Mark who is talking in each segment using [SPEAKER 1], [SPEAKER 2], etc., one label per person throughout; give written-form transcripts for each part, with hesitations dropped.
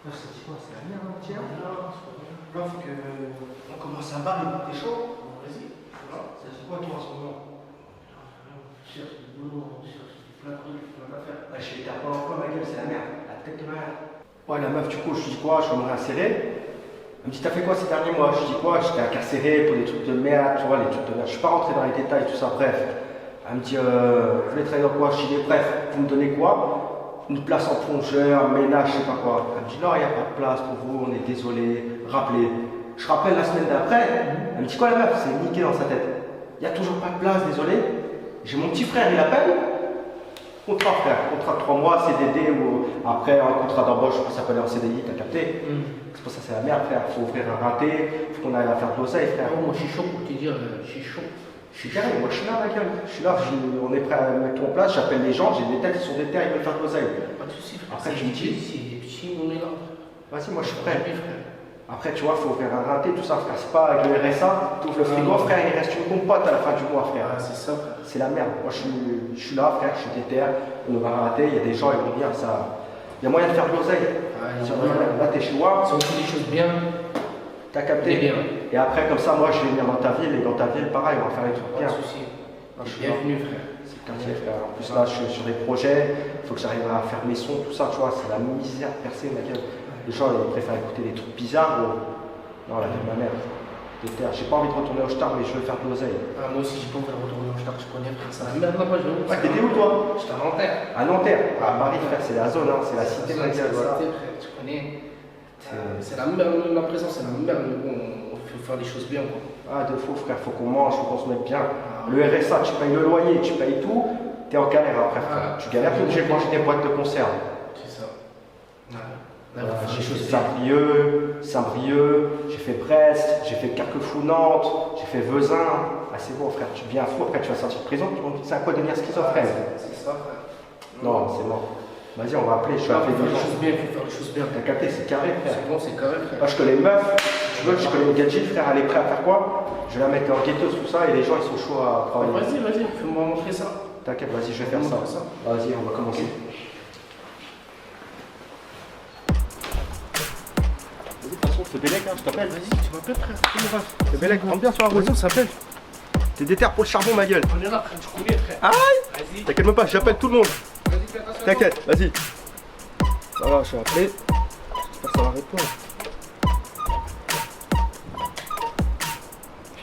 [SPEAKER 1] Ça dit quoi? C'est la merde, tiens.
[SPEAKER 2] Là, faut qu'on commence à battre, t'es chaud? Vas-y. Ça dit quoi, toi, en ce moment?
[SPEAKER 1] On cherche du boulot, on cherche plein de trucs, plein d'affaires.
[SPEAKER 2] Ouais, je suis pas l'emploi, ma gueule, c'est la merde. La tête de ma mère. Ouais, la meuf, du coup, je dis quoi? Je vais me réinsérer. Elle me dit, t'as fait quoi ces derniers mois? Je dis quoi? J'étais incarcéré pour des trucs de merde, tu vois, les trucs de merde. Je suis pas rentré dans les détails, tout ça, bref. Elle me dit, vous voulez travailler dans quoi? Je dis, bref, vous me donnez quoi? Une place en plongeur, ménage, je sais pas quoi. Elle me dit, non, il n'y a pas de place pour vous, on est désolé, rappelez. Je rappelle la semaine d'après, elle me dit, quoi la meuf? C'est niqué dans sa tête. Il n'y a toujours pas de place, désolé. J'ai mon petit frère, il appelle. Contrat, frère, contrat de 3 mois, CDD ou après un contrat d'embauche, ça s'appelle en CDI, t'as capté? C'est pour ça que c'est la merde, frère. Faut ouvrir un raté, faut qu'on aille à faire de l'oseille, frère.
[SPEAKER 1] Oh, moi je suis chaud pour te dire, je suis chaud.
[SPEAKER 2] Je suis carré, moi je suis là, ma gueule. Je suis là, on est prêt à mettre en place, j'appelle les gens, j'ai des têtes qui sont des terres, ils veulent faire de l'oseille.
[SPEAKER 1] Pas de soucis, frère.
[SPEAKER 2] Après, tu me dis.
[SPEAKER 1] Si des petits, on est là.
[SPEAKER 2] Vas-y, moi je suis prêt.
[SPEAKER 1] Frère.
[SPEAKER 2] Après, tu vois, faut ouvrir un raté, tout ça, frère. C'est pas avec le RSA, tu ouvres le frigo, frère, il reste une compote à la fin du mois, frère.
[SPEAKER 1] Ah, c'est ça, frère.
[SPEAKER 2] C'est la merde. Moi je suis là, frère, je suis déter, on va rater, il y a des gens, ils vont bien, ça. Il y a moyen de faire de l'oseille. Si on veut, là, t'es chez moi.
[SPEAKER 1] Si on fait des choses bien,
[SPEAKER 2] t'as capté.
[SPEAKER 1] bien.
[SPEAKER 2] Et après, comme ça, moi je vais venir dans ta ville, et dans ta ville, pareil, on va faire les trucs
[SPEAKER 1] Pas
[SPEAKER 2] bien.
[SPEAKER 1] de soucis.
[SPEAKER 2] Je suis
[SPEAKER 1] Bienvenue, frère.
[SPEAKER 2] C'est le quartier, frère. En plus, là, je suis sur des projets, il faut que j'arrive à faire mes sons, tout ça, tu vois, c'est la misère percée, ma gueule. Les gens, ils préfèrent écouter des trucs bizarres. Non, la vie de ma mère. J'ai pas envie de retourner au Star, mais je veux faire de l'oseille.
[SPEAKER 1] Ah, moi aussi, j'ai pas envie de retourner au Star, je connais, frère. C'est la merde là-bas, je vais où?
[SPEAKER 2] Ouais, t'étais où, toi?
[SPEAKER 1] J'étais à Nanterre.
[SPEAKER 2] À Nanterre. À Paris, frère, c'est la zone, hein, c'est la cité, ma gueule. Voilà.
[SPEAKER 1] Tu connais. C'est la merde, la présence, c'est la merde, mais bon, on faut faire les choses bien, quoi.
[SPEAKER 2] Ah, de faux, frère, faut qu'on mange, faut qu'on se mette bien. Le RSA, tu payes le loyer, tu payes tout, t'es en galère après, frère. Tu galères, t'es obligé de manger des boîtes de conserve.
[SPEAKER 1] C'est ça.
[SPEAKER 2] J'ai fait Saint-Brieuc, j'ai fait Brest, j'ai fait Carquefou-Nantes, j'ai fait Vezin. Ah, c'est bon, frère, tu viens fou, après tu vas sortir de prison, tu vas me dire, c'est à quoi devenir schizophrène?
[SPEAKER 1] C'est ça, frère.
[SPEAKER 2] Non, c'est mort. Vas-y, on va appeler, je vais appeler des gens.
[SPEAKER 1] Il faut faire les choses bien.
[SPEAKER 2] T'as capté, c'est carré, frère.
[SPEAKER 1] C'est bon, c'est carré, frère.
[SPEAKER 2] Moi, je connais une meuf, tu veux, je connais une gadget, frère, elle est prête à faire quoi? Je vais la mettre en guetteuse, tout ça, et les gens, ils sont chauds à travailler.
[SPEAKER 1] Vas-y, fais-moi montrer ça.
[SPEAKER 2] T'inquiète, vas-y, je vais faire ça. Vas-y, on va commencer. Vas-y, de toute façon, c'est Bélec, hein, je t'appelle.
[SPEAKER 1] Vas-y, tu m'appelles, frère.
[SPEAKER 2] C'est Bélec, rentre bien sur la route.
[SPEAKER 1] On s'appelle.
[SPEAKER 2] T'es déter pour le charbon, ma gueule.
[SPEAKER 1] On est là, frère, tu connais, frère.
[SPEAKER 2] Aïe!
[SPEAKER 1] Vas-y.
[SPEAKER 2] T'inquiète même pas, j'appelle tout le monde.
[SPEAKER 1] Vas-y, fais attention.
[SPEAKER 2] T'inquiète, vas-y. Ça va, je vais appeler. J'espère que ça va répondre.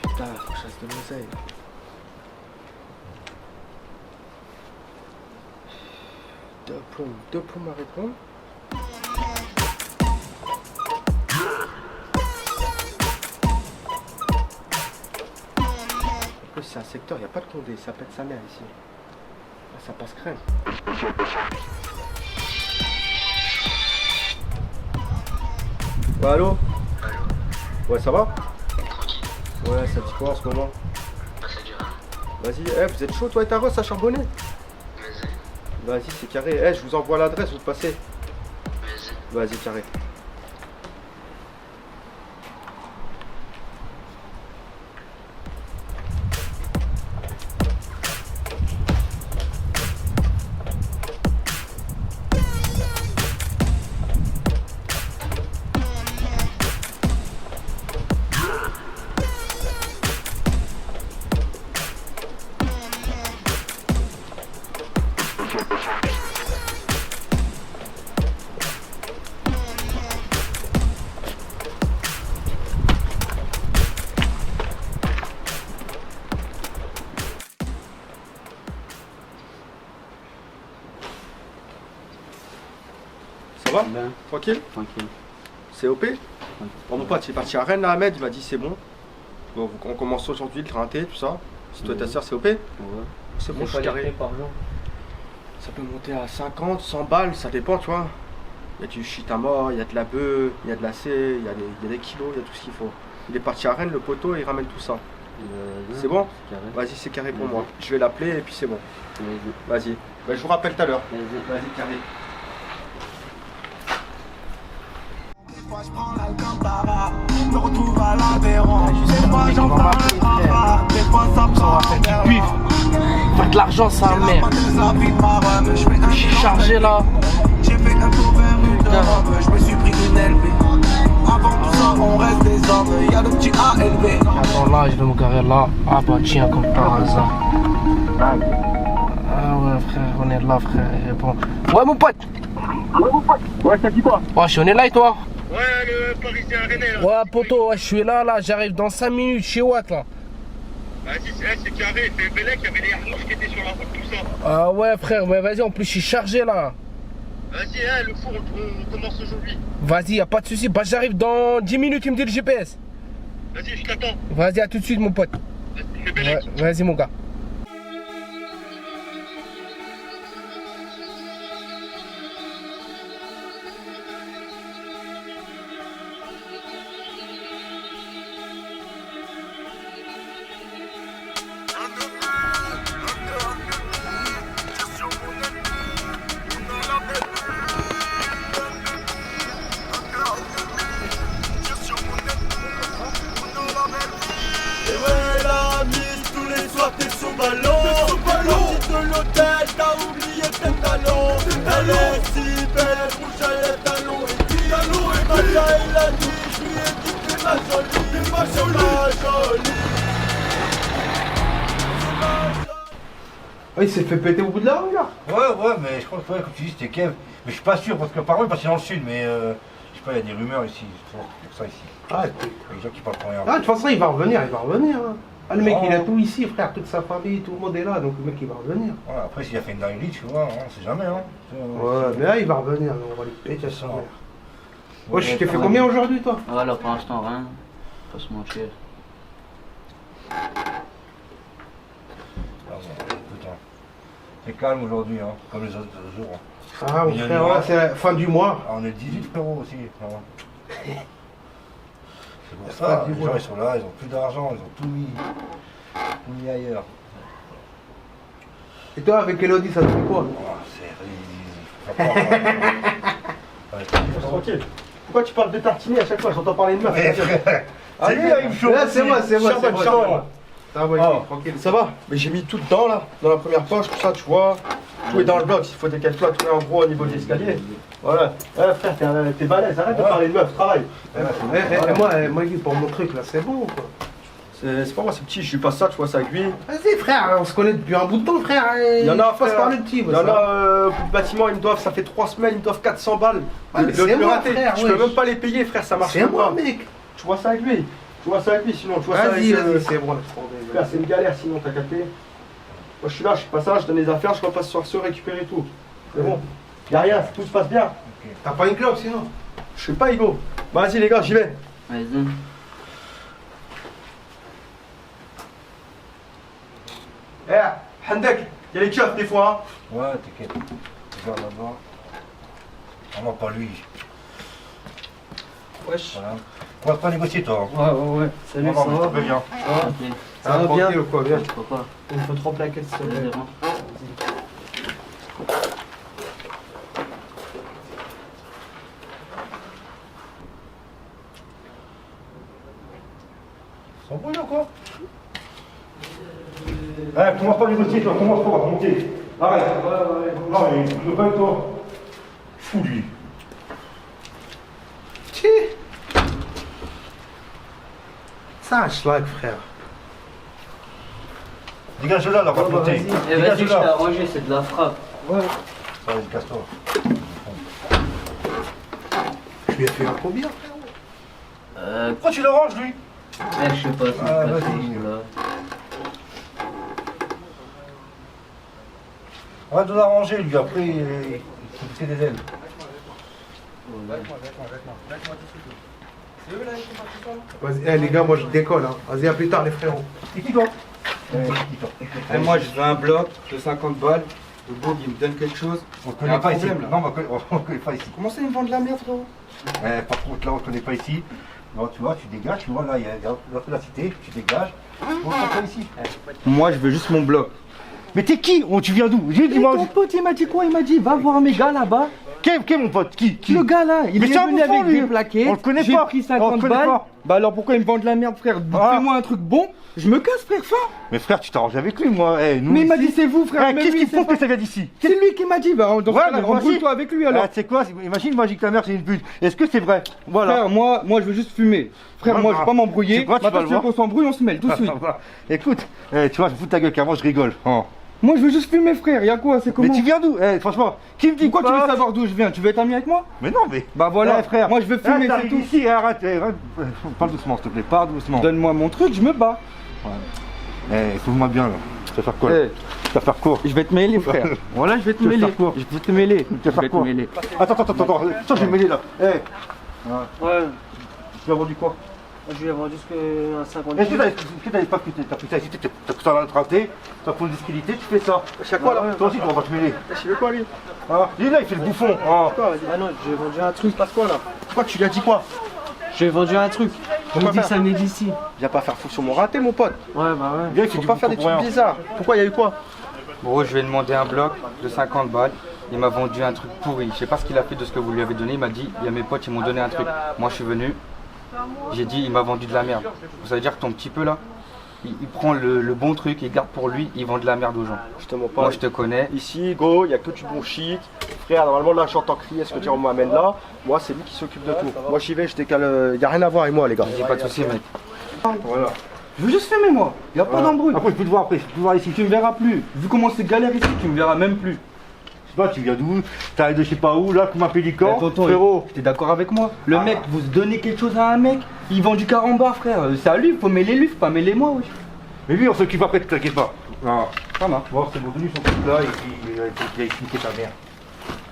[SPEAKER 2] Putain, faut que je fasse de l'oseille. Deux plombs à répondre. En plus, c'est un secteur, il n'y a pas de condé, ça pète sa mère ici. Là, ça passe crème. Ouais, allô? Ouais, ça va? Ouais, ça dit quoi en ce moment? Vas-y, vous êtes chaud, toi et ta Rose à charbonner? Vas-y, c'est carré. Je vous envoie l'adresse, vous passez. Vas-y, carré. Ça va?
[SPEAKER 3] Ben,
[SPEAKER 2] Tranquille?
[SPEAKER 3] tranquille.
[SPEAKER 2] C'est OP? Bon, mon pote, il est parti à Rennes, là, Ahmed, il m'a dit c'est bon. Bon, on commence aujourd'hui le train-T, tout ça. Si toi et ta soeur, c'est OP?
[SPEAKER 3] Ouais.
[SPEAKER 2] C'est bon, je suis carré.
[SPEAKER 3] par jour.
[SPEAKER 2] Ça peut monter à 50, 100 balles, ça dépend, tu vois. Il y a du shit à mort, il y a de la bœuf, il y a de la C, il y a des kilos, il y a tout ce qu'il faut. Il est parti à Rennes, le poteau, il ramène tout ça. C'est bon? Vas-y, c'est carré pour moi. Je vais l'appeler et puis c'est bon. Vas-y. Bah, je vous rappelle tout à l'heure. Vas-y, carré.
[SPEAKER 4] Je prends l'Alcantara, me retrouve à l'Aveyron. Des fois j'en parle pas, des fois ça part vers
[SPEAKER 1] Pif. Faire de l'argent, c'est un merde. Je suis chargé là.
[SPEAKER 4] J'ai fait un tour vers une Europe, je me suis pris une élevé. Avant tout ça, on reste des hommes, y'a le petit A élevé.
[SPEAKER 1] Attends, là, je vais me garer là. Ah bah tiens, comme par hasard. Ah ouais, frère, on est là, frère. Et bon. Ouais, mon pote.
[SPEAKER 3] Ouais, t'as dit quoi?
[SPEAKER 1] Wesh, on est là et toi?
[SPEAKER 3] Ouais, le Parisien René là.
[SPEAKER 1] Ouais, poto, ouais, je suis là, j'arrive dans 5 minutes chez Watt, là.
[SPEAKER 3] Vas-y, c'est carré, c'est Bélec, il y avait des harnouches qui étaient sur la route, tout ça.
[SPEAKER 1] Ah ouais, frère, mais vas-y, en plus, je suis chargé, là.
[SPEAKER 3] Vas-y, hein, le four, on commence aujourd'hui.
[SPEAKER 1] Vas-y, y'a pas de soucis. Bah, j'arrive dans 10 minutes, il me dit le GPS.
[SPEAKER 3] Vas-y, je t'attends.
[SPEAKER 1] Vas-y, à tout de suite, mon pote.
[SPEAKER 3] C'est Bélec.
[SPEAKER 1] Ouais, vas-y, mon gars.
[SPEAKER 2] Ah, il s'est fait péter au bout de la rue là.
[SPEAKER 5] Ouais, mais je crois que comme tu dis, c'était Kev. Mais je suis pas sûr, parce que apparemment, il passait dans le sud, mais je sais pas, il y a des rumeurs ici, c'est pour ça ici.
[SPEAKER 2] Ah,
[SPEAKER 5] Il y a des gens qui parlent pour rien.
[SPEAKER 2] de toute façon, il va revenir. Hein. Ah, le mec,
[SPEAKER 5] Oh.
[SPEAKER 2] il a tout ici, frère, toute sa famille, tout le monde est là, donc le mec, il va revenir.
[SPEAKER 5] Ouais, après, s'il a fait une dinguerie, tu vois, on sait jamais, hein.
[SPEAKER 2] Ouais, mais là, il va revenir, on va lui péter sa mère.
[SPEAKER 5] Ouais,
[SPEAKER 2] Ouais, je t'ai fait combien aujourd'hui, toi?
[SPEAKER 6] Voilà, pour l'instant, rien. Pas se mentir.
[SPEAKER 5] Ah bon, écoute, hein. C'est calme aujourd'hui, hein, comme les autres jours. Hein.
[SPEAKER 2] Ah, mon
[SPEAKER 5] Il y a
[SPEAKER 2] frère,
[SPEAKER 5] une
[SPEAKER 2] là,
[SPEAKER 5] loi.
[SPEAKER 2] c'est la fin du mois.
[SPEAKER 5] Ah, on est 18 frérot aussi. hein. C'est pour
[SPEAKER 2] Pas
[SPEAKER 5] ça,
[SPEAKER 2] du
[SPEAKER 5] les
[SPEAKER 2] mois.
[SPEAKER 5] gens ils sont là, ils ont plus d'argent, ils ont tout mis ailleurs.
[SPEAKER 2] Et toi, avec Elodie, ça te fait quoi?
[SPEAKER 5] Oh, c'est
[SPEAKER 2] Tranquille. Pourquoi tu parles de tartiner à chaque fois? J'entends parler de meuf.
[SPEAKER 5] C'est lui, là, il me chauffe.
[SPEAKER 2] Là, c'est moi.
[SPEAKER 5] Charbonne.
[SPEAKER 2] Ça va,
[SPEAKER 5] Oh.
[SPEAKER 2] tranquille. Ça va? Mais j'ai mis tout dedans là, dans la première poche, tout ça, tu vois. Tout est dans le bloc, il faut des calculs, tout est en gros au niveau de l'escalier. Voilà. Frère, t'es balèze, arrête de parler de meuf, travaille. Moi, pour mon truc là, c'est bon ou quoi? C'est pas moi, c'est petit, je suis pas ça, tu vois, ça avec lui. Vas-y, frère, on se connaît depuis un bout de temps, frère. Il y en a, faut se parler de petit. Il y en a, pour le bâtiment, ils me doivent, ça fait 3 semaines, ils me doivent 400 balles.
[SPEAKER 1] Ouais, mais c'est moi, frère,
[SPEAKER 2] je peux même pas les payer, frère, ça marche
[SPEAKER 1] C'est
[SPEAKER 2] même
[SPEAKER 1] moi,
[SPEAKER 2] pas.
[SPEAKER 1] mec.
[SPEAKER 2] Tu vois ça avec lui. Tu vois ça avec lui, sinon tu vois ça avec
[SPEAKER 1] Vas-y, c'est bon, laisse tomber.
[SPEAKER 2] frère, c'est une galère sinon, t'as capté. Moi je suis là, je suis pas ça, je donne les affaires, je peux pas ce soir se récupérer tout. C'est bon. Y'a rien, tout se passe bien. T'as pas une clope sinon? Je sais pas, Igo. Bah, vas-y les gars, j'y vais.
[SPEAKER 6] Vas-y.
[SPEAKER 2] Handek, y'a les keufs des fois.
[SPEAKER 5] Ouais, t'inquiète. Regarde là-bas. Ah non, pas lui.
[SPEAKER 2] Wesh.
[SPEAKER 5] Voilà. On va pas négocier, toi.
[SPEAKER 2] Ouais. Salut,
[SPEAKER 5] Non, mais tout va bien.
[SPEAKER 6] Ok.
[SPEAKER 2] Ça va bien ou quoi? Bien.
[SPEAKER 6] Pourquoi?
[SPEAKER 2] Il me faut 3 plaquettes s'il te plaît.
[SPEAKER 6] Vas-y, rentre.
[SPEAKER 5] Sans bruit ou quoi? Eh, commence pas à négocier, toi. Commence pas à monter. Arrête. Non, mais je veux pas avec toi. Fou, lui.
[SPEAKER 2] Ça, un schlag, frère.
[SPEAKER 5] Dégage là, là, on va te monter.
[SPEAKER 6] Eh, vas-y,
[SPEAKER 5] Dégage
[SPEAKER 6] je t'ai
[SPEAKER 5] là.
[SPEAKER 6] arrangé, c'est de la frappe.
[SPEAKER 5] Ça, vas-y, casse-toi.
[SPEAKER 2] Je lui ai fait un combien, frère?
[SPEAKER 5] Pourquoi tu l'arranges, lui?
[SPEAKER 6] Je sais pas, c'est
[SPEAKER 5] Ah,
[SPEAKER 6] pas
[SPEAKER 5] vas-y.
[SPEAKER 6] possible, là.
[SPEAKER 5] Arrête de l'arranger, lui. Après, il faut pousser des ailes.
[SPEAKER 2] Vas-y, les gars, moi je décolle. Hein. Vas-y, à plus tard, les frérots.
[SPEAKER 5] Et qui toi?
[SPEAKER 7] Et moi je veux un bloc de 50 balles. Le Bob il me donne quelque chose.
[SPEAKER 5] On ne
[SPEAKER 7] Il y a
[SPEAKER 5] connaît
[SPEAKER 7] un
[SPEAKER 5] pas ici.
[SPEAKER 7] problème, là.
[SPEAKER 5] Non, on ne connaît pas ici.
[SPEAKER 7] Comment ça ils me vendent de la merde frérot?
[SPEAKER 5] Par contre, là, on ne connaît pas ici. Non, tu vois, tu dégages, tu vois, là, il y a la cité, tu dégages. On ne pas ici.
[SPEAKER 7] Moi je veux juste mon bloc.
[SPEAKER 5] Mais t'es qui? Tu viens d'où?
[SPEAKER 7] Et ton pote il m'a dit quoi? Il m'a dit va voir mes gars là-bas.
[SPEAKER 5] Qui est mon pote? Qui?
[SPEAKER 7] Le gars là, il
[SPEAKER 5] Mais c'est
[SPEAKER 7] est
[SPEAKER 5] un
[SPEAKER 7] venu
[SPEAKER 5] bouffon,
[SPEAKER 7] avec
[SPEAKER 5] lui.
[SPEAKER 7] des plaquettes.
[SPEAKER 5] On le connaît
[SPEAKER 7] J'ai
[SPEAKER 5] pas.
[SPEAKER 7] pris
[SPEAKER 5] On le
[SPEAKER 7] 50
[SPEAKER 5] connaît
[SPEAKER 7] balles.
[SPEAKER 5] pas.
[SPEAKER 7] Bah alors pourquoi il me vend de la merde, frère?
[SPEAKER 5] Ah.
[SPEAKER 7] Fais-moi un truc bon, je me casse, frère, fin.
[SPEAKER 5] Mais frère, tu t'arranges avec lui, moi. Eh, nous,
[SPEAKER 7] Mais il m'a
[SPEAKER 5] ici-
[SPEAKER 7] dit c'est vous, frère.
[SPEAKER 5] Eh,
[SPEAKER 7] mais
[SPEAKER 5] qu'est-ce
[SPEAKER 7] lui,
[SPEAKER 5] qu'il
[SPEAKER 7] c'est
[SPEAKER 5] faut
[SPEAKER 7] pas-
[SPEAKER 5] que ça vienne d'ici?
[SPEAKER 7] C'est lui qui m'a dit, bah dans ce
[SPEAKER 5] Ouais,
[SPEAKER 7] cas-là,
[SPEAKER 5] mais moi aussi.
[SPEAKER 7] embrouille-toi avec lui alors.
[SPEAKER 5] Ah, tu sais quoi? Imagine, moi, je dis que ta mère, c'est une pute. Est-ce que c'est vrai? Voilà.
[SPEAKER 7] Frère, moi je veux juste fumer. Frère,
[SPEAKER 5] Ouais,
[SPEAKER 7] moi je vais pas m'embrouiller.
[SPEAKER 5] tu vois, tu vas
[SPEAKER 7] Maintenant,
[SPEAKER 5] le
[SPEAKER 7] si tu veux
[SPEAKER 5] voir.
[SPEAKER 7] qu'on s'embrouille, on se mêle tout de suite.
[SPEAKER 5] Voilà. Écoute, tu vois, je me fous de ta gueule car moi je rigole. Oh.
[SPEAKER 7] Moi je veux juste fumer, frère. Y'a quoi? C'est comment?
[SPEAKER 5] Mais tu viens d'où? Franchement, qui me dit
[SPEAKER 7] Pourquoi tu veux
[SPEAKER 5] pas-
[SPEAKER 7] savoir d'où je viens? Tu veux être ami avec moi?
[SPEAKER 5] Mais non, mais.
[SPEAKER 7] Bah voilà,
[SPEAKER 5] frère.
[SPEAKER 7] moi je veux fumer, c'est
[SPEAKER 5] t'arrives
[SPEAKER 7] tout.
[SPEAKER 5] ici, arrête. Parle doucement, s'il te plaît. Parle doucement.
[SPEAKER 7] Donne-moi mon truc, je me bats.
[SPEAKER 5] Trouve-moi bien là. Tu vas faire quoi?
[SPEAKER 7] Eh.
[SPEAKER 5] Tu vas faire quoi?
[SPEAKER 7] Je vais te mêler, frère. Voilà, je vais te
[SPEAKER 5] Tu veux
[SPEAKER 7] mêler.
[SPEAKER 5] faire quoi?
[SPEAKER 7] Je vais te mêler.
[SPEAKER 5] Tu vas faire quoi? Attends. Attends, je vais me mêler là.
[SPEAKER 1] Ouais,
[SPEAKER 5] Tu as vendu quoi?
[SPEAKER 1] je lui ai vendu ce que un 50.
[SPEAKER 5] Est-ce que t'avais pas pris ta ici? T'as tout ça à l'emprunté, t'as pour une disqualité, tu fais ça.
[SPEAKER 2] C'est quoi là?
[SPEAKER 5] Toi aussi, on va te mêler.
[SPEAKER 2] Tu veux quoi lui?
[SPEAKER 5] Ah, lui là, il fait le bouffon. Ah.
[SPEAKER 1] Ah non, j'ai vendu un truc.
[SPEAKER 2] Passe quoi là? Quoi, tu lui as dit quoi?
[SPEAKER 1] J'ai vendu un truc. On me dit que ça venait d'ici.
[SPEAKER 2] Viens pas faire fou sur mon raté, mon pote.
[SPEAKER 1] Ouais, bah ouais.
[SPEAKER 5] Viens, il fait
[SPEAKER 2] Faut
[SPEAKER 5] du
[SPEAKER 2] pas faire des
[SPEAKER 5] bouffon pour
[SPEAKER 2] trucs
[SPEAKER 5] rien.
[SPEAKER 2] bizarres. Pourquoi, il y a eu quoi?
[SPEAKER 7] Gros, je lui ai demandé un bloc de 50 balles. Il m'a vendu un truc pourri. Je sais pas ce qu'il a fait de ce que vous lui avez donné. Il m'a dit, il y a mes potes, ils m'ont donné un truc. Moi, je suis venu. J'ai dit, il m'a vendu de la merde. Ça veut dire que ton petit peu là, il prend le bon truc, il garde pour lui, il vend de la merde aux gens.
[SPEAKER 2] Je te mens pas.
[SPEAKER 7] Moi, je te connais.
[SPEAKER 2] Ici, go, il y a que du bon shit. Frère, normalement là, j'entends crier ce que tu m'amènes là. Moi, c'est lui qui s'occupe de tout. Moi, j'y vais, je décale. Y a rien à voir avec moi, les gars.
[SPEAKER 7] Je dis pas de soucis, mec.
[SPEAKER 2] Voilà.
[SPEAKER 7] Je veux juste fumer, moi. Y a pas d'embrouille.
[SPEAKER 5] Après, je peux te voir après, je peux te voir ici.
[SPEAKER 7] Tu me verras plus. Vu comment c'est galère ici, tu me verras même plus.
[SPEAKER 5] Je sais pas, tu viens d'où? T'arrives de je sais pas où, là, comme un pélican.
[SPEAKER 7] Eh, tonton,
[SPEAKER 5] Frérot.
[SPEAKER 7] t'es d'accord avec moi? Le mec, vous donnez quelque chose à un mec, il vend du carambar, frère. C'est à lui, faut mêler lui, faut pas mêler moi, wesh.
[SPEAKER 5] Mais lui, on s'occupe après, t'inquiète pas. Non.
[SPEAKER 7] Ça marche.
[SPEAKER 5] Bon, c'est bon, venu son truc là, et puis il a expliqué ta mère.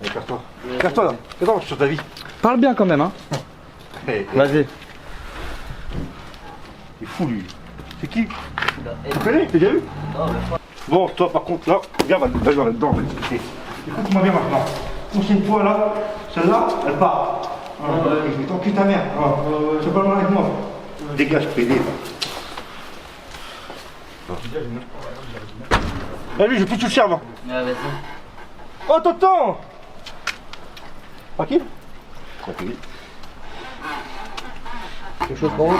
[SPEAKER 5] Allez, casse-toi. Casse-toi là. Casse-toi, je suis sur ta vie.
[SPEAKER 7] Parle bien quand même, hein. Vas-y.
[SPEAKER 5] Il est fou lui. C'est qui? Tu connais? T'as déjà vu? Bon, toi par contre là, regarde, va là-dedans, on va discuter. Écoute-moi bien maintenant. Prochaine fois là, celle-là, elle part. Je vais t'enculer ta mère. Tu veux pas loin avec moi? Dégage, PD. Lui, je vais plus te toucher avant.
[SPEAKER 6] Ouais, vas-y.
[SPEAKER 5] Oh, tonton! Tranquille? Tranquille.
[SPEAKER 2] Quelque chose pour vous?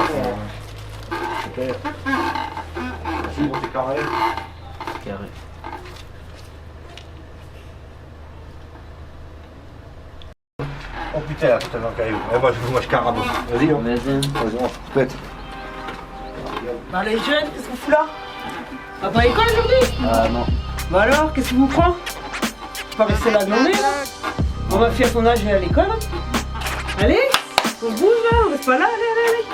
[SPEAKER 5] C'est bon, c'est carré.
[SPEAKER 6] Carré.
[SPEAKER 5] Oh putain, là, putain, dans le caillou. Moi, je carabosse. Vas-y, hein.
[SPEAKER 6] Vas-y.
[SPEAKER 5] Vas-y, on pète.
[SPEAKER 8] Bah les jeunes, qu'est-ce qu'on fout là? On va pas à l'école aujourd'hui?
[SPEAKER 6] Ah non.
[SPEAKER 8] Bah alors, qu'est-ce qui vous prend? Faut pas rester là glander là? On va faire ton âge et aller à l'école. Allez, on bouge là, on reste pas là, allez.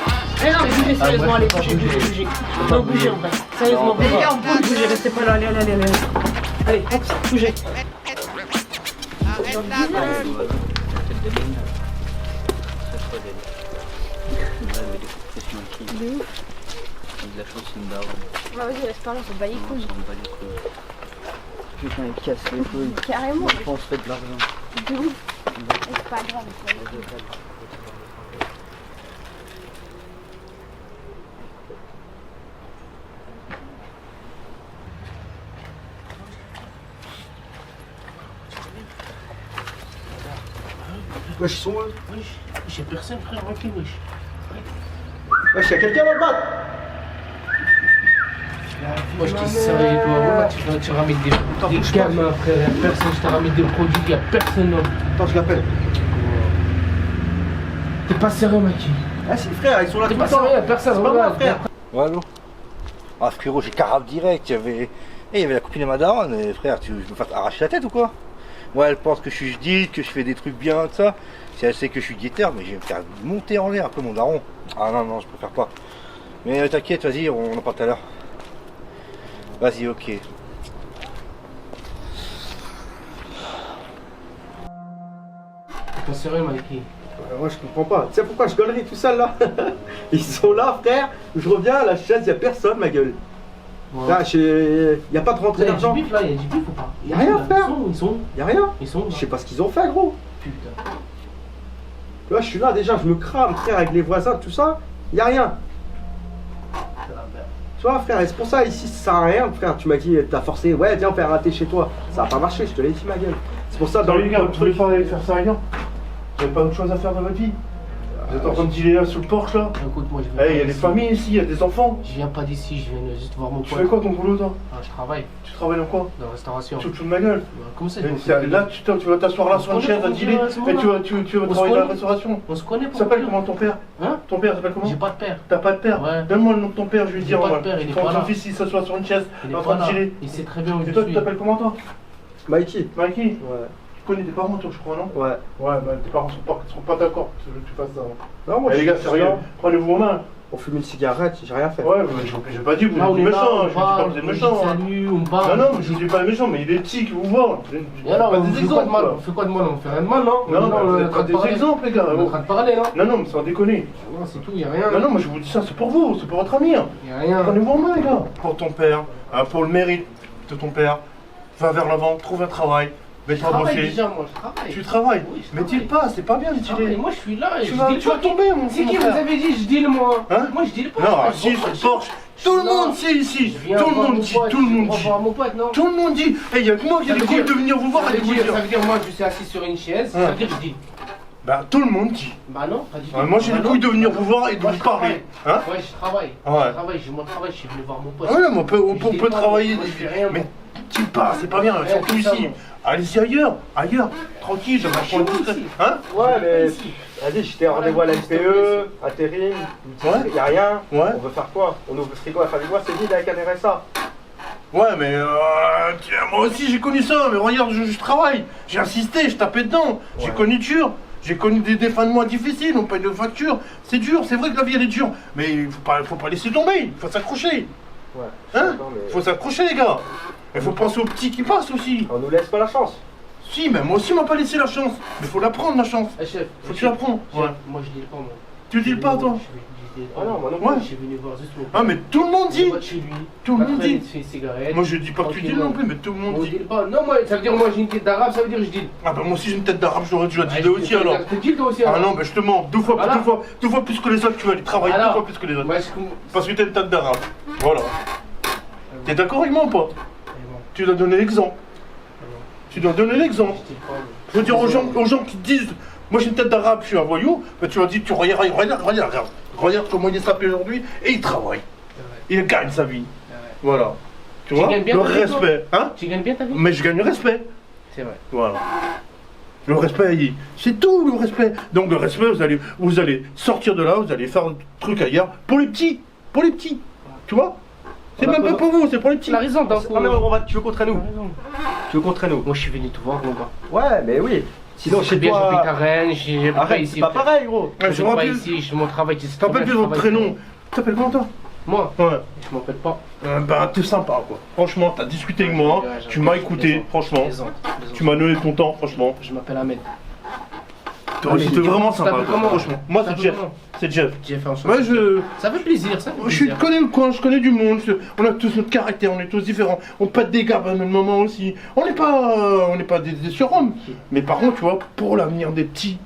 [SPEAKER 8] Eh non, mais bougez sérieusement, allez, bougez. Non, bougez en vrai. Sérieusement, bougez, restez pas là, allez. Allez, hop, bougez.
[SPEAKER 6] De la chance, c'est une daronne.
[SPEAKER 9] Bah vas-y, reste pas là, on se bat les
[SPEAKER 6] On
[SPEAKER 9] couilles.
[SPEAKER 6] s'en bat les couilles. Putain, il casse les couilles.
[SPEAKER 9] Carrément,
[SPEAKER 6] On se fait de l'argent.
[SPEAKER 9] de ouf. C'est pas grave, c'est pas grave.
[SPEAKER 2] Wesh, ils sont où?
[SPEAKER 1] J'ai personne, frère, ok, wesh.
[SPEAKER 2] Wesh, y'a quelqu'un là-bas?
[SPEAKER 1] Moi je te dis sérieux, toi, tu ramènes des gamins, frère, y'a personne, je te ramène des produits, y'a personne, non.
[SPEAKER 2] Attends, je l'appelle.
[SPEAKER 1] T'es pas sérieux, mec.
[SPEAKER 2] Ah si, frère, ils sont là
[SPEAKER 1] T'es
[SPEAKER 2] tout
[SPEAKER 1] pas
[SPEAKER 2] le temps.
[SPEAKER 1] sérieux, y'a personne,
[SPEAKER 2] C'est pas moi,
[SPEAKER 1] regarde.
[SPEAKER 2] frère.
[SPEAKER 5] Ouais, allô? Ah, frérot, j'ai carabe direct. Il y avait la copine de ma daronne. Et frère, tu veux me faire arracher la tête ou quoi? Ouais, elle pense que je suis judite, que je fais des trucs bien, tout ça. Si elle sait que je suis guetteur, mais je vais me faire monter en l'air un peu mon daron. Ah non, je préfère pas. Mais t'inquiète, vas-y, on en parle tout à l'heure. Vas-y, ok.
[SPEAKER 1] T'es pas sérieux, Mikey.
[SPEAKER 2] Moi je comprends pas. Tu sais pourquoi je gueulerais tout seul là? Ils sont là, frère. Je reviens à la chaise, y'a personne, ma gueule. Là, y'a pas de rentrée
[SPEAKER 1] Y'a du
[SPEAKER 2] d'argent.
[SPEAKER 1] bif là, y'a du bif ou pas?
[SPEAKER 2] Y'a rien, frère.
[SPEAKER 1] Ils sont.
[SPEAKER 2] Y'a rien.
[SPEAKER 1] Ils sont.
[SPEAKER 2] Je sais pas ce qu'ils ont fait, gros.
[SPEAKER 1] Putain.
[SPEAKER 2] Là, je suis là déjà, je me crame, frère, avec les voisins, tout ça. Y'a rien. Tu vois, frère, et c'est pour ça, ici, ça sert à rien, frère. Tu m'as dit, t'as forcé, ouais, viens, on fait un raté chez toi. Ça va pas marcher, je te l'ai dit, ma gueule. C'est pour ça, dans
[SPEAKER 1] les gars, vous voulez pas aller faire ça ailleurs? Vous avez pas autre chose à faire dans votre vie? Vous êtes en train de dealer là sur le porche là?
[SPEAKER 8] Écoute, moi je viens.
[SPEAKER 1] Il y a des familles ici, il y a des enfants.
[SPEAKER 8] Je viens pas d'ici, je viens juste voir mon
[SPEAKER 1] Tu
[SPEAKER 8] pote.
[SPEAKER 1] fais quoi ton boulot toi?
[SPEAKER 8] Ah, je travaille
[SPEAKER 1] Tu travailles dans quoi?
[SPEAKER 8] dans la restauration.
[SPEAKER 1] Tu te fous de ma gueule?
[SPEAKER 8] Comment ça,
[SPEAKER 1] Là, tu vas t'asseoir là sur une chaise à dealer et tu vas travailler dans la restauration.
[SPEAKER 8] On se connaît
[SPEAKER 1] Ça
[SPEAKER 8] pas.
[SPEAKER 1] s'appelle comment ton père?
[SPEAKER 8] Hein?
[SPEAKER 1] Ton père s'appelle comment?
[SPEAKER 8] J'ai pas de père.
[SPEAKER 1] T'as pas de père?
[SPEAKER 8] Ouais.
[SPEAKER 1] Donne-moi le nom de ton père, je vais lui dire.
[SPEAKER 8] J'ai pas de père, il est pas
[SPEAKER 1] Ton
[SPEAKER 8] là.
[SPEAKER 1] fils il s'assoit sur une chaise
[SPEAKER 8] Il est
[SPEAKER 1] en
[SPEAKER 8] pas
[SPEAKER 1] train de
[SPEAKER 8] là.
[SPEAKER 1] dealer.
[SPEAKER 8] Il sait très bien où
[SPEAKER 1] Et
[SPEAKER 8] je
[SPEAKER 1] toi, tu
[SPEAKER 8] suis.
[SPEAKER 1] t'appelles comment toi?
[SPEAKER 2] Mikey.
[SPEAKER 1] Mikey?
[SPEAKER 2] Ouais.
[SPEAKER 1] Tu connais tes parents toi, je crois, non?
[SPEAKER 2] Ouais.
[SPEAKER 1] Ouais, bah tes parents seront pas d'accord que tu fasses ça.
[SPEAKER 2] Non, moi,
[SPEAKER 1] Eh, les gars, sérieux,
[SPEAKER 2] là,
[SPEAKER 1] prenez-vous en main.
[SPEAKER 2] on fume une cigarette, j'ai rien fait.
[SPEAKER 1] Ouais, mais j'ai pas dit que vous
[SPEAKER 8] Là, on
[SPEAKER 1] êtes
[SPEAKER 8] est là,
[SPEAKER 1] méchants,
[SPEAKER 8] on
[SPEAKER 1] je vous dis pas que
[SPEAKER 8] parle,
[SPEAKER 1] vous êtes
[SPEAKER 8] on dit
[SPEAKER 1] méchants. hein.
[SPEAKER 8] salut, on parle.
[SPEAKER 1] Non, non, mais je vous dis pas méchant, mais il est petit qui vous voit.
[SPEAKER 8] Et alors,
[SPEAKER 1] Pas
[SPEAKER 8] on
[SPEAKER 1] des
[SPEAKER 8] fait quoi de
[SPEAKER 1] exemples.
[SPEAKER 8] mal?
[SPEAKER 1] quoi.
[SPEAKER 8] On fait quoi de mal? On fait rien de mal, non?
[SPEAKER 1] Non,
[SPEAKER 8] on
[SPEAKER 1] vous
[SPEAKER 8] est en
[SPEAKER 1] êtes
[SPEAKER 8] train
[SPEAKER 1] pas
[SPEAKER 8] de
[SPEAKER 1] des
[SPEAKER 8] parler.
[SPEAKER 1] exemples, les gars.
[SPEAKER 8] On est en train de parler, non?
[SPEAKER 1] Non, non, mais sans déconner.
[SPEAKER 8] Non, c'est tout, y a rien.
[SPEAKER 1] Non, non, moi je vous dis ça, c'est pour vous, c'est pour votre ami. hein.
[SPEAKER 8] Y a rien.
[SPEAKER 1] Prenez-vous en main, les gars. Pour ton père, pour le mérite de ton père, va vers l'avant, trouve un travail,
[SPEAKER 8] Je
[SPEAKER 1] mets-toi à
[SPEAKER 8] travaille
[SPEAKER 1] bosser.
[SPEAKER 8] déjà, moi, je travaille.
[SPEAKER 1] Tu travailles,
[SPEAKER 8] Oui, je
[SPEAKER 1] mais
[SPEAKER 8] travaille.
[SPEAKER 1] deal pas, c'est pas bien de
[SPEAKER 8] Ah, mais
[SPEAKER 1] dealer.
[SPEAKER 8] moi je suis là et
[SPEAKER 1] Tu
[SPEAKER 8] je
[SPEAKER 1] vas
[SPEAKER 8] deal pas.
[SPEAKER 1] tomber, mon
[SPEAKER 8] C'est qui
[SPEAKER 1] frère.
[SPEAKER 8] vous avez dit je deal moi?
[SPEAKER 1] Hein?
[SPEAKER 8] Moi je deal pas.
[SPEAKER 1] Non,
[SPEAKER 8] je
[SPEAKER 1] si,
[SPEAKER 8] vois pas,
[SPEAKER 1] sur Porsche, tout le monde sait ici,
[SPEAKER 8] Je viens
[SPEAKER 1] tout le
[SPEAKER 8] voir
[SPEAKER 1] monde
[SPEAKER 8] mon
[SPEAKER 1] dit,
[SPEAKER 8] pote,
[SPEAKER 1] tout le
[SPEAKER 8] je
[SPEAKER 1] monde
[SPEAKER 8] viens
[SPEAKER 1] dit.
[SPEAKER 8] voir mon pote, non?
[SPEAKER 1] Tout le monde dit, et il y a que moi qui ai
[SPEAKER 8] Ça
[SPEAKER 1] les
[SPEAKER 8] veut
[SPEAKER 1] couilles
[SPEAKER 8] dire-
[SPEAKER 1] de venir vous voir et de vous dire.
[SPEAKER 8] Ça veut dire moi je suis assis sur une chaise, ça
[SPEAKER 1] Hein.
[SPEAKER 8] veut dire je deal.
[SPEAKER 1] Bah, tout le monde dit.
[SPEAKER 8] Bah non, pas du tout.
[SPEAKER 1] Moi j'ai
[SPEAKER 8] Bah
[SPEAKER 1] les
[SPEAKER 8] non.
[SPEAKER 1] couilles de venir vous voir et de
[SPEAKER 8] Moi,
[SPEAKER 1] vous
[SPEAKER 8] je
[SPEAKER 1] parler. Hein?
[SPEAKER 8] Ouais, je travaille.
[SPEAKER 1] Ouais.
[SPEAKER 8] Je travaille, j'ai mon travail, je suis venu voir mon pote.
[SPEAKER 1] Ouais, mais on
[SPEAKER 8] Je deal
[SPEAKER 1] peut
[SPEAKER 8] pas,
[SPEAKER 1] travailler.
[SPEAKER 8] moi, je fais rien,
[SPEAKER 1] Mais
[SPEAKER 8] moi.
[SPEAKER 1] dis pas, c'est pas bien,
[SPEAKER 8] Ouais,
[SPEAKER 1] surtout
[SPEAKER 8] c'est ça,
[SPEAKER 1] ici.
[SPEAKER 8] moi.
[SPEAKER 1] Allez-y ailleurs, tranquille, je vais
[SPEAKER 8] chez
[SPEAKER 1] prendre
[SPEAKER 8] vous,
[SPEAKER 1] tout ça.
[SPEAKER 8] ici.
[SPEAKER 1] Hein?
[SPEAKER 2] Ouais, mais
[SPEAKER 8] ici.
[SPEAKER 2] vas-y, j'étais rendez-vous à la NPE, intérim,
[SPEAKER 1] Ouais.
[SPEAKER 2] y a rien.
[SPEAKER 1] Ouais.
[SPEAKER 2] On veut faire quoi? On ouvre le frigo à la fin du mois, c'est vide avec un RSA.
[SPEAKER 1] Ouais, mais tiens, moi aussi j'ai connu ça, mais regarde, je travaille. J'ai insisté, je tapais dedans. J'ai connu dur. J'ai connu des fins de mois difficiles, on paye de factures. C'est dur, c'est vrai que la vie elle est dure. Mais il faut pas laisser tomber, il faut s'accrocher.
[SPEAKER 2] Ouais.
[SPEAKER 1] Hein?
[SPEAKER 2] D'accord, mais-
[SPEAKER 1] Faut s'accrocher, les gars. Il faut penser aux petits qui passent aussi.
[SPEAKER 2] On nous laisse pas la chance.
[SPEAKER 1] Si, mais moi aussi, on m'a pas laissé la chance. Mais faut la prendre, la chance.
[SPEAKER 8] Eh, chef,
[SPEAKER 1] Faut que tu la prends.
[SPEAKER 8] chef,
[SPEAKER 1] Ouais.
[SPEAKER 8] moi je deal pas moi.
[SPEAKER 1] Tu deals pas, toi?
[SPEAKER 8] Je deal
[SPEAKER 2] Ah
[SPEAKER 8] pas.
[SPEAKER 2] non, moi non
[SPEAKER 1] Ouais.
[SPEAKER 8] Je suis venu voir juste mon pote.
[SPEAKER 1] Ah, mais tout le monde dit.
[SPEAKER 8] Je vais chez lui.
[SPEAKER 1] Tout le monde
[SPEAKER 8] Après,
[SPEAKER 1] dit.
[SPEAKER 8] il te fait une cigarette.
[SPEAKER 1] Moi, je dis pas que tu deals non plus, mais tout le monde
[SPEAKER 8] On
[SPEAKER 1] dit.
[SPEAKER 8] deal pas. Non, moi, ça veut dire moi j'ai une tête d'arabe, ça veut dire je deal.
[SPEAKER 1] Ah, bah, moi aussi, j'ai une tête d'arabe, j'aurais dû la dealer aussi,
[SPEAKER 8] Je
[SPEAKER 1] alors.
[SPEAKER 8] te deal toi aussi
[SPEAKER 1] Ah
[SPEAKER 8] alors.
[SPEAKER 1] non, mais je te mens, deux fois plus que les autres, tu vas aller travailler
[SPEAKER 8] Alors.
[SPEAKER 1] deux fois plus que les autres.
[SPEAKER 8] Moi,
[SPEAKER 1] Parce que t'as une tête d'arabe. Voilà. T'es d'accord avec moi ou pas? Tu dois donner l'exemple. Tu dois donner l'exemple. Je veux dire aux gens qui disent, moi j'ai une tête d'arabe, je suis un voyou, bah, tu leur dis, tu regarde comment il est sapé aujourd'hui, et il travaille. Il gagne sa vie. Voilà. Tu vois?
[SPEAKER 8] gagnes bien
[SPEAKER 1] Le
[SPEAKER 8] ta vie,
[SPEAKER 1] respect. Hein?
[SPEAKER 8] Tu gagnes bien ta vie?
[SPEAKER 1] Mais je gagne le respect.
[SPEAKER 8] C'est vrai.
[SPEAKER 1] Voilà. Le respect, c'est tout le respect. Donc le respect, vous allez sortir de là, vous allez faire un truc ailleurs pour les petits. Pour les petits. Tu vois? C'est même pas pour vous, c'est pour les petits.
[SPEAKER 8] Tu as raison, dans
[SPEAKER 2] Ah, mais tu veux contre nous? Tu veux contre nous?
[SPEAKER 8] Moi je suis venu te voir, mon gars.
[SPEAKER 2] Ouais, mais oui. Sinon,
[SPEAKER 8] Je sais
[SPEAKER 2] chez
[SPEAKER 8] bien, j'habite à
[SPEAKER 2] toi.
[SPEAKER 8] Rennes, j'ai pas
[SPEAKER 2] Arrête,
[SPEAKER 8] ici.
[SPEAKER 2] c'est pas pareil, gros.
[SPEAKER 1] Ouais,
[SPEAKER 8] Je
[SPEAKER 1] je
[SPEAKER 8] pas
[SPEAKER 1] rappelle.
[SPEAKER 8] ici, je mon travail.
[SPEAKER 1] Tu t'appelles plus votre prénom. Tu t'appelles comment toi?
[SPEAKER 8] Moi,
[SPEAKER 1] Ouais.
[SPEAKER 8] je m'appelle pas.
[SPEAKER 1] Bah t'es sympa quoi. Franchement, t'as discuté avec moi,
[SPEAKER 8] Ouais,
[SPEAKER 1] tu m'as écouté, franchement.
[SPEAKER 8] Plaisante.
[SPEAKER 1] Tu m'as donné ton temps, franchement.
[SPEAKER 8] Je m'appelle Ahmed.
[SPEAKER 1] C'était vraiment
[SPEAKER 8] Tu
[SPEAKER 1] sympa,
[SPEAKER 8] t'appelles
[SPEAKER 1] quoi,
[SPEAKER 8] comment?
[SPEAKER 1] franchement. Moi
[SPEAKER 8] Tu
[SPEAKER 1] c'est
[SPEAKER 8] t'appelles
[SPEAKER 1] Jeff.
[SPEAKER 8] comment?
[SPEAKER 1] C'est Jeff.
[SPEAKER 8] Jeff, enchanté.
[SPEAKER 1] Ouais,
[SPEAKER 8] Ça fait plaisir, ça fait
[SPEAKER 1] je
[SPEAKER 8] plaisir.
[SPEAKER 1] connais le coin, je connais du monde, on a tous notre caractère, on est tous différents, on pète des gaffes à un même moment aussi. On n'est pas des surhommes. Mais par contre, tu vois, pour l'avenir des petits,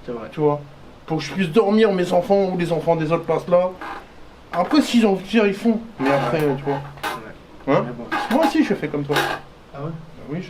[SPEAKER 8] C'est vrai.
[SPEAKER 1] tu vois, pour que je puisse dormir mes enfants ou les enfants des autres places là. Après, s'ils ont envie de faire, ils font. Mais après, tu vois. Hein?
[SPEAKER 8] Mais bon.
[SPEAKER 1] Moi aussi, je fais comme toi.
[SPEAKER 8] Ah ouais?
[SPEAKER 1] Oui,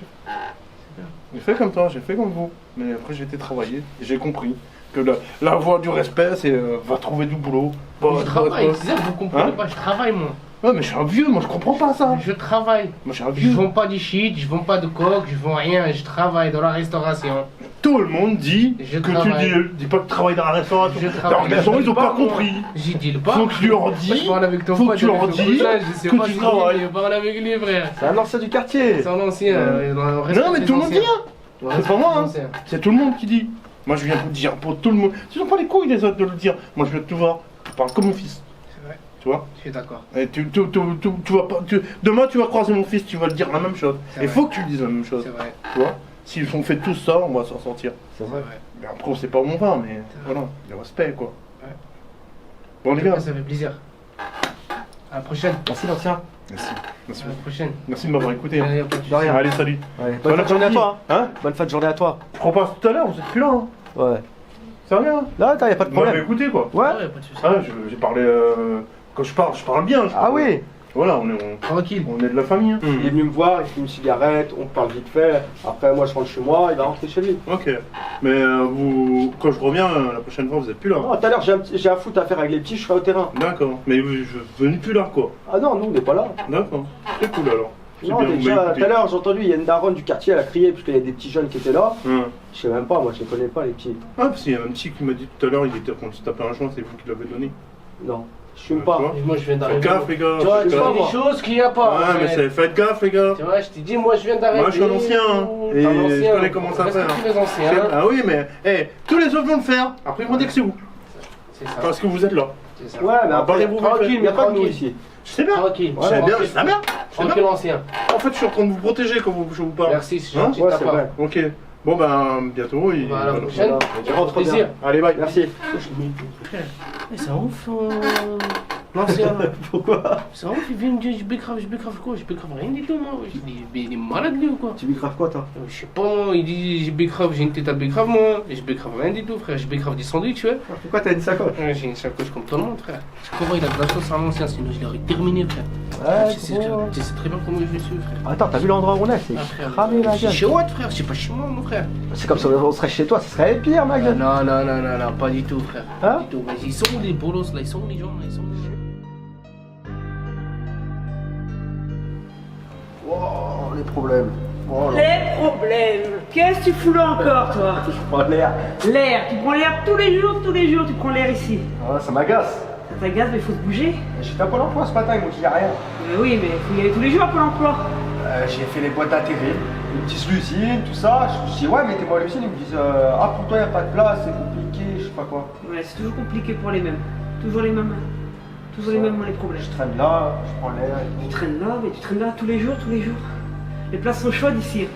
[SPEAKER 1] j'ai fait comme toi, j'ai fait comme vous. Mais après, j'ai été travailler et j'ai compris que la voie du respect, c'est va trouver du boulot.
[SPEAKER 8] Je travaille, c'est ça, vous comprenez
[SPEAKER 1] Hein?
[SPEAKER 8] pas, je travaille moi.
[SPEAKER 1] Ouais, mais je suis un vieux, moi je comprends pas ça.
[SPEAKER 8] Je travaille.
[SPEAKER 1] Moi je suis un
[SPEAKER 8] Je
[SPEAKER 1] vieux.
[SPEAKER 8] vends pas du shit, je vends pas de coke, je vends rien, je travaille dans la restauration.
[SPEAKER 1] Tout le monde dit
[SPEAKER 8] Je
[SPEAKER 1] que
[SPEAKER 8] travaille.
[SPEAKER 1] tu dis pas que tu travailles dans la restauration.
[SPEAKER 8] Je
[SPEAKER 1] Dans
[SPEAKER 8] travaille.
[SPEAKER 1] la maison, ils ont pas
[SPEAKER 8] moi.
[SPEAKER 1] compris.
[SPEAKER 8] J'y deal pas.
[SPEAKER 1] Faut que tu leur dis.
[SPEAKER 8] Moi, je parle avec ton
[SPEAKER 1] Faut que
[SPEAKER 8] pote,
[SPEAKER 1] tu leur
[SPEAKER 8] avec ton
[SPEAKER 1] dis
[SPEAKER 8] cousin, je sais
[SPEAKER 1] que
[SPEAKER 8] pas
[SPEAKER 1] tu
[SPEAKER 8] si
[SPEAKER 1] travailles.
[SPEAKER 8] il parle avec lui, frère.
[SPEAKER 2] C'est un ancien du quartier.
[SPEAKER 8] C'est un ancien.
[SPEAKER 1] Non, mais tout le monde dit hein. C'est pas moi, hein. C'est tout le monde qui dit. Moi je viens pour dire pour tout le monde. Ils ont pas les couilles les autres de le dire. Moi je viens de te voir. Je parle comme mon fils.
[SPEAKER 8] C'est vrai,
[SPEAKER 1] Tu vois?
[SPEAKER 8] je suis d'accord.
[SPEAKER 1] Et tu vas pas. Demain tu vas croiser mon fils, tu vas le dire la même chose.
[SPEAKER 8] C'est
[SPEAKER 1] Il
[SPEAKER 8] vrai.
[SPEAKER 1] faut que tu le dises la même chose.
[SPEAKER 8] C'est vrai,
[SPEAKER 1] Tu vois? S'ils ont fait tout ça, on va s'en sortir.
[SPEAKER 2] C'est
[SPEAKER 8] c'est
[SPEAKER 2] vrai.
[SPEAKER 8] vrai.
[SPEAKER 1] Mais après on sait pas où on va, mais
[SPEAKER 8] vrai.
[SPEAKER 1] voilà, le respect quoi.
[SPEAKER 8] Ouais.
[SPEAKER 1] Bon les gars.
[SPEAKER 8] Ça fait plaisir. À la prochaine.
[SPEAKER 2] Merci, l'ancien.
[SPEAKER 1] Merci. Merci.
[SPEAKER 8] À la prochaine.
[SPEAKER 1] Merci de m'avoir écouté. hein.
[SPEAKER 8] Y a pas de
[SPEAKER 2] De rien.
[SPEAKER 8] souci.
[SPEAKER 1] Allez, salut.
[SPEAKER 2] Ouais. Bonne fin de journée à toi.
[SPEAKER 1] Hein?
[SPEAKER 2] Bonne fin de journée à toi.
[SPEAKER 1] Je crois pas tout à l'heure, vous êtes plus là. Hein.
[SPEAKER 2] Ouais.
[SPEAKER 1] Sérieux? Hein?
[SPEAKER 2] Là, attends, y a pas de
[SPEAKER 1] Moi,
[SPEAKER 2] problème.
[SPEAKER 1] écouté quoi.
[SPEAKER 2] Ouais.
[SPEAKER 8] Ouais, y a pas de souci.
[SPEAKER 1] Ah, j'ai parlé Quand je parle bien.
[SPEAKER 2] Ah oui.
[SPEAKER 1] Voilà, on est
[SPEAKER 2] Tranquille.
[SPEAKER 1] on est de la famille. Hein.
[SPEAKER 2] Il est venu me voir, il fume une cigarette, on parle vite fait. Après, moi, je rentre chez moi, il va rentrer chez lui.
[SPEAKER 1] Ok. Mais vous, quand je reviens la prochaine fois, vous êtes plus là.
[SPEAKER 2] Non, tout à l'heure, j'ai un foot à faire avec les petits, je serai au terrain.
[SPEAKER 1] D'accord. Mais je venez plus là, quoi.
[SPEAKER 2] Ah non, nous, on n'est pas là.
[SPEAKER 1] D'accord. C'est cool alors. C'est
[SPEAKER 2] Non,
[SPEAKER 1] bien, vous
[SPEAKER 2] déjà,
[SPEAKER 1] m'avez
[SPEAKER 2] tout
[SPEAKER 1] écouté.
[SPEAKER 2] à l'heure, j'ai entendu, il y a une daronne du quartier, elle a crié, parce qu'il y a des petits jeunes qui étaient là.
[SPEAKER 1] Hein.
[SPEAKER 2] Je sais même pas, moi, je les connais pas, les petits.
[SPEAKER 1] Ah, parce qu'il y a un petit qui m'a dit tout à l'heure, il était en train de se taper un joint, c'est vous qui l'avez donné.
[SPEAKER 2] Non, je fume pas.
[SPEAKER 1] Tu vois
[SPEAKER 10] Moi je viens
[SPEAKER 1] Faites
[SPEAKER 10] d'arriver.
[SPEAKER 1] gaffe, les gars.
[SPEAKER 10] Tu vois,
[SPEAKER 1] faites
[SPEAKER 10] tu
[SPEAKER 1] gaffe.
[SPEAKER 10] vois des choses qu'il n'y a pas.
[SPEAKER 1] Ouais, mais faites gaffe, les gars.
[SPEAKER 10] Tu vois, je t'ai dit, moi je viens d'arriver.
[SPEAKER 1] Moi, je suis un ancien, hein, et je connais comment ça faire.
[SPEAKER 10] Tous les anciens.
[SPEAKER 1] Ah oui, mais tous les autres vont le faire. Après, ils vont dire que c'est vous.
[SPEAKER 10] C'est ça.
[SPEAKER 1] Parce que vous êtes là.
[SPEAKER 10] C'est ça.
[SPEAKER 2] Ouais, mais après,
[SPEAKER 1] barrez-vous,
[SPEAKER 2] tranquille, il n'y a pas de nous
[SPEAKER 10] tranquille.
[SPEAKER 2] ici.
[SPEAKER 1] Je sais bien.
[SPEAKER 10] Tranquille.
[SPEAKER 1] Je sais bien, je sais bien.
[SPEAKER 10] Tranquille ancien.
[SPEAKER 1] En fait, je suis en train de vous protéger quand je vous parle.
[SPEAKER 10] Merci, c'est
[SPEAKER 1] Hein
[SPEAKER 10] gentil de
[SPEAKER 2] Ouais,
[SPEAKER 10] ta
[SPEAKER 2] c'est
[SPEAKER 10] part.
[SPEAKER 2] vrai.
[SPEAKER 1] Ok. Bon, ben, bientôt.
[SPEAKER 10] Bah, à la prochaine.
[SPEAKER 2] Voilà. Je rentre bien.
[SPEAKER 10] Plaisir.
[SPEAKER 1] Allez, bye.
[SPEAKER 2] Merci.
[SPEAKER 10] Mais c'est ouf, l'ancien.
[SPEAKER 2] Pourquoi?
[SPEAKER 10] C'est ouf, il vient me dire, je bécrave quoi? Je bécrave rien du tout, moi. Je dis, mais il est malade lui ou quoi?
[SPEAKER 2] Tu bécraves quoi, toi?
[SPEAKER 10] Je sais pas, moi, il dit, je bécrave, j'ai une tête à bécrave, moi. Et je bécrave rien du tout, frère. Je bécrave des sandwichs, tu vois.
[SPEAKER 2] Pourquoi t'as une sacoche?
[SPEAKER 10] Ouais, j'ai une sacoche comme tout le monde, frère. Je comprends, il a de la sauce à l'ancien, sinon je l'aurais terminé, frère.
[SPEAKER 2] Ouais,
[SPEAKER 10] Tu sais très bien comment je suis, frère.
[SPEAKER 2] Attends, t'as vu l'endroit où on est? C'est
[SPEAKER 10] Ah, frère,
[SPEAKER 2] cramé, la
[SPEAKER 10] c'est
[SPEAKER 2] gueule.
[SPEAKER 10] chez Watt, frère, c'est pas chez moi, mon frère.
[SPEAKER 2] C'est comme si on serait chez toi, ce serait pire, ma gueule.
[SPEAKER 10] Non, pas du tout, frère.
[SPEAKER 2] Hein?
[SPEAKER 10] Pas du tout. Mais ils sont où les bolos là? Ils sont où les gens là? Ils sont où les gens?
[SPEAKER 2] Oh, les problèmes. Oh là.
[SPEAKER 8] Les problèmes. Qu'est-ce que tu fous là encore, toi?
[SPEAKER 2] Je prends l'air.
[SPEAKER 8] L'air. Tu prends l'air tous les jours, tu prends l'air ici.
[SPEAKER 2] Ah, ça m'agace.
[SPEAKER 8] Ça t'agace, mais il faut se bouger.
[SPEAKER 2] J'étais à Pôle emploi ce matin, ils m'ont dit y'a rien.
[SPEAKER 8] Mais oui, mais il faut y aller tous les jours à Pôle emploi.
[SPEAKER 2] J'ai fait les boîtes d'intérêt. Ils me disent l'usine, tout ça. Je dis ouais, mettez-moi à l'usine. Ils me disent ah, pour toi y'a pas de place, c'est compliqué, je sais pas quoi.
[SPEAKER 8] Ouais, c'est toujours compliqué pour les mêmes. Toujours les mêmes. Toujours les mêmes ont les problèmes.
[SPEAKER 2] Je traîne là, je prends l'air.
[SPEAKER 8] Tu traînes là, mais tu traînes là tous les jours, tous les jours. Les places sont chaudes ici.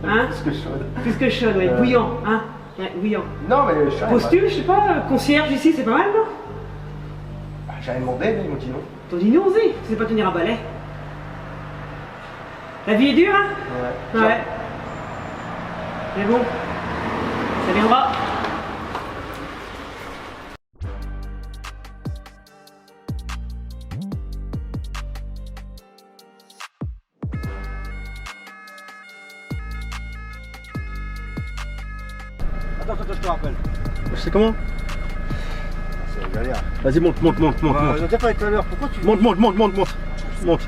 [SPEAKER 8] Hein?
[SPEAKER 2] Plus que chaud.
[SPEAKER 8] Plus que chaudes, ouais. Bouillant, hein? Ouais, bouillant.
[SPEAKER 2] Non, mais je suis
[SPEAKER 8] Postule, je sais pas, concierge ici, c'est pas mal, non?
[SPEAKER 2] J'avais demandé, mais ils m'ont dit non.
[SPEAKER 8] T'as dit non, aussi, tu sais pas tenir un balai. La vie est dure, hein?
[SPEAKER 2] Ouais.
[SPEAKER 8] Ouais. Mais bon, ça viendra.
[SPEAKER 5] Attends, je te rappelle.
[SPEAKER 2] Je sais comment?
[SPEAKER 5] C'est galère.
[SPEAKER 2] Vas-y, monte.
[SPEAKER 5] On a déjà parlé tout à l'heure, pourquoi tu...
[SPEAKER 2] Monte.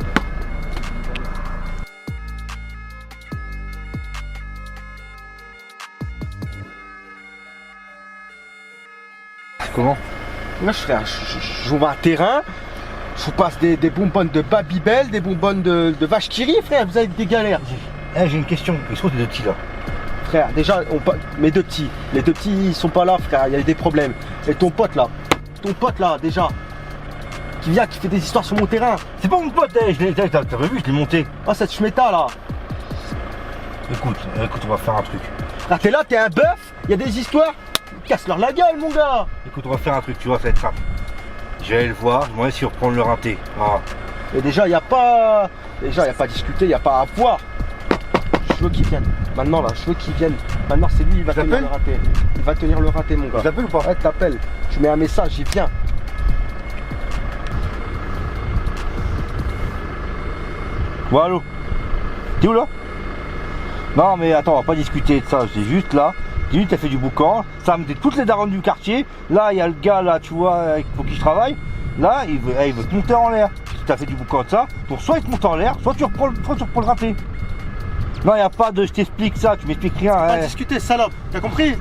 [SPEAKER 5] Comment?
[SPEAKER 2] Moi, je joue un terrain, je vous passe des bonbonnes de Babybel, des bonbonnes de vache qui rit, frère, vous avez des galères.
[SPEAKER 5] J'ai une question, ils sont tes deux petits là?
[SPEAKER 2] Frère, déjà, mes deux petits, ils sont pas là, frère, il y a des problèmes. Et ton pote là, déjà, qui vient, qui fait des histoires sur mon terrain.
[SPEAKER 5] C'est pas mon pote, t'as vu, je l'ai monté.
[SPEAKER 2] Ah, cette schmetta là.
[SPEAKER 5] Écoute, on va faire un truc.
[SPEAKER 2] Frère, t'es là, t'es un bœuf, il y a des histoires, casse-leur la gueule, mon gars.
[SPEAKER 5] Écoute, on va faire un truc, tu vois, ça va être simple. Je vais aller le voir, je vais demander s'il reprend le rinté. Ah.
[SPEAKER 2] Et déjà, y a pas à discuter, y a pas à voir. Je veux qu'il vienne. Maintenant là, je veux qu'il vienne. Maintenant c'est lui, il va tenir le raté. Il va tenir le raté, mon gars.
[SPEAKER 5] Je l'appelle ou pas?
[SPEAKER 2] Ouais, t'appelles. Je mets un message, il vient.
[SPEAKER 5] Bon, allô? T'es où là? Non mais attends, on va pas discuter de ça, c'est juste là. Lui, t'as fait du boucan, ça me dit toutes les daronnes du quartier. Là, il y a le gars là, tu vois, pour qui je travaille. Là, il veut te monter en l'air. Si t'as fait du boucan de ça, donc soit il te monte en l'air, soit tu reprends le raté. Non, y a pas de je t'explique ça, tu m'expliques rien.
[SPEAKER 1] Pas discuter, salope, t'as compris?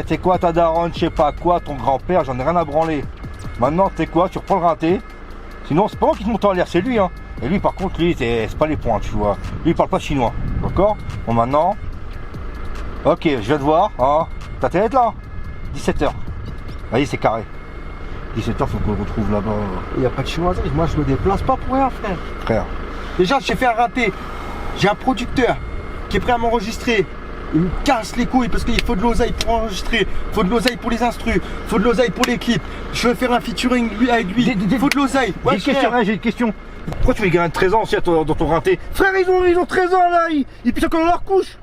[SPEAKER 5] C'est quoi ta daronne, je sais pas quoi, ton grand-père, j'en ai rien à branler. Maintenant, c'est quoi, tu reprends le raté. Sinon, c'est pas moi qui te monte en l'air, c'est lui, hein. Et lui, par contre, lui, c'est pas les points, tu vois. Lui, il parle pas chinois, d'accord? Bon, maintenant. Ok, je viens te voir, hein. T'as télé là? 17h. Vas-y, c'est carré. 17h, faut qu'on le retrouve là-bas.
[SPEAKER 2] Il n'y a pas de chinoiserie, moi je me déplace pas pour rien, frère. Déjà, j'ai fait un raté. J'ai un producteur qui est prêt à m'enregistrer. Il me casse les couilles parce qu'il faut de l'oseille pour enregistrer, il faut de l'oseille pour les instrus, il faut de l'oseille pour les clips. Je veux faire un featuring avec lui, il faut de l'oseille.
[SPEAKER 5] Ouais, j'ai une question. Pourquoi tu veux gagner 13 ans aussi dans ton rinté? Frère, ils ont 13 ans là, ils pissent encore dans leur couche.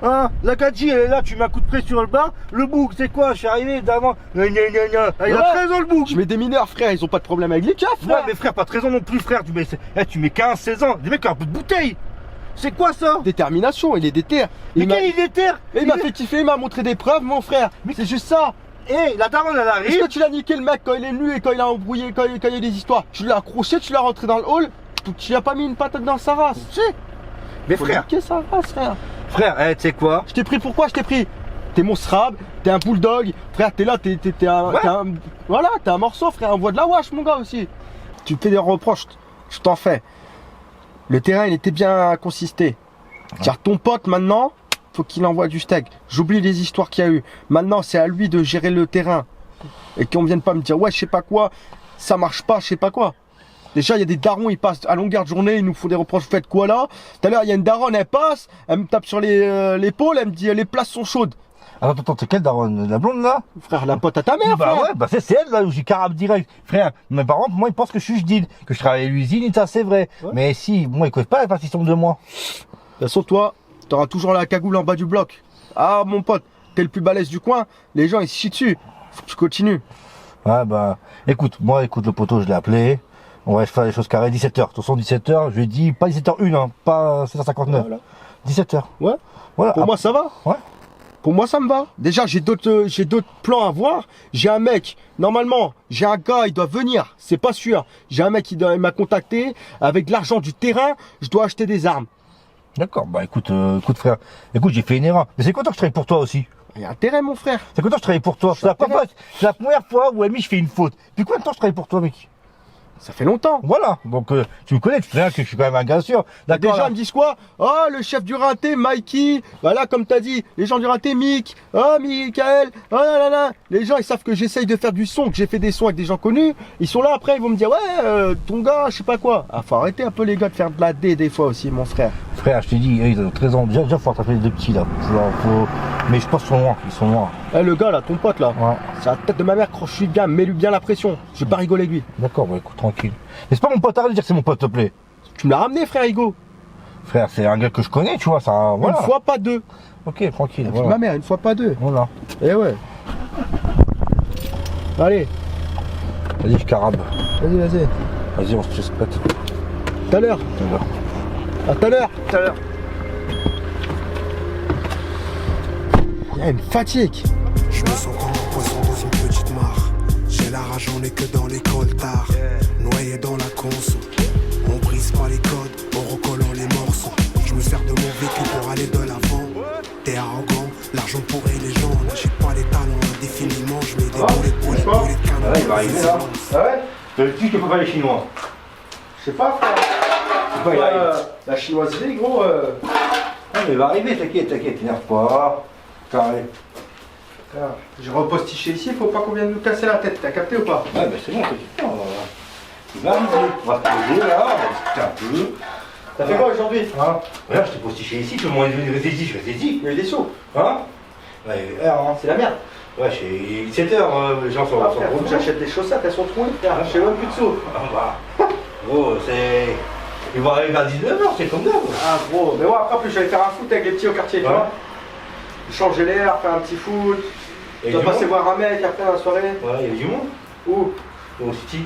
[SPEAKER 5] Hein, la Kadji, elle est là, tu mets un coup de près sur le bas. Le bouc, c'est quoi? Je suis arrivé d'avant. Il a 13 ans le bouc.
[SPEAKER 2] Je mets des mineurs, frère, ils ont pas de problème avec les keufs,
[SPEAKER 5] Ouais,
[SPEAKER 2] frère.
[SPEAKER 5] mais frère, pas 13 ans non plus, frère. Tu mets 15, 16 ans. Des mecs qui ont un peu de bouteille. C'est quoi ça?
[SPEAKER 2] Détermination, il est déter.
[SPEAKER 5] Mais quelle idée terre?
[SPEAKER 2] Il m'a fait kiffer, il m'a montré des preuves, mon frère. Mais c'est juste ça.
[SPEAKER 5] Eh, la daronne, elle
[SPEAKER 2] Est-ce
[SPEAKER 5] arrive.
[SPEAKER 2] que tu l'as niqué le mec quand il est nu et quand il a embrouillé, quand il y a des histoires? Tu l'as accroché, tu l'as rentré dans le hall, tu l'as pas mis une patate dans sa race. Tu sais?
[SPEAKER 5] Mais
[SPEAKER 2] Faut
[SPEAKER 5] frère,
[SPEAKER 2] niquer sa race, frère.
[SPEAKER 5] frère, tu sais quoi?
[SPEAKER 2] Je t'ai pris pourquoi je t'ai pris? T'es mon srab, t'es un bulldog, frère, t'es là, t'es un,
[SPEAKER 5] Ouais.
[SPEAKER 2] voilà, t'es un morceau, frère, on voit de la wesh, mon gars aussi. Tu me fais des reproches, je t'en fais. Le terrain, il était bien consisté. Car ton pote, maintenant, faut qu'il envoie du steak. J'oublie les histoires qu'il y a eu. Maintenant, c'est à lui de gérer le terrain. Et qu'on vienne pas me dire, ouais, je sais pas quoi, ça marche pas, je sais pas quoi. Déjà, il y a des darons, ils passent à longueur de journée, ils nous font des reproches, vous faites quoi là? Tout à l'heure, il y a une daronne, elle passe, elle me tape sur l'épaule, elle me dit, les places sont chaudes.
[SPEAKER 5] Attends, c'est quelle daronne? La blonde là?
[SPEAKER 2] Frère, la pote à ta mère,
[SPEAKER 5] Bah
[SPEAKER 2] frère.
[SPEAKER 5] ouais, bah c'est elle là où j'ai carabe direct. Frère, mes parents, moi ils pensent que je suis jdid, que je travaille à l'usine et ça c'est vrai.
[SPEAKER 2] Ouais.
[SPEAKER 5] Mais si, moi ils connaissent pas la partition de moi.
[SPEAKER 2] De toute façon, toi, t'auras toujours la cagoule en bas du bloc. Ah, mon pote, t'es le plus balèze du coin, les gens ils se chient dessus. Faut que tu continues.
[SPEAKER 5] Ouais bah, écoute, le poteau je l'ai appelé. On va faire les choses carrées, 17h. De toute façon 17h, je lui ai dit pas 17h01, hein, pas 7h59.
[SPEAKER 2] Voilà.
[SPEAKER 5] 17h.
[SPEAKER 2] Ouais.
[SPEAKER 5] Voilà.
[SPEAKER 2] Pour moi, ça va.
[SPEAKER 5] Ouais.
[SPEAKER 2] Pour moi, ça me va. Déjà, j'ai d'autres plans à voir. J'ai un mec, normalement, j'ai un gars, il doit venir, c'est pas sûr. J'ai un mec qui m'a contacté avec de l'argent du terrain, je dois acheter des armes.
[SPEAKER 5] D'accord, bah écoute frère, écoute j'ai fait une erreur. Mais c'est content que je travaille pour toi aussi.
[SPEAKER 2] Il y a intérêt, mon frère.
[SPEAKER 5] C'est content que je travaille pour toi. C'est la première fois où Ami je fais une faute. Depuis combien de temps je travaille pour toi mec?
[SPEAKER 2] Ça fait longtemps.
[SPEAKER 5] Voilà, donc tu me connais, tu sais que je suis quand même un gars sûr.
[SPEAKER 2] Les
[SPEAKER 5] D'accord.
[SPEAKER 2] gens
[SPEAKER 5] là.
[SPEAKER 2] me disent quoi? Oh, le chef du raté, Mikey. Voilà, comme t'as dit, les gens du raté, Mick. Oh, Michael. Oh là là là. Les gens, ils savent que j'essaye de faire du son, que j'ai fait des sons avec des gens connus. Ils sont là après, ils vont me dire, ouais, ton gars, je sais pas quoi. Ah, faut arrêter un peu les gars de faire de la D des fois aussi, mon frère.
[SPEAKER 5] Frère, je t'ai dit, ils ont 13 ans. Déjà, faut attraper les deux petits là. Mais je pense qu'ils sont loin,
[SPEAKER 2] Eh, le gars là, ton pote là.
[SPEAKER 5] Ouais.
[SPEAKER 2] C'est la tête de ma mère, croche-lui bien, mets-lui bien la pression. Je vais pas rigoler avec lui.
[SPEAKER 5] D'accord, bah écoute, tranquille. Mais c'est pas mon pote, arrête de dire que c'est mon pote, s'il te plaît.
[SPEAKER 2] Tu me l'as ramené, frère Hugo.
[SPEAKER 5] Frère, c'est un gars que je connais, tu vois, ça. Voilà.
[SPEAKER 2] Une fois, pas deux.
[SPEAKER 5] Ok, tranquille.
[SPEAKER 2] Ma
[SPEAKER 5] Voilà.
[SPEAKER 2] mère, une fois, pas deux.
[SPEAKER 5] Voilà.
[SPEAKER 2] Eh ouais. Allez,
[SPEAKER 5] Vas-y, je carabe.
[SPEAKER 2] vas-y, vas-y.
[SPEAKER 5] Vas-y, on se respecte.
[SPEAKER 2] Tout à l'heure. À tout à l'heure.
[SPEAKER 5] Tout à l'heure.
[SPEAKER 2] Il y a une fatigue.
[SPEAKER 4] Je me sens comme un poisson dans une petite mare. J'ai la rage, on est que dans les coltards. Noyé dans la conso. On brise pas les codes en recollant les morceaux. Je me sers de mon vécu pour aller de l'avant. T'es arrogant, l'argent pourrit les gens. J'ai pas les talents indéfiniment. Je mets des boulets de canon.
[SPEAKER 5] Ouais, il va arriver là. Ah ouais? Tu dis que je peux pas les Chinois.
[SPEAKER 2] Je sais pas, frère.
[SPEAKER 5] C'est quoi, il arrive?
[SPEAKER 2] La chinoiserie, gros.
[SPEAKER 5] Ah, mais il va arriver, t'inquiète, t'énerve pas. Carré.
[SPEAKER 2] J'ai repostiché ici, faut pas qu'on vienne nous casser la tête, t'as capté ou pas?
[SPEAKER 5] Ouais, bah c'est bon, t'inquiète pas. Il va arriver. On va se poser là, on va discuter un peu.
[SPEAKER 2] T'as fait quoi aujourd'hui?
[SPEAKER 5] Hein? Regarde, je t'ai postiché ici, tout le monde est venu rester ici, je reste ici.
[SPEAKER 2] Il y a eu des sauts.
[SPEAKER 5] Hein? Ouais, hein.
[SPEAKER 2] C'est la merde.
[SPEAKER 5] Ouais, il est 17h, les gens sont
[SPEAKER 2] Ah, frère, faut que j'achète des chaussettes, elles sont trouées, frère. J'ai même plus de sauts.
[SPEAKER 5] Ah bah. Gros, c'est. Ils vont arriver à 19h, c'est comme d'hab.
[SPEAKER 2] Ah, gros. Mais ouais, après, en plus, j'allais faire un foot avec les petits au quartier, tu
[SPEAKER 5] Ouais.
[SPEAKER 2] vois. Changer l'air, faire un petit foot.
[SPEAKER 5] Et
[SPEAKER 2] Tu vas
[SPEAKER 5] du
[SPEAKER 2] passer
[SPEAKER 5] monde.
[SPEAKER 2] voir un mec après dans la soirée.
[SPEAKER 5] Ouais, il y avait du monde.
[SPEAKER 2] Où?
[SPEAKER 5] Au City.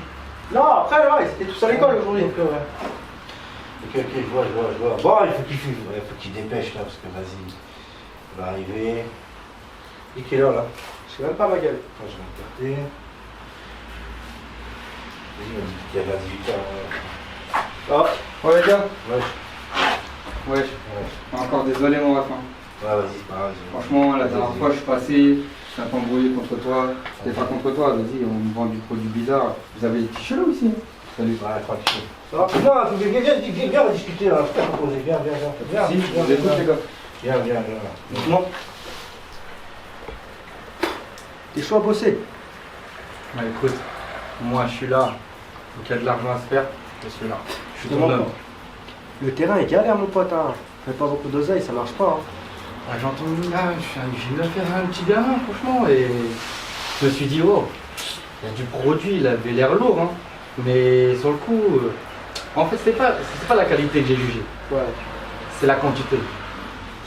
[SPEAKER 2] Non, après, ouais, ils étaient tous à l'école aujourd'hui.
[SPEAKER 5] Ok, je vois. Bon, il faut qu'il dépêche là, parce que vas-y. Il va arriver. Et quelle heure là?
[SPEAKER 2] Je sais même pas ma gueule.
[SPEAKER 5] Attends, je vais regarder. Vas-y, il y a 18h.
[SPEAKER 2] Ah,
[SPEAKER 7] Ouais, les gars.
[SPEAKER 5] Ouais.
[SPEAKER 7] Ouais, encore désolé, mon ref.
[SPEAKER 5] Ouais, vas-y, pas grave.
[SPEAKER 7] Franchement, la dernière fois, je suis passé, je suis un peu embrouillé contre toi. C'était pas contre toi, vas-y, on me vend du produit bizarre. Vous avez des petits chelous ici. Salut.
[SPEAKER 5] Ouais, tranquille. Ça va? Non, viens discuter là. Je t'ai proposé. Viens.
[SPEAKER 7] Si, je vous écoute, les gars.
[SPEAKER 5] Viens. Dites-moi.
[SPEAKER 2] t'es chaud à bosser.
[SPEAKER 7] Ouais, écoute, moi je suis là. Donc il y a de l'argent à se faire, je suis là. Je suis ton
[SPEAKER 2] Demande
[SPEAKER 7] homme.
[SPEAKER 2] pas. Le terrain est galère, mon pote. Hein. Fais pas beaucoup d'oseille, ça marche pas. Hein.
[SPEAKER 7] Ah, j'ai entendu là, j'ai eu affaire à un petit gamin, franchement, et je me suis dit, oh, il y a du produit, il avait l'air lourd, hein. Mais sur le coup, en fait, c'est pas la qualité que j'ai jugée,
[SPEAKER 2] Ouais.
[SPEAKER 7] c'est la quantité.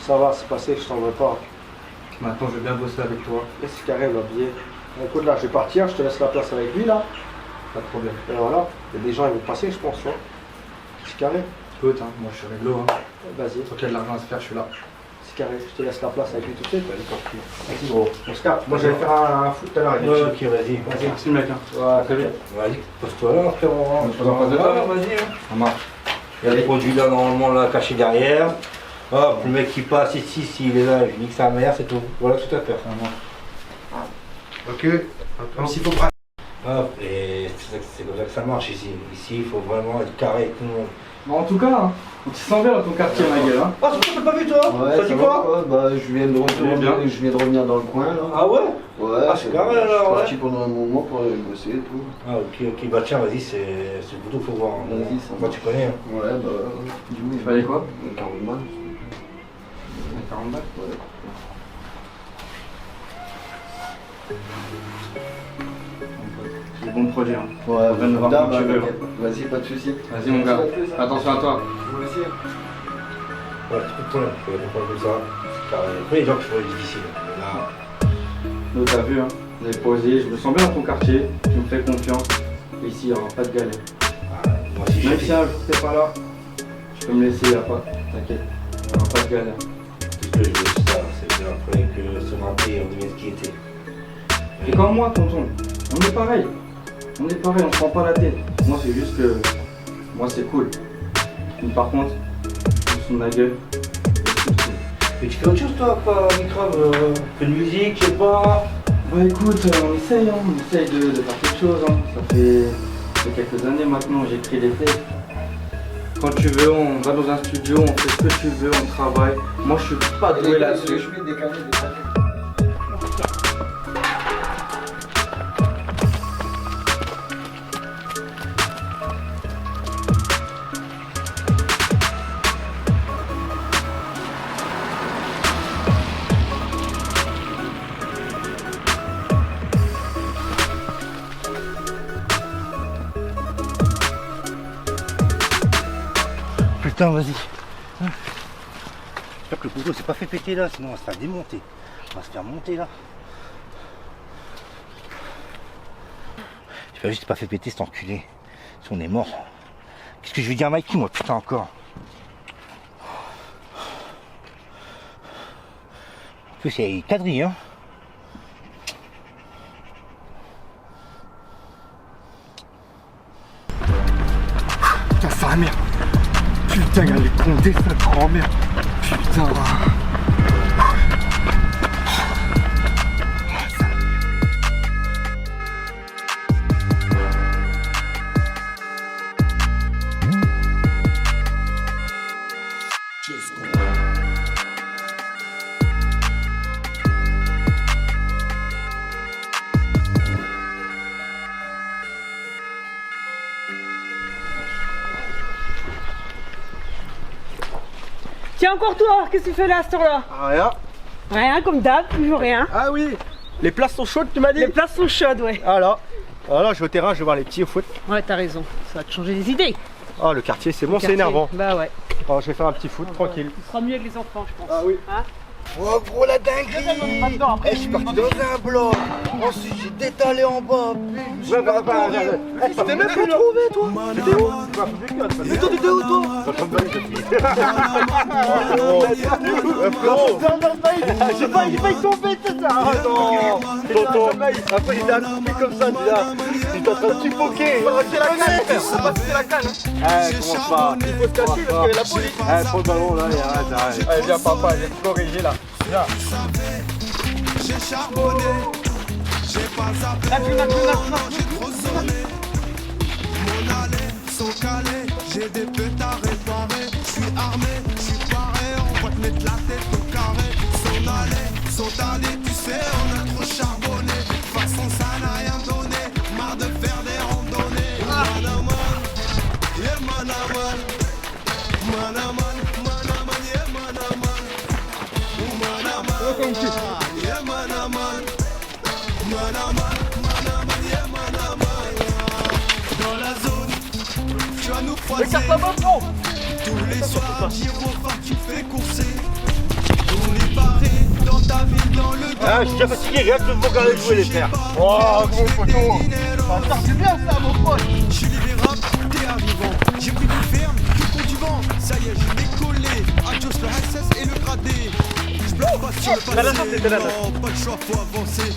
[SPEAKER 2] Ça va, c'est passé, je t'en veux pas.
[SPEAKER 7] Maintenant, je vais bien bosser avec toi.
[SPEAKER 2] Et c'est carré, on va habiller. Écoute, là, je vais partir, je te laisse la place avec lui, là.
[SPEAKER 7] Pas de problème.
[SPEAKER 2] Et voilà, il y a des gens, ils vont passer, je pense, hein. C'est carré.
[SPEAKER 7] Écoute, hein, moi je suis réglo. Hein.
[SPEAKER 2] Vas-y,
[SPEAKER 7] Tant qu'il y a de l'argent à se faire, je suis là.
[SPEAKER 2] c'est carré, je te laisse la place avec lui tout de suite. Vas-y, gros. On se capte. Moi, j'allais faire un foot tout à l'heure.
[SPEAKER 5] Ouais, ok, vas-y.
[SPEAKER 2] Vas-y.
[SPEAKER 7] Merci, mec. Hein.
[SPEAKER 2] Ouais, très bien.
[SPEAKER 5] Vas-y, pose-toi là, frérot.
[SPEAKER 7] On se pose en face de toi.
[SPEAKER 5] Vas-y. Hein.
[SPEAKER 7] Ça marche.
[SPEAKER 5] Il y a des produits là, normalement, là, cachés derrière. Hop, le mec qui passe ici, s'il est là, je nique sa mère, c'est tout. Voilà tout à faire.
[SPEAKER 7] Ça marche. Ok.
[SPEAKER 2] Comme s'il faut pas.
[SPEAKER 5] Hop, et c'est comme ça que ça marche ici. Ici, il faut vraiment être carré avec tout le monde.
[SPEAKER 7] Bon, en tout cas, hein, on te sent bien dans ton quartier, ma gueule. Hein.
[SPEAKER 5] Ah, c'est quoi, t'as pas vu toi?
[SPEAKER 6] Ouais,
[SPEAKER 5] ça dit quoi?
[SPEAKER 6] Bah, je viens de revenir dans le coin là.
[SPEAKER 5] Ah ouais?
[SPEAKER 6] Ouais,
[SPEAKER 5] Ah, c'est carré là,
[SPEAKER 6] je suis
[SPEAKER 5] ouais.
[SPEAKER 6] parti pendant un moment pour aller bosser et tout.
[SPEAKER 5] Ah ok, bah tiens, vas-y, c'est le boulot, faut voir.
[SPEAKER 6] Vas-y, ça
[SPEAKER 5] Moi, tu connais. Hein.
[SPEAKER 6] Ouais, bah, du coup,
[SPEAKER 7] Il fallait quoi?
[SPEAKER 6] 40 balles.
[SPEAKER 7] 40 balles.
[SPEAKER 6] Ouais.
[SPEAKER 7] C'est bon produit. Hein.
[SPEAKER 6] Ouais,
[SPEAKER 7] On vient de voir
[SPEAKER 6] d'hab,
[SPEAKER 7] comme tu veux.
[SPEAKER 6] Vas-y, pas de soucis.
[SPEAKER 7] Vas-y, mon gars. Attention à toi.
[SPEAKER 6] Moi aussi.
[SPEAKER 5] Ouais, c'est tout le temps, je peux pas comme ça. C'est carré. Après, les gens qui font les difficiles. Là,
[SPEAKER 7] Nous, t'as vu, hein. On est posé. Je me sens bien dans ton quartier. Tu me fais confiance. Ici, il n'y aura pas de galère.
[SPEAKER 5] moi aussi,
[SPEAKER 7] Même
[SPEAKER 5] j'ai
[SPEAKER 7] si un jour t'es pas là, tu peux me laisser, y a pas. T'inquiète. Il n'y aura pas de galère.
[SPEAKER 5] tout ce que je veux, c'est ça. C'est bien après que ce matin, on devienne ce qui était.
[SPEAKER 7] Et comme moi, tonton, on est pareil. On est pareil, on se prend pas la tête. Moi, c'est juste que. Moi, c'est cool. Mais par contre, je me de ma gueule.
[SPEAKER 5] Mais tu fais autre chose, toi, pas micro, fais de musique, je sais pas.
[SPEAKER 7] Bah écoute, on essaye de faire quelque chose. Hein. Ça fait quelques années maintenant, j'écris des textes. Quand tu veux, on va dans un studio, on fait ce que tu veux, on travaille. Moi, je suis pas doué là-dessus.
[SPEAKER 5] Putain, vas-y. J'espère que le couteau s'est pas fait péter là, sinon on va se faire démonter. On va se faire monter là. J'espère juste qu'il s'est pas fait péter cet enculé. Si on est mort. Qu'est-ce que je vais dire à Mikey moi, putain encore. En plus il y a quadrille hein.
[SPEAKER 2] Putain, sa mère. Putain, il y a les condés, sa grand-mère. Putain.
[SPEAKER 8] Tiens, encore toi, qu'est-ce que tu fais là à cette heure-là?
[SPEAKER 2] Rien.
[SPEAKER 8] Rien, comme d'hab, toujours rien.
[SPEAKER 2] Ah oui. Les places sont chaudes, tu m'as dit?
[SPEAKER 8] Les places sont chaudes, ouais.
[SPEAKER 2] Voilà. Voilà, je vais au terrain, je vais voir les petits au foot.
[SPEAKER 8] Ouais, t'as raison, ça va te changer les idées.
[SPEAKER 2] Ah, le quartier, c'est bon, c'est
[SPEAKER 8] Quartier.
[SPEAKER 2] énervant.
[SPEAKER 8] Bah ouais.
[SPEAKER 2] Alors, je vais faire un petit foot, tranquille.
[SPEAKER 8] Tu seras mieux avec les enfants, je pense.
[SPEAKER 2] Ah oui.
[SPEAKER 8] Hein?
[SPEAKER 5] Oh gros la dinguerie. Je suis parti dans un bloc. Ensuite j'ai détalé en bas.
[SPEAKER 2] Ouais, bah, tu t'es même pas trouvé, toi. T'étais où? Mais toi, t'étais où, toi? J'ai failli tomber, c'est ça. Ah non. Tonton. Après, il était accroupi comme ça, tu là. Il était en train de suffoquer. Il va rester la canne, frère. On va passer la canne. Eh, commence pas. Il faut se casser parce qu'il y avait la police. Eh, prends le ballon, là, et arrête. Allez, viens, papa, viens te corriger, là. Viens.
[SPEAKER 4] J'ai charbonné, j'ai pas zappé, j'ai trop sonné. Mon allée sont calés, j'ai des putes à réparer. J'suis armé, j'suis paré, on va te mettre la tête au carré. Sont allés, tu sais, on a trop charbonné. De toute façon, ça n'a rien donné, marre de faire des randonnées. Manaman, yeah manaman, manaman, manaman, yeah manaman. Yeah manaman, manaman, manaman, yeah manaman. Dans la zone, tu vas nous croiser. Tous les soirs, gyrophare, tu fais courser. est barré dans ta ville, dans le
[SPEAKER 5] Ah, je suis déjà fatigué, rien que de vous regarder jouer les frères.
[SPEAKER 1] Oh, gros photo. Ça c'est bien ça, mon pote.
[SPEAKER 4] je suis libérable, t'es arrivant. J'ai pris une ferme, tout compte du vent. Ça y est, j'ai décollé. Adios le SS et le gradé. Je bloque pas sur le passé. Non, pas de choix, faut avancer.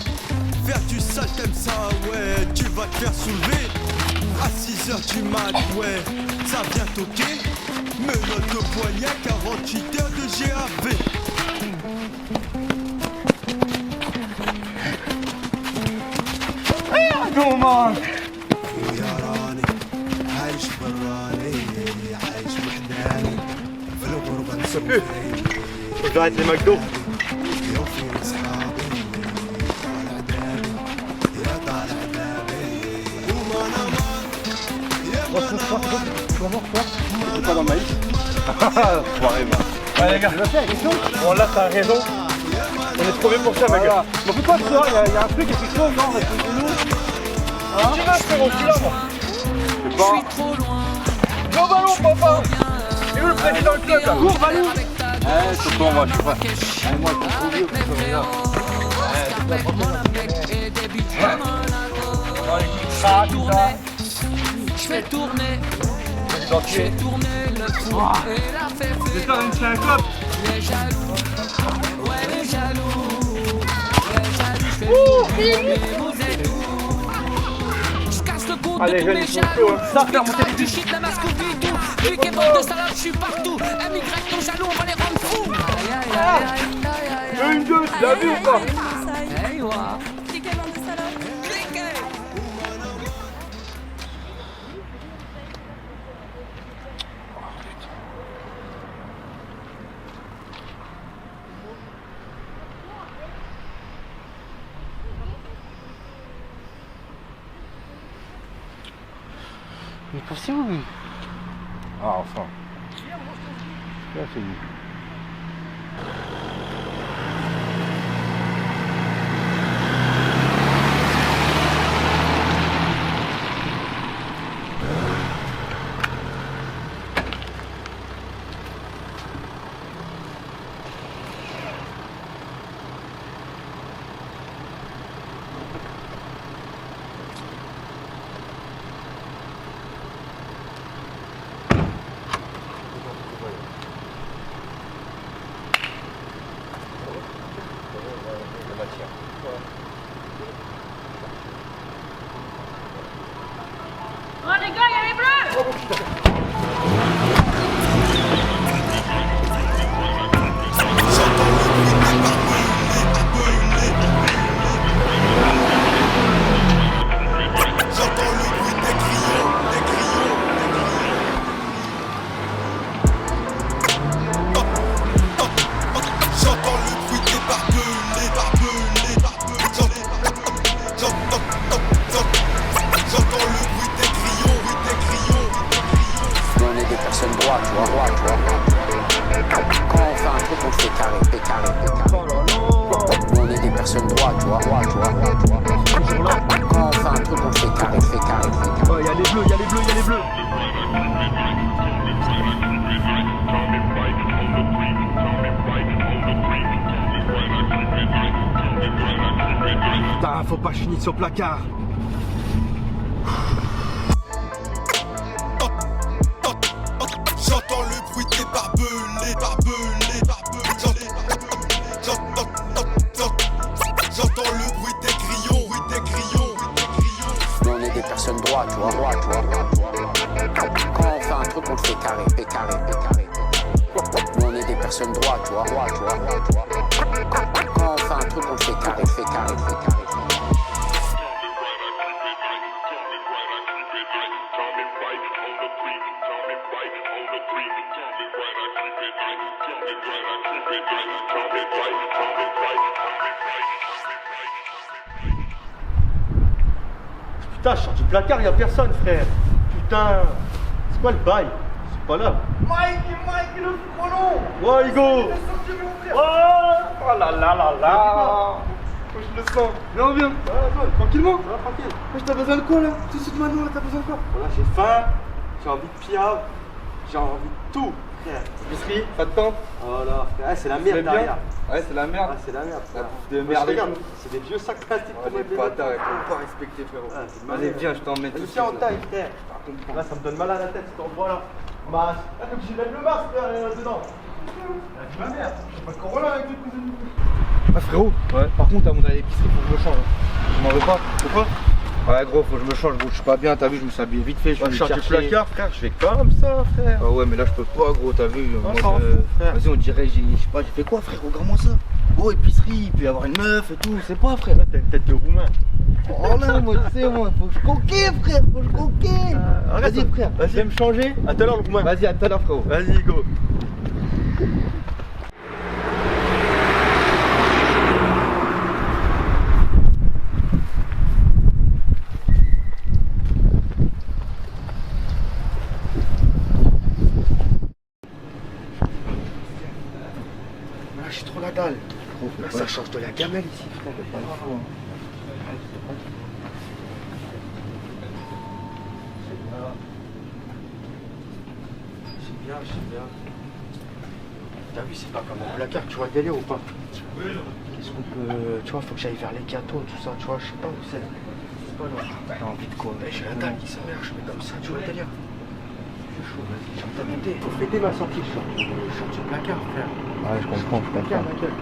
[SPEAKER 4] Faire du sale, t'aimes ça, ouais. Tu vas te faire soulever. À 6h du mat, ouais. Ça vient toquer. Menottes au poignet, 48 heures de GAV.
[SPEAKER 1] Comment?
[SPEAKER 4] ويراني عايش براني عايش وحداني في الغربة نسوي
[SPEAKER 1] Faut que j'arrête les McDo.
[SPEAKER 4] يوفي اصحابي طالع دابي يا طالع دابي وما نمان يا ما نمان
[SPEAKER 1] Pas dans le maïs. Ouais les gars, bon là t'as raison. On est trop bien pour ça, mec. On fait pas de ça, il y a un truc qui est plutôt non, reste chez nous. Tu vas frérot, je suis là moi. Je sais pas. Go ballon papa. Et où le président du club là? Cours ballon.
[SPEAKER 5] C'est pour moi, je sais pas. Moi, je suis trop vieux pour ça, là.
[SPEAKER 4] Je fais tourner le fou et la fête.
[SPEAKER 1] J'espère que c'est un club.
[SPEAKER 4] Les jaloux, ouais les jaloux, je fais tourner, vous êtes où? Je casse le cou de
[SPEAKER 1] Allez,
[SPEAKER 4] tous les jaloux.
[SPEAKER 1] ça fait remonter les
[SPEAKER 4] Du shit, la masque ou bidou. Lui qui est mort de salade, je suis partout. MY, nos jaloux, on va les rendre fous.
[SPEAKER 1] Une, deux, tu l'as vu ou pas?
[SPEAKER 4] Hey, ouais.
[SPEAKER 9] Cliquez, bande de salopes.
[SPEAKER 4] Cliquez.
[SPEAKER 5] Mais passez où lui? Ah, enfin. Là, c'est lui.
[SPEAKER 8] Oh les gars, il y a les bleus!
[SPEAKER 4] J'entends le bruit des crayons, des crayons. J'entends le bruit des barbelés, barbelés, barbelés. J'entends le bruit des crayons, des crayons.
[SPEAKER 11] On est des personnes droites, tu vois. Quand on fait un truc, on le fait carré. Nous, on est des personnes droites, tu vois. Quand on fait un truc, on le fait carré.
[SPEAKER 2] Ouais, y'a les bleus, y'a les bleus, y'a les bleus. Putain, faut pas que je finisse au placard.
[SPEAKER 4] J'entends le bruit des barbelés, barbelés, barbelés. J'entends le bruit des grillons,
[SPEAKER 11] Nous, on est des personnes droites, tu vois. Quand on fait un truc, on le fait carré. Nous, on est des personnes droites, tu vois. Quand on fait un truc, on le fait carré.
[SPEAKER 2] Putain, je sors du placard, y'a personne, frère. Putain, c'est quoi le bail? C'est pas là.
[SPEAKER 1] Mike, il est trop long.
[SPEAKER 2] Ouais, Hugo.
[SPEAKER 1] Oh là là là là. Faut que je le sens. Viens, viens. Tranquillement.
[SPEAKER 2] Tranquille.
[SPEAKER 1] T'as besoin de quoi là? Tout de suite maintenant, là, t'as besoin de quoi?
[SPEAKER 2] Voilà, j'ai faim, j'ai envie de piave, j'ai envie de tout. frère.
[SPEAKER 7] Épicerie, pas de temps.
[SPEAKER 2] Oh là, frère, c'est la
[SPEAKER 7] C'est
[SPEAKER 2] merde
[SPEAKER 7] bien.
[SPEAKER 2] derrière.
[SPEAKER 7] Ouais, c'est la merde.
[SPEAKER 2] Ah, c'est la merde.
[SPEAKER 7] La
[SPEAKER 2] frère.
[SPEAKER 7] bouffe de
[SPEAKER 2] Moi,
[SPEAKER 7] merde
[SPEAKER 2] je
[SPEAKER 7] et
[SPEAKER 2] regarde,
[SPEAKER 7] tout.
[SPEAKER 2] c'est des vieux sacs plastiques
[SPEAKER 7] Oh,
[SPEAKER 2] pour
[SPEAKER 7] les
[SPEAKER 2] mettre des
[SPEAKER 7] bâtards, ils
[SPEAKER 2] vêtements.
[SPEAKER 7] t'ont pas respecté, frérot.
[SPEAKER 2] Ah, c'est de ma
[SPEAKER 7] Allez,
[SPEAKER 2] merde.
[SPEAKER 7] viens, je t'emmène tout de
[SPEAKER 2] Tiens, en
[SPEAKER 7] suite. là.
[SPEAKER 2] taille, frère. Là, ça me donne mal à la tête cet endroit-là. Masque. Ah, comme si je lève le masque dedans. Ah, c'est ma mère. Je sais pas de Corona avec tout le
[SPEAKER 7] Ah frérot, ouais. Par contre, avant d'aller à l'épicerie, faut que je me change. Je m'en veux pas. Pourquoi? Ouais gros, faut que je me change, gros, je suis pas bien, t'as vu, je me suis habillé vite fait, je vais
[SPEAKER 2] chercher
[SPEAKER 7] chercher
[SPEAKER 2] du placard, frère, je fais comme ça, frère.
[SPEAKER 7] Ah ouais, mais là je peux pas, gros, t'as vu.
[SPEAKER 2] Non,
[SPEAKER 7] moi,
[SPEAKER 2] ça en fout, frère.
[SPEAKER 7] Vas-y, on dirait, je sais pas, j'ai fait quoi, frère, regarde-moi ça. Oh, épicerie, il peut y avoir une meuf et tout, c'est pas, frère.
[SPEAKER 2] T'as une tête de roumain.
[SPEAKER 7] Oh là, moi, tu sais, moi, faut que je coquille, frère, faut que je coquille.
[SPEAKER 2] Arrête,
[SPEAKER 7] Vas-y, frère,
[SPEAKER 2] vas-y.
[SPEAKER 7] tu vas me changer.
[SPEAKER 2] À tout à l'heure, le roumain.
[SPEAKER 7] Vas-y, à tout à l'heure, frérot.
[SPEAKER 2] Vas-y, go.
[SPEAKER 7] Là, j'ai trop la dalle. Là, ça change de la gamelle ici, frère.
[SPEAKER 2] C'est bien, c'est bien. T'as vu, c'est pas comme un placard, tu vois le délire ou pas? Qu'est-ce qu'on peut. Tu vois, faut que j'aille vers les gâteaux, tout ça, tu vois, je sais pas où c'est. C'est pas loin. T'as envie de quoi? J'ai la dalle qui s'émerge, je fais comme ça, tu vois le délire? C'est chaud, vas-y, j'ai envie d'aider. Faut fêter ma sortie, je sors du placard, frère.
[SPEAKER 7] Ouais, je comprends, je comprends.
[SPEAKER 2] Ma gueule.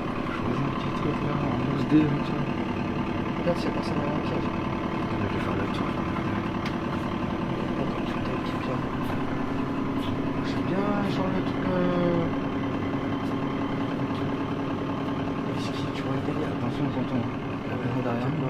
[SPEAKER 2] Regarde, s'il y a personne dans la pièce. Je vais faire le tour. J'aime bien, genre le truc. Whisky, tu vois le délire.
[SPEAKER 7] Attention, on s'entend. La maison derrière moi.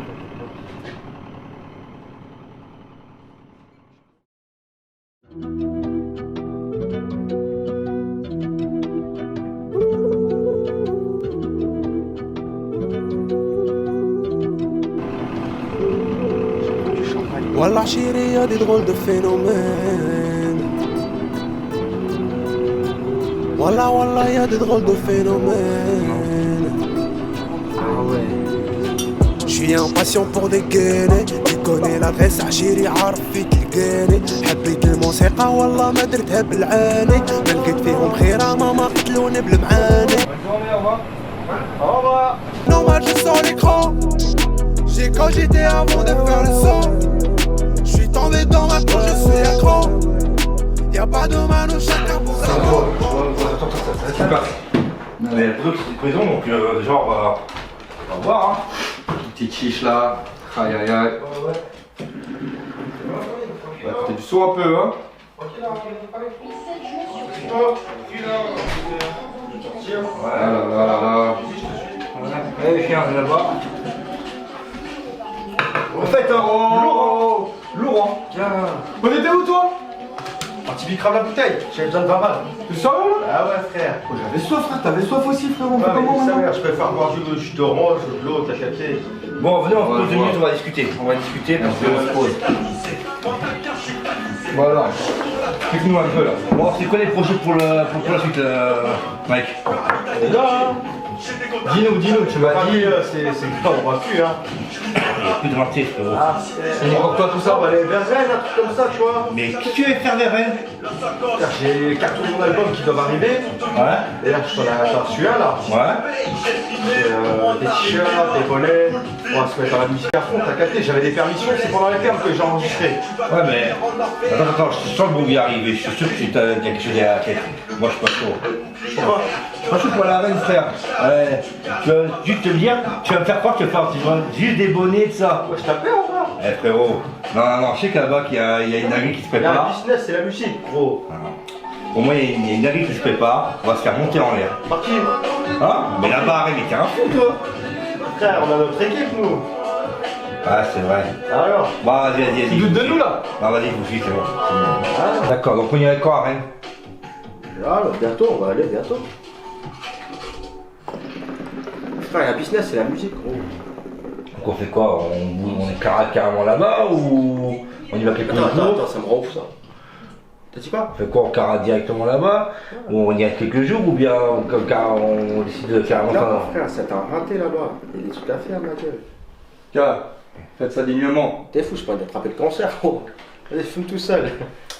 [SPEAKER 4] Wallah chérie, y'a des drôles de phénomènes. Wallah, wallah, y'a des drôles de phénomènes.
[SPEAKER 7] Ah ouais.
[SPEAKER 4] J'suis impatient pour dégainer. Tu connais l'adresse عشيري عارف فيك القاني. حبيت الموسيقى والله ما درتها بالعاني. ما لقيت فيهم خيرة ماما قتلوني بالمعاني.
[SPEAKER 2] Au revoir.
[SPEAKER 4] Normal je sors l'écran. J'ai cogité avant de faire le saut. J'suis tombé dans ma peau, je suis accro. Y'a pas de mano, chacun pour sa peau.
[SPEAKER 5] C'est pas. Mais le truc c'est une prison donc genre on va voir hein.
[SPEAKER 7] Petite chiche là. Aïe aïe aïe. Ouais, t'es du saut un peu, hein. Ah là là là là.
[SPEAKER 5] Eh chien, viens là-bas.
[SPEAKER 2] En fait, lourd, hein. Tiens. On était où, toi? Parti bicrave la bouteille, j'avais besoin de 20 balles.
[SPEAKER 7] Tu sors là?
[SPEAKER 2] Ah ouais, frère.
[SPEAKER 7] J'avais soif, frère, t'avais soif aussi, frérot.
[SPEAKER 2] Ouais,
[SPEAKER 7] Comment
[SPEAKER 2] mais ça,
[SPEAKER 7] on
[SPEAKER 2] merde, je préfère boire du jus d'orange, de l'eau, t'as capté.
[SPEAKER 5] Bon venez on se
[SPEAKER 7] Ouais,
[SPEAKER 5] pose 2
[SPEAKER 7] ouais.
[SPEAKER 5] minutes, on va discuter. On va discuter parce que on se pose.
[SPEAKER 7] Voilà. Explique-nous un peu là.
[SPEAKER 5] Bon c'est quoi les projets pour la suite Mike?
[SPEAKER 7] Dis-nous, tu m'as dit.
[SPEAKER 2] C'est pas, on va plus, hein.
[SPEAKER 5] Plus de rater frérot.
[SPEAKER 2] Ah,
[SPEAKER 7] C'est pour toi tout
[SPEAKER 2] ça,
[SPEAKER 7] ça?
[SPEAKER 2] on va aller vers Rennes, un truc comme ça, tu vois.
[SPEAKER 5] Mais qu'est-ce que tu veux faire vers Rennes?
[SPEAKER 2] J'ai les cartons de mon album qui doivent arriver.
[SPEAKER 5] Ouais.
[SPEAKER 2] Et là, j'en ai reçu un là.
[SPEAKER 5] Ouais.
[SPEAKER 2] Des t-shirts, des bonnets. On va se mettre dans la musique à fond, t'as capté. J'avais des permissions, c'est pendant les termes que j'ai enregistré.
[SPEAKER 5] Ouais mais. Attends, je sens le bruit arriver, je suis sûr que tu as quelque chose derrière la tête. Moi je suis pas chaud.
[SPEAKER 2] Pourquoi?
[SPEAKER 5] Moi je suis pas la reine frère. Ouais. Tu vas juste te dire, tu vas me faire croire que tu vas faire juste des bonnets de ça.
[SPEAKER 2] Ouais, je t'appelle encore.
[SPEAKER 5] Eh frérot, non, je sais que là-bas qu'il y a une dinguerie qui se
[SPEAKER 2] Il y a un
[SPEAKER 5] prépare.
[SPEAKER 2] business, c'est la musique, gros.
[SPEAKER 5] Pour moi, il y a une dinguerie qui se prépare, on va se faire monter en l'air.
[SPEAKER 2] Par qui?
[SPEAKER 5] Hein? Mais là-bas, mais t'es un fou toi.
[SPEAKER 2] Frère, on a notre équipe, nous.
[SPEAKER 5] Ah, c'est vrai.
[SPEAKER 2] Alors?
[SPEAKER 5] Bah, vas-y.
[SPEAKER 7] Tu doutes de nous là?
[SPEAKER 5] Bah, vas-y, vous suivez, c'est bon. D'accord, donc on irait quand à Rennes?
[SPEAKER 2] Ah, bientôt, on va aller bientôt. Frère, il y a un business, c'est la musique, gros.
[SPEAKER 5] Donc on fait quoi? On est carrément là-bas ou on y va quelques jours?
[SPEAKER 2] Attends, ça me rend ouf ça. T'as dit quoi?
[SPEAKER 5] On fait quoi? On carre directement là-bas? Ou on y reste quelques jours ou bien on décide de carrément
[SPEAKER 2] Non,
[SPEAKER 5] faire...
[SPEAKER 2] frère, c'est un raté là-bas. Il y a des trucs à faire, ma gueule.
[SPEAKER 7] Tiens, faites ça dignement.
[SPEAKER 2] T'es fou, je peux pas d'attraper le cancer, gros. Vas-y, fume tout seul.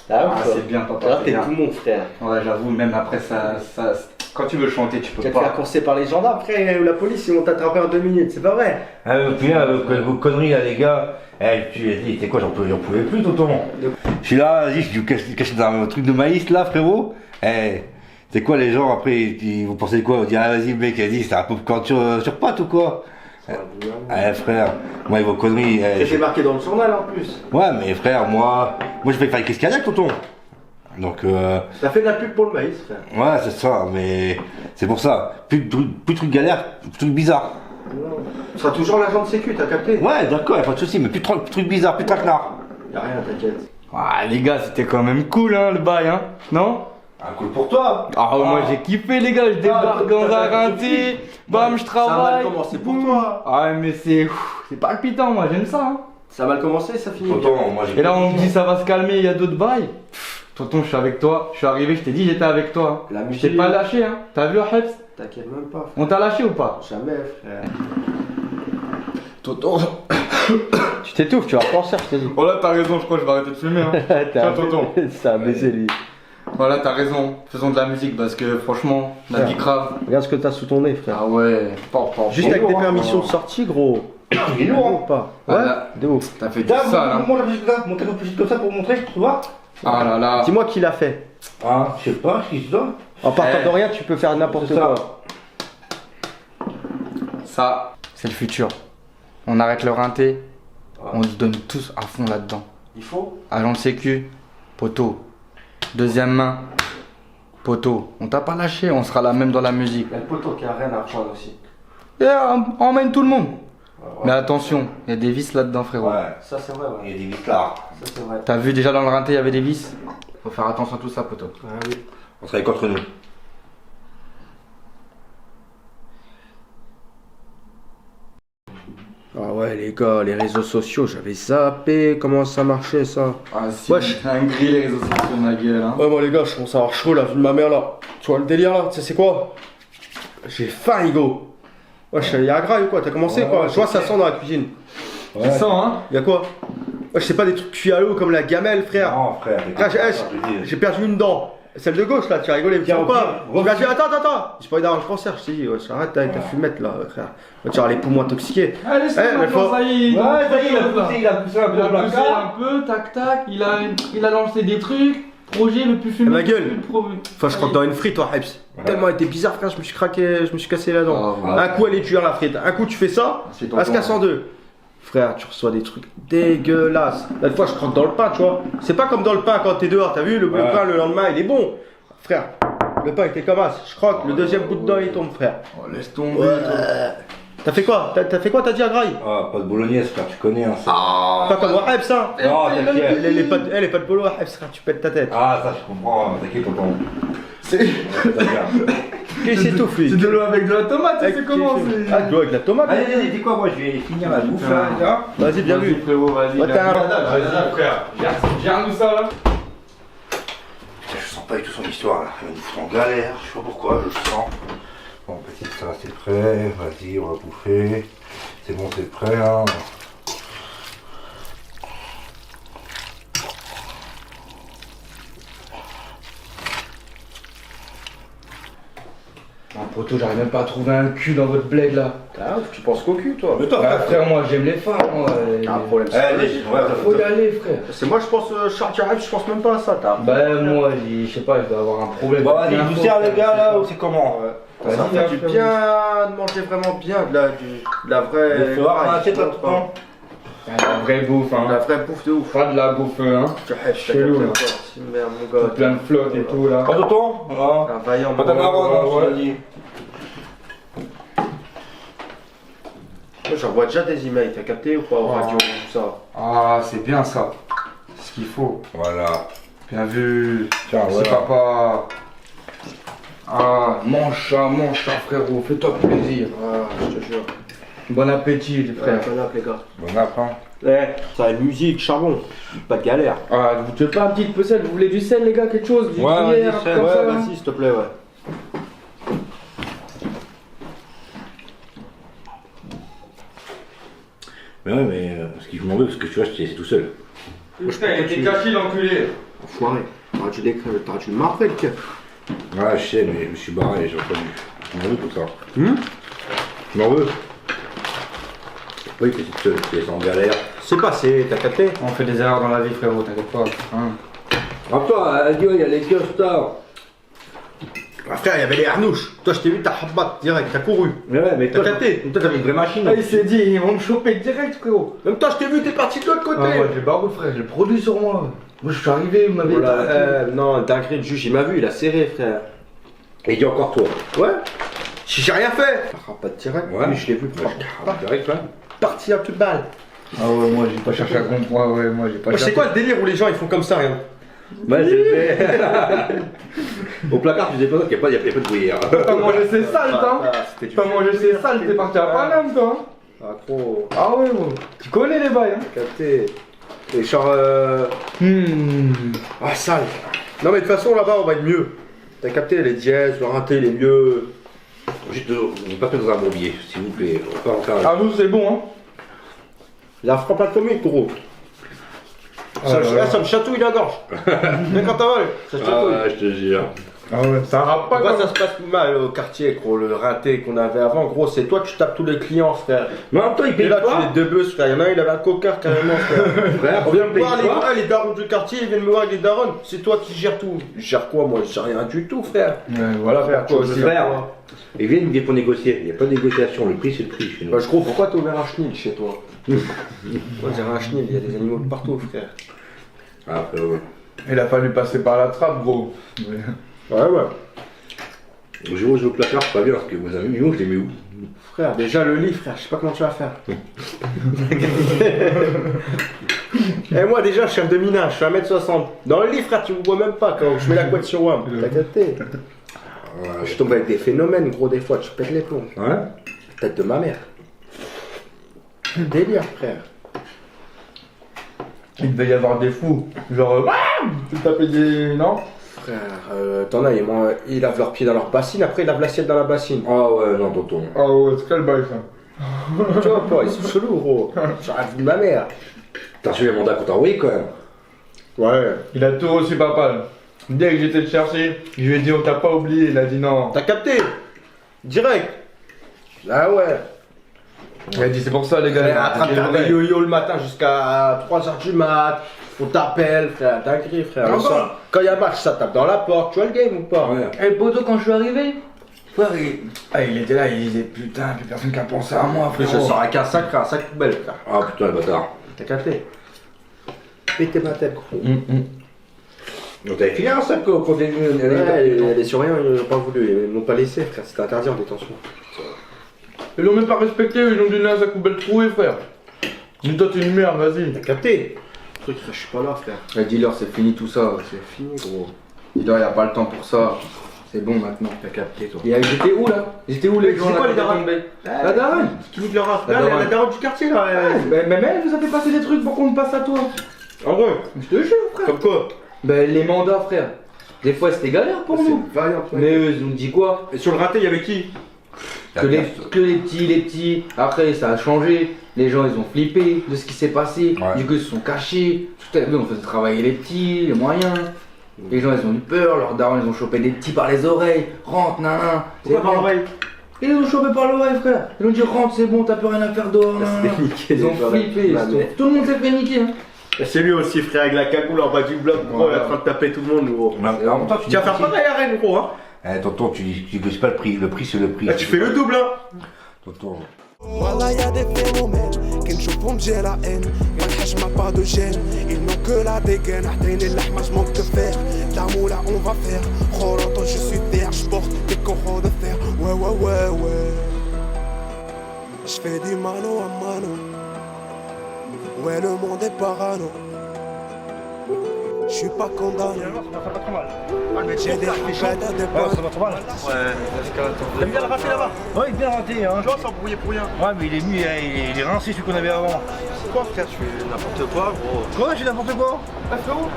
[SPEAKER 2] Ah,
[SPEAKER 7] Ah, c'est bien, papa.
[SPEAKER 2] Là,
[SPEAKER 7] c'est
[SPEAKER 2] t'es
[SPEAKER 7] bien.
[SPEAKER 2] tout mon frère.
[SPEAKER 7] Ouais, j'avoue, même après ça, quand tu veux chanter, tu
[SPEAKER 2] Tu
[SPEAKER 7] peux
[SPEAKER 2] vas te faire
[SPEAKER 7] pas.
[SPEAKER 2] courser par les gendarmes, frère, ou la police, ils vont t'attraper en 2 minutes, c'est pas vrai.
[SPEAKER 5] Ah, puis là, vos conneries là, les gars. Tu as dit, c'est quoi, j'en pouvais plus, tonton. Je suis là, vas-y, je suis caché dans un truc de maïs là, frérot. C'est quoi les gens après, vous pensez quoi? Vous dites, ah vas-y, mec, vas-y, c'est un popcorn sur pâte ou quoi? Frère, moi, vos conneries.
[SPEAKER 2] C'est marqué dans le journal en plus.
[SPEAKER 5] Ouais, mais frère, moi je fais faire une crise cardiaque, tonton. Donc,
[SPEAKER 2] T'as fait de la pub pour le maïs, frère.
[SPEAKER 5] ouais, c'est ça, mais c'est pour ça. Plus de trucs galères, plus de trucs bizarres.
[SPEAKER 2] Non. Tu seras toujours l'agent de sécu, t'as capté?
[SPEAKER 5] Ouais, d'accord, y'a pas de soucis, mais plus de trucs bizarres, plus de traquenards.
[SPEAKER 2] Y'a rien, t'inquiète.
[SPEAKER 7] Ah, les gars, c'était quand même cool, hein, le bail, hein? Non?
[SPEAKER 5] Un coup pour toi.
[SPEAKER 7] Ah, moi j'ai kiffé, les gars, je débarque dans un rinté, bam, je
[SPEAKER 2] Ça a mal
[SPEAKER 7] travaille.
[SPEAKER 2] commencé pour toi.
[SPEAKER 7] Ah, mais c'est palpitant, moi, j'aime ça, hein.
[SPEAKER 2] Ça a mal commencé, ça finit bien.
[SPEAKER 5] Tonton, moi j'ai.
[SPEAKER 7] Et là, on me dit ça va se calmer, il y a d'autres bails. Tonton, je suis avec toi, je suis arrivé, je t'ai dit, j'étais avec toi.
[SPEAKER 2] La
[SPEAKER 7] Je
[SPEAKER 2] musique.
[SPEAKER 7] t'ai pas lâché, hein. T'as vu, Hebs?
[SPEAKER 2] T'inquiète même pas, frère.
[SPEAKER 7] On t'a lâché ou pas?
[SPEAKER 2] Jamais, frère.
[SPEAKER 7] Tonton.
[SPEAKER 2] Tu t'étouffes, tu vas penser, je t'ai dit.
[SPEAKER 7] Oh là, t'as raison, je crois que je vais arrêter de fumer, hein. Tiens, tonton.
[SPEAKER 2] C'est un baiser, lui.
[SPEAKER 7] Voilà, t'as raison, faisons de la musique parce que franchement, la vie grave.
[SPEAKER 2] Regarde ce que t'as sous ton nez, frère.
[SPEAKER 7] Ah ouais,
[SPEAKER 2] Juste avec des permissions de sortie, gros.
[SPEAKER 5] Il est lourd,
[SPEAKER 2] Ou pas?
[SPEAKER 7] Ah
[SPEAKER 2] Ouais,
[SPEAKER 7] là.
[SPEAKER 2] de ouf.
[SPEAKER 7] T'as fait tout ça là.
[SPEAKER 5] Montre un peu comme ça pour montrer, tu vois.
[SPEAKER 7] Ah là là.
[SPEAKER 2] Dis-moi qui l'a fait.
[SPEAKER 5] Ah, je sais pas, qui se donne.
[SPEAKER 2] En partant
[SPEAKER 7] Eh.
[SPEAKER 2] de rien, tu peux faire n'importe
[SPEAKER 5] C'est ça.
[SPEAKER 2] quoi.
[SPEAKER 7] Ça, c'est le futur. On arrête le rinté, on se donne tous à fond là-dedans.
[SPEAKER 2] Il faut.
[SPEAKER 7] Agent de sécu, poteau. Deuxième main, poteau. On t'a pas lâché, on sera là même dans la musique.
[SPEAKER 2] Il y a le poteau qui a rien à reprendre aussi.
[SPEAKER 7] Et emmène tout le monde. Mais attention, il y a des vis là-dedans, frérot.
[SPEAKER 5] Ouais,
[SPEAKER 2] Ça, c'est vrai,
[SPEAKER 5] il y
[SPEAKER 2] ouais.
[SPEAKER 5] a des vis là.
[SPEAKER 2] Ça, c'est vrai.
[SPEAKER 7] T'as vu déjà dans le rinté, il y avait des vis. Faut faire attention à tout ça, poteau.
[SPEAKER 2] Ah oui.
[SPEAKER 5] On travaille contre nous.
[SPEAKER 2] Ah ouais, les gars, les réseaux sociaux, j'avais zappé. Comment ça marchait, ça?
[SPEAKER 7] Ah si,
[SPEAKER 2] Wesh.
[SPEAKER 7] un gris les réseaux sociaux, ma gueule, hein.
[SPEAKER 2] Ouais, moi, les gars, je commence à avoir chaud, là, vu de ma mère, là. Tu vois le délire, là? Tu sais, c'est quoi? J'ai faim, Hugo. Wesh, y'a un gras ou quoi? T'as commencé,
[SPEAKER 5] Ouais,
[SPEAKER 2] quoi?
[SPEAKER 5] ouais,
[SPEAKER 2] Je vois,
[SPEAKER 5] je
[SPEAKER 2] ça
[SPEAKER 5] sais.
[SPEAKER 2] sent dans la cuisine.
[SPEAKER 7] Tu sens, hein?
[SPEAKER 2] Y'a quoi? Wesh, c'est pas des trucs cuits à l'eau comme la gamelle, frère.
[SPEAKER 5] Non, frère,
[SPEAKER 2] Frère, j'ai perdu une dent. Celle de gauche là, tu as rigolé,
[SPEAKER 5] Tiens,
[SPEAKER 2] ou
[SPEAKER 5] ok.
[SPEAKER 2] pas? Attends, j'ai pas eu d'argent cancer, je t'ai dit, ouais, arrête avec ta fumette là, frère. Tu vas avoir les poumons intoxiqués.
[SPEAKER 7] Allez, c'est
[SPEAKER 2] mais faut-
[SPEAKER 7] ça y est.
[SPEAKER 5] Ouais, ça y est, il a poussé un peu
[SPEAKER 7] Il a
[SPEAKER 5] le
[SPEAKER 7] poussé
[SPEAKER 5] placard.
[SPEAKER 7] un peu, tac tac, il a lancé des trucs, projet le plus fumé.
[SPEAKER 2] Ma gueule.
[SPEAKER 7] le plus pro-
[SPEAKER 2] Enfin, je crois que dans une frite, toi, Hebs. Tellement elle était bizarre, frère, je me suis craqué, je me suis cassé la dent.
[SPEAKER 7] Ah, ouais.
[SPEAKER 2] Un coup, elle est cuire la frite, un coup, tu fais ça,
[SPEAKER 7] C'est
[SPEAKER 2] elle se casse en deux. Frère, tu reçois des trucs dégueulasses. La fois, je croque dans le pain, tu vois. C'est pas comme dans le pain quand t'es dehors, t'as vu, le
[SPEAKER 5] Ouais.
[SPEAKER 2] pain le lendemain, il est bon. Frère, le pain était comme as, je croque, le deuxième bout de dent, il tombe, frère.
[SPEAKER 7] Oh, laisse tomber.
[SPEAKER 2] T'as fait quoi? T'as fait quoi, t'as dit à Graille?
[SPEAKER 5] Ah, pas de bolognaise, frère, tu connais, hein. ça.
[SPEAKER 2] Pas comme moi, Hebs, hein.
[SPEAKER 5] Non, t'inquiète.
[SPEAKER 2] Les pas de polo, Hebs, frère, tu pètes ta tête.
[SPEAKER 5] Ah, ça, je comprends, t'inquiète, tonton.
[SPEAKER 7] C'est
[SPEAKER 2] Qu'est-ce que c'est tout, lui?
[SPEAKER 7] de l'eau avec de la tomate, c'est comment
[SPEAKER 2] Ah, de l'eau avec de la tomate?
[SPEAKER 5] Allez, allez, dis quoi, moi je vais finir la bouffe là, les gars.
[SPEAKER 2] Vas-y, bien vu.
[SPEAKER 7] frérot, vas-y.
[SPEAKER 2] Ouais, t'as un-
[SPEAKER 7] Vas-y, frère. Gère-nous ça là.
[SPEAKER 5] Je sens pas du tout son histoire là, il va nous foutre en galère, je sais pas pourquoi, je le sens. Bon, petit, ça c'est prêt, vas-y, on va bouffer. C'est bon, c'est prêt, hein.
[SPEAKER 7] Poto, j'arrive même pas à trouver un cul dans votre bled là.
[SPEAKER 2] Ah, tu penses qu'au cul, toi?
[SPEAKER 5] Mais toi,
[SPEAKER 7] Bah, frère, moi j'aime les femmes. Moi,
[SPEAKER 2] Un problème,
[SPEAKER 5] Allez,
[SPEAKER 7] Faut y aller, frère.
[SPEAKER 2] c'est moi, je pense, Charles Arrive, je pense même pas à ça, t'as.
[SPEAKER 7] Bah, moi, je sais pas, je dois avoir un problème.
[SPEAKER 5] Bon, vas-y, je vous sers les gars là, ou c'est comment?
[SPEAKER 2] Ça
[SPEAKER 7] Vas-y,
[SPEAKER 2] fait du
[SPEAKER 7] frère.
[SPEAKER 2] bien de manger vraiment bien, de la vraie.
[SPEAKER 5] Il faut avoir un assiette là, tonton.
[SPEAKER 7] La vraie bouffe,
[SPEAKER 2] La
[SPEAKER 7] hein.
[SPEAKER 2] vraie bouffe de ouf.
[SPEAKER 7] Pas de la bouffe, hein.
[SPEAKER 2] Tu hèches, t'as
[SPEAKER 7] Chelou,
[SPEAKER 2] capté
[SPEAKER 7] là.
[SPEAKER 2] ou quoi? C'est une merde, mon gars.
[SPEAKER 7] Plein de flotte et tout là.
[SPEAKER 5] Pas tonton? Non.
[SPEAKER 2] Un vaillant,
[SPEAKER 5] Pas
[SPEAKER 2] mon
[SPEAKER 5] ta
[SPEAKER 2] gars.
[SPEAKER 5] maman, non,
[SPEAKER 7] ouais.
[SPEAKER 5] je te dis.
[SPEAKER 2] Moi, j'envoie déjà des emails, t'as capté ou pas? Au radio, tout ça.
[SPEAKER 7] Ah, c'est bien ça. C'est ce qu'il faut.
[SPEAKER 5] Voilà.
[SPEAKER 7] Bien vu.
[SPEAKER 5] Tiens,
[SPEAKER 7] C'est
[SPEAKER 5] voilà.
[SPEAKER 7] papa. Ah, mange ça, frérot. Fais-toi plaisir.
[SPEAKER 2] Ah, je te jure.
[SPEAKER 7] Bon appétit, les frères.
[SPEAKER 2] Bonne app, les gars.
[SPEAKER 5] Bon après.
[SPEAKER 2] Ça a une musique, charbon. Pas de galère.
[SPEAKER 7] Ah, vous tuez pas un petit peu sel, vous voulez du sel, les gars, quelque chose? Du
[SPEAKER 5] Ouais,
[SPEAKER 7] gruyère,
[SPEAKER 5] vas-y, sel,
[SPEAKER 7] comme ça,
[SPEAKER 2] Ouais,
[SPEAKER 7] là
[SPEAKER 2] vas-y, s'il te plaît, ouais.
[SPEAKER 5] Mais ouais, mais parce qu'il m'en veut, parce que tu vois, c'est tout seul.
[SPEAKER 7] Putain, il était caché, l'enculé.
[SPEAKER 2] Enfoiré. T'aurais dû m'appeler, le keuf.
[SPEAKER 5] Ouais, je sais, mais je me suis barré, j'ai entendu. Je m'en veux pour ça. Je m'en veux. Oui, que c'est en galère.
[SPEAKER 2] C'est passé, t'as capté?
[SPEAKER 7] On fait des erreurs dans la vie, frérot, t'inquiète pas. Hein.
[SPEAKER 5] Attends, adieu, il y a les kiosques tard.
[SPEAKER 2] Ah, frère, il y avait les harnouches. Toi, je t'ai vu, t'as habat direct, t'as couru.
[SPEAKER 5] Mais ouais, mais
[SPEAKER 2] T'as capté?
[SPEAKER 5] toi, t'avais une vraie machine.
[SPEAKER 7] Ah, il s'est dit, ils vont me choper direct, frérot.
[SPEAKER 2] Même toi, je t'ai vu, t'es parti de l'autre côté.
[SPEAKER 7] Ah, moi, j'ai barou, frère, j'ai le produit sur moi. Moi, je suis arrivé, vous m'avez
[SPEAKER 2] non, dinguerie, le juge, il m'a vu, il a serré, frère.
[SPEAKER 5] Et il dit encore toi.
[SPEAKER 2] Ouais. J'ai rien fait. T'as habat direct.
[SPEAKER 5] Ouais.
[SPEAKER 2] Oui, je l'ai vu, frère.
[SPEAKER 5] Direct, ouais.
[SPEAKER 2] Parti à toute balle.
[SPEAKER 7] Ah ouais, moi, j'ai pas cherché à comprendre. Ouais, moi, j'ai pas cherché.
[SPEAKER 2] C'est quoi le délire où les gens, ils font comme ça, rien?
[SPEAKER 5] Ouais, j'ai fait. Au placard, tu disais pas qu'il n'y a pas de brouillard.
[SPEAKER 7] Pas manger c'est sale, toi. Pas manger c'est sale, t'es parti à Paname, toi.
[SPEAKER 2] Ah, gros.
[SPEAKER 7] Ah ouais, gros. Tu connais les bails, hein.
[SPEAKER 2] Capté. Et genre. Ah, sale. Non, mais de toute façon, là-bas, on va être mieux. T'as capté les dièses, le rinté, les mieux.
[SPEAKER 5] Juste, on va pas dans un bourbier, s'il vous plaît. On va pas en faire.
[SPEAKER 7] Ah, nous, c'est bon, hein.
[SPEAKER 2] La frappe pas de commune, gros. Ça me chatouille la gorge. Mais quand t'avales, ça chatouille.
[SPEAKER 5] Ah, je te jure.
[SPEAKER 7] Ah ouais, ça rappe pas.
[SPEAKER 2] Pourquoi ça se passe mal au quartier, gros? Le rinté qu'on avait avant, gros, c'est toi, tu tapes tous les clients, frère.
[SPEAKER 5] Mais en même temps, il
[SPEAKER 2] Et
[SPEAKER 5] paye
[SPEAKER 2] là,
[SPEAKER 5] pas.
[SPEAKER 2] tu les deux buzz, frère. Il y en a un, il avait un cocard carrément, frère.
[SPEAKER 5] Frère,
[SPEAKER 2] On vient me
[SPEAKER 5] paye
[SPEAKER 2] voir,
[SPEAKER 5] pas.
[SPEAKER 2] les darons du quartier, ils viennent me voir avec les darons. C'est toi qui gères tout. Je gère quoi, moi? Je gère rien du tout, frère.
[SPEAKER 7] Ouais, voilà, frère, toi aussi.
[SPEAKER 5] Frère. Ils viennent pour négocier. Il n'y a pas de négociation. Le prix, c'est le prix chez nous.
[SPEAKER 2] Bah, je crois, pourquoi t'as ouvert un chenil chez toi? Moi, j'ai un chenil, il y a des animaux de partout, frère.
[SPEAKER 5] Ah, frère, ouais.
[SPEAKER 7] Il a fallu passer par la trappe, gros.
[SPEAKER 2] Ouais, ouais.
[SPEAKER 5] Le jour où je vais au placard, c'est pas bien, parce que vos amis, je les mets où?
[SPEAKER 2] Frère, déjà le lit, frère, je sais pas comment tu vas faire. Et moi, déjà, je suis un demi-nain, je suis 1m60. Dans le lit, frère, tu me vois même pas quand je mets la couette sur WAM. T'as capté? Je tombe avec des phénomènes, gros, des fois, tu pètes les plombs.
[SPEAKER 5] Ouais.
[SPEAKER 2] Tête de ma mère. Délire, frère.
[SPEAKER 7] Il devait y avoir des fous. Genre, tu tapais des. Non?
[SPEAKER 2] Frère, t'en as, ils lavent leurs pieds dans leur bassine, après ils lavent l'assiette dans la bassine.
[SPEAKER 5] Ah ouais, non, tonton.
[SPEAKER 7] Ah ouais, c'est quel bail ça?
[SPEAKER 2] Tu vois pas, ils sont chelous, gros. J'arrive de ma mère.
[SPEAKER 5] T'as reçu les mandats qu'on t'a envoyé quand même.
[SPEAKER 2] Ouais.
[SPEAKER 7] Il a tout reçu, papa. Dès que j'étais le chercher, je lui ai dit on t'a pas oublié, il a dit non.
[SPEAKER 2] T'as capté? Direct. Ah ouais.
[SPEAKER 7] Il a dit c'est pour ça les gars.
[SPEAKER 2] En train de faire des yo-yo le matin jusqu'à 3h du mat. On t'appelle, frère, dinguerie, frère.
[SPEAKER 7] Ah bon?
[SPEAKER 2] Quand il y a match, ça tape dans la porte. Tu vois le game ou pas?
[SPEAKER 5] Ouais.
[SPEAKER 7] Et le poteau, quand je suis arrivé, frère, il était là, il disait putain, plus personne qui a pensé à moi,
[SPEAKER 2] Après,
[SPEAKER 7] frère.
[SPEAKER 2] je sors avec un sac poubelle, frère.
[SPEAKER 5] Ah putain, le bâtard.
[SPEAKER 2] T'as capté? Pété ma tête, gros.
[SPEAKER 5] Donc t'avais filé un sac quand t'es venu.
[SPEAKER 2] Les Syriens, ils n'ont pas voulu, ils m'ont pas laissé, frère. C'était interdit en détention.
[SPEAKER 7] Ils l'ont même pas respecté, ils ont donné un sac poubelle troué, frère. Mais toi, t'es une merde, vas-y.
[SPEAKER 2] T'as capté? Le truc, je suis pas là, frère.
[SPEAKER 7] Le dealer, c'est fini tout ça.
[SPEAKER 2] C'est fini, gros.
[SPEAKER 7] Dealer, il a pas le temps pour ça. C'est bon maintenant.
[SPEAKER 2] T'as capté, toi.
[SPEAKER 7] Et ils étaient où là? Ils étaient où les gens
[SPEAKER 2] C'est quoi
[SPEAKER 7] là
[SPEAKER 2] les darons?
[SPEAKER 7] La daronne.
[SPEAKER 2] Tu veux que leur
[SPEAKER 7] La daronne.
[SPEAKER 2] la daronne du quartier, là.
[SPEAKER 7] Mais elle vous a fait passer des trucs pour qu'on me passe à toi.
[SPEAKER 2] En vrai.
[SPEAKER 7] Je te jure, frère.
[SPEAKER 2] Comme quoi?
[SPEAKER 7] Ben les mandats, frère. Des fois c'était galère pour nous.
[SPEAKER 2] C'est vaillant,
[SPEAKER 7] Mais eux, ils ont dit quoi?
[SPEAKER 2] Et sur le raté, il y avait qui?
[SPEAKER 7] Que les petits. Après, ça a changé. Les gens, ils ont flippé de ce qui s'est passé.
[SPEAKER 5] Ouais.
[SPEAKER 7] Du coup, ils se sont cachés. Tout à l'heure, on faisait travailler les petits, les moyens. Les gens, ils ont eu peur. Leurs darons, ils ont chopé des petits par les oreilles. Rentre, nanan.
[SPEAKER 2] Pourquoi par l'oreille?
[SPEAKER 7] Ils les ont chopé par l'oreille, frère. Ils ont dit rentre, c'est bon, t'as plus rien à faire dehors.
[SPEAKER 2] C'était niqué,
[SPEAKER 7] Ils ont
[SPEAKER 2] les gens,
[SPEAKER 7] flippé.
[SPEAKER 2] la merde.
[SPEAKER 7] Tout le monde s'est fait niquer. Hein.
[SPEAKER 2] C'est lui aussi, frère, avec la cagoule en bas du bloc, gros, il est en train de taper tout le monde, gros.
[SPEAKER 5] Mais en même temps,
[SPEAKER 2] Tu vas faire pareil à Rennes, gros, hein.
[SPEAKER 5] Eh, tonton, tu négocies pas le prix. Le prix, c'est le prix.
[SPEAKER 2] Là, tu fais le double, hein.
[SPEAKER 5] Tonton.
[SPEAKER 4] Voilà, y a des phénomènes qui me chauffent, j'ai la haine. Ma hache m'a pas de gêne, ils n'ont que la dégaine. Ahtayni l'ahma, je manque de fer. La moula, on va faire. Khoroto, je suis fier, je porte des coraux de fer. Ouais. Je fais du mano à mano. Ouais, le monde est parano. Je suis pas condamné.
[SPEAKER 1] Ça va pas trop mal.
[SPEAKER 4] J'ai des rachettes à des potes.
[SPEAKER 1] Ça va trop mal. T'aimes bien le raté là-bas?
[SPEAKER 5] Ouais, il est bien raté, hein.
[SPEAKER 1] Tu vois, sans brouiller pour rien.
[SPEAKER 5] Ouais, mais il est mieux, il est rincé celui qu'on avait avant.
[SPEAKER 1] Quoi, frère? Tu fais n'importe quoi, gros.
[SPEAKER 5] Quoi, j'ai n'importe quoi?
[SPEAKER 7] Ah, frérot,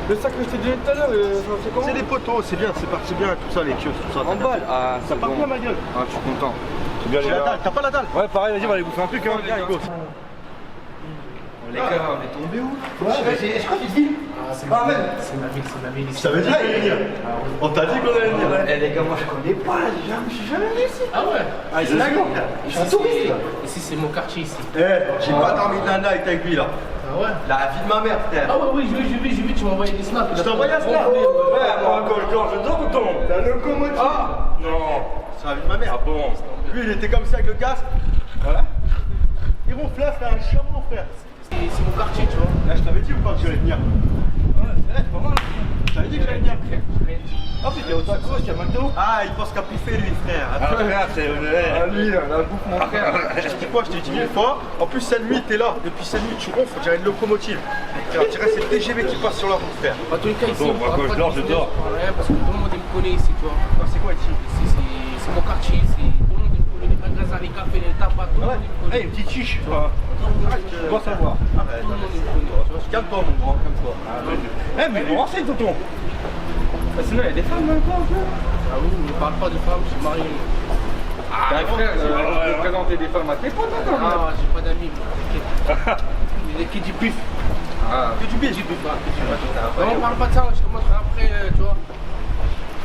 [SPEAKER 7] le sac que je t'ai donné tout à l'heure, c'est comment?
[SPEAKER 1] C'est des poteaux, c'est bien, c'est parti bien, tout ça, les kiosques, tout ça.
[SPEAKER 7] En balle. Ah,
[SPEAKER 1] Ça part bien, ma gueule.
[SPEAKER 7] Ah, je suis content.
[SPEAKER 5] C'est bien,
[SPEAKER 1] J'ai la dalle, t'as pas la dalle?
[SPEAKER 5] Ouais, pareil, vas-y, on va aller bouffer un truc, hein.
[SPEAKER 1] Viens, go.
[SPEAKER 2] Les gars, on est tombé où?
[SPEAKER 1] Ouais, est-ce que tu dis?
[SPEAKER 10] C'est ma ville, c'est ma ville ici.
[SPEAKER 1] Ça veut dire qu'on allait venir. On t'a dit qu'on allait venir.
[SPEAKER 2] Eh les gars, moi je connais pas, je suis jamais venu ici.
[SPEAKER 10] Ah ouais.
[SPEAKER 1] Ah, c'est d'accord.
[SPEAKER 10] Ici,
[SPEAKER 1] Je suis un touriste là.
[SPEAKER 10] Ici, c'est mon quartier ici.
[SPEAKER 1] J'ai pas dormi de la night avec lui là.
[SPEAKER 10] Ah ouais.
[SPEAKER 1] La vie de ma mère, frère.
[SPEAKER 10] Ah ouais, oui, j'ai vu, tu m'as envoyé des snaps.
[SPEAKER 1] Je t'ai envoyé un snap. Ouais, moi quand je dors, je dors ou tombe. La locomotive. Ah non, c'est la vie de ma mère. Ah bon. Lui, il était comme ça avec le casque. Voilà. Il ronflait, frère, un chameau, frère.
[SPEAKER 10] C'est mon quartier, tu vois.
[SPEAKER 1] Là, je t'avais dit ou pas que j'allais venir?
[SPEAKER 5] Ouais, c'est vrai, c'est pas mal.
[SPEAKER 1] Je t'avais dit que j'allais venir.
[SPEAKER 5] Ah, c'était au tacos, il y a McDo.
[SPEAKER 1] Ah, il pense qu'à piffer, lui, frère.
[SPEAKER 5] Ah, frère, c'est
[SPEAKER 1] Ah, lui, là, la bouffe, mon frère. Je te dis quoi, je t'ai dit 1000 fois. En plus, cette nuit, t'es là. Depuis cette nuit, tu ronfles, on dirait une locomotive. On dirait c'est le TGV qui passe sur la route, frère.
[SPEAKER 10] En tous les cas, ici,
[SPEAKER 5] Bon,
[SPEAKER 10] on
[SPEAKER 5] moi,
[SPEAKER 10] parle
[SPEAKER 5] quand
[SPEAKER 10] pas
[SPEAKER 5] je dors,
[SPEAKER 10] de
[SPEAKER 5] je
[SPEAKER 10] business,
[SPEAKER 5] dors.
[SPEAKER 10] on parle rien parce que tout le monde me connaît ici, tu vois.
[SPEAKER 1] C'est quoi ici?
[SPEAKER 10] Ici, c'est mon quartier, tout le monde me connaît. Les magasins, les cafés, les tabacs, tout le monde me connaît.
[SPEAKER 5] Hey, une petite chiche, toi. Tu dois savoir.
[SPEAKER 1] Arrête,
[SPEAKER 10] Tout le monde me connaît.
[SPEAKER 1] calme-toi, mon grand, calme-toi.
[SPEAKER 5] Eh, mais on renseigne, tonton.
[SPEAKER 2] Sinon, il y a des femmes encore.
[SPEAKER 10] Ah oui, on ne parle pas de femmes, je suis marié.
[SPEAKER 7] Bah frère, on peut présenter des femmes à tes potes encore.
[SPEAKER 10] Ah, j'ai pas d'amis, t'inquiète. Il est qui dit pif.
[SPEAKER 7] Ah,
[SPEAKER 10] Que du bif, que du bif. Non, on parle pas de ça, je te montrerai après, tu vois.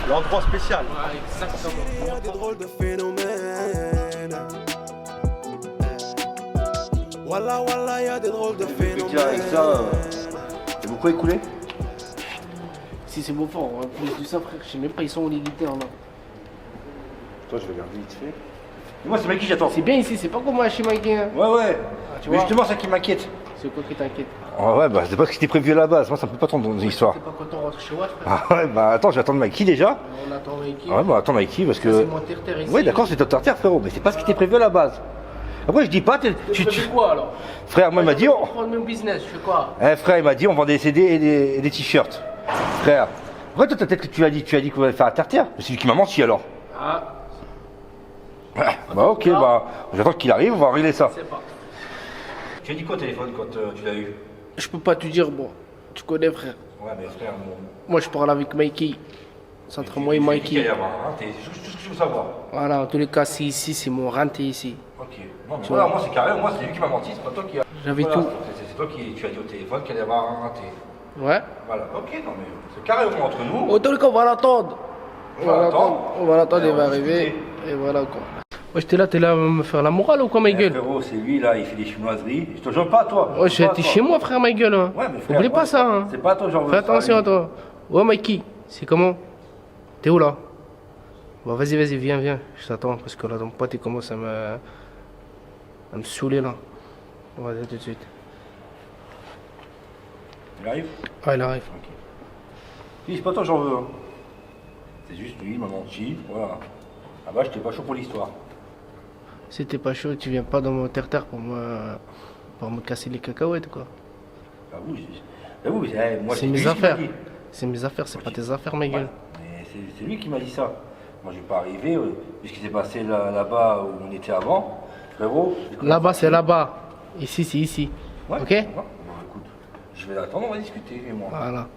[SPEAKER 1] L'endroit spécial.
[SPEAKER 10] Ouais, exactement.
[SPEAKER 4] Il y a des drôles de phénomènes. Wallah, wallah, il y a des drôles de phénomènes.
[SPEAKER 5] Avec ça, t'es beaucoup écoulé?
[SPEAKER 10] Si c'est beau fort, en plus de ça, frère, je sais même pas, ils sont où les guitares là.
[SPEAKER 5] Toi, je vais regarder vite fait. Et moi, c'est Mikey, j'attends.
[SPEAKER 10] C'est bien ici, c'est pas comme moi chez Mikey. Hein.
[SPEAKER 5] Ouais, ouais.
[SPEAKER 10] Tu
[SPEAKER 5] Mais
[SPEAKER 10] vois.
[SPEAKER 5] justement, ça qui m'inquiète.
[SPEAKER 10] C'est quoi qui t'inquiète?
[SPEAKER 5] Ah ouais, bah c'est pas ce qui était prévu à la base. Moi, ça me peut pas tomber dans une histoire.
[SPEAKER 10] C'est pas quand on rentre chez moi, frère.
[SPEAKER 5] Ah ouais, bah attends, je vais attendre Mikey déjà.
[SPEAKER 10] On attend Mikey.
[SPEAKER 5] Ah ouais, bah attends Mikey parce
[SPEAKER 10] Ça,
[SPEAKER 5] que.
[SPEAKER 10] c'est mon terre-terre ici.
[SPEAKER 5] Ouais, d'accord, c'est top terre, frérot, mais c'est pas ce qui était prévu à la base. Après, je dis pas,
[SPEAKER 10] Tu fais quoi alors?
[SPEAKER 5] Frère, moi, il m'a dit.
[SPEAKER 10] On prend le même business, je fais quoi?
[SPEAKER 5] Frère, il m'a dit, on vend des CD et des t-shirts. Frère. Après, toi, peut-être que tu as dit qu'on allait faire à terre-terre. C'est lui qui m'a menti alors.
[SPEAKER 10] Ah,
[SPEAKER 5] Ouais, bah ok, bah j'attends qu'il arrive, on va régler ça.
[SPEAKER 10] je sais pas.
[SPEAKER 5] Tu as dit quoi au téléphone quand tu l'as eu?
[SPEAKER 10] Je peux pas te dire, bon, tu connais, frère.
[SPEAKER 5] Ouais, mais frère, bon.
[SPEAKER 10] Moi, je parle avec Mikey. C'est entre moi et Mikey.
[SPEAKER 5] C'est tout ce que je veux savoir.
[SPEAKER 10] Voilà, en tous les cas, c'est ici, c'est mon renté ici.
[SPEAKER 5] Ok. Non, mais voilà, moi c'est carré, moi c'est lui qui m'a menti, c'est pas toi qui a.
[SPEAKER 10] J'avais
[SPEAKER 5] Voilà,
[SPEAKER 10] tout.
[SPEAKER 5] C'est toi qui tu as dit au téléphone qu'elle allait avoir un raté.
[SPEAKER 10] Ouais.
[SPEAKER 5] Voilà, ok, non mais c'est carré au moins entre nous.
[SPEAKER 10] En tous les cas, on va l'attendre.
[SPEAKER 5] On va l'attendre.
[SPEAKER 10] On va l'attendre,
[SPEAKER 5] Et
[SPEAKER 10] il va
[SPEAKER 5] on va
[SPEAKER 10] arriver.
[SPEAKER 5] discuter.
[SPEAKER 10] Et voilà quoi. Ouais, t'es là à me faire la morale ou quoi, ma gueule?
[SPEAKER 5] Frérot, c'est lui là, il fait des chinoiseries. Je te jure pas à toi.
[SPEAKER 10] Ouais, t'es chez moi, frère, ma gueule. Hein.
[SPEAKER 5] Ouais, mais frère,
[SPEAKER 10] Oublie
[SPEAKER 5] moi,
[SPEAKER 10] pas ça. Hein.
[SPEAKER 5] C'est pas à toi, genre.
[SPEAKER 10] Fais attention à toi. Ouais, Mikey, c'est comment? T'es où là? Bah, vas-y, viens. Je t'attends parce que là, ton pote, il commence à me saouler là. On va aller tout de suite.
[SPEAKER 5] Il arrive?
[SPEAKER 10] Ah, il arrive.
[SPEAKER 5] Ok. Oui, c'est pas toi, j'en veux. Hein. C'est juste lui, il m'a menti. Voilà. Ah bah, j'étais pas chaud pour l'histoire.
[SPEAKER 10] Si t'es pas chaud, tu viens pas dans mon terre-terre pour me casser les cacahuètes quoi.
[SPEAKER 5] J'avoue, moi
[SPEAKER 10] C'est
[SPEAKER 5] lui
[SPEAKER 10] mes
[SPEAKER 5] qui m'a
[SPEAKER 10] affaires.
[SPEAKER 5] dit.
[SPEAKER 10] C'est mes affaires, c'est pas tes affaires, ma gueule.
[SPEAKER 5] Mais c'est lui qui m'a dit ça. Moi, je vais pas arriver, vu ce qui s'est passé là-bas où on était avant. Frérot.
[SPEAKER 10] Là-bas, c'est là-bas. Ici, c'est ici.
[SPEAKER 5] Ouais,
[SPEAKER 10] Ok?
[SPEAKER 5] ouais. Bon, écoute, je vais attendre, on va discuter, lui et moi.
[SPEAKER 10] Voilà.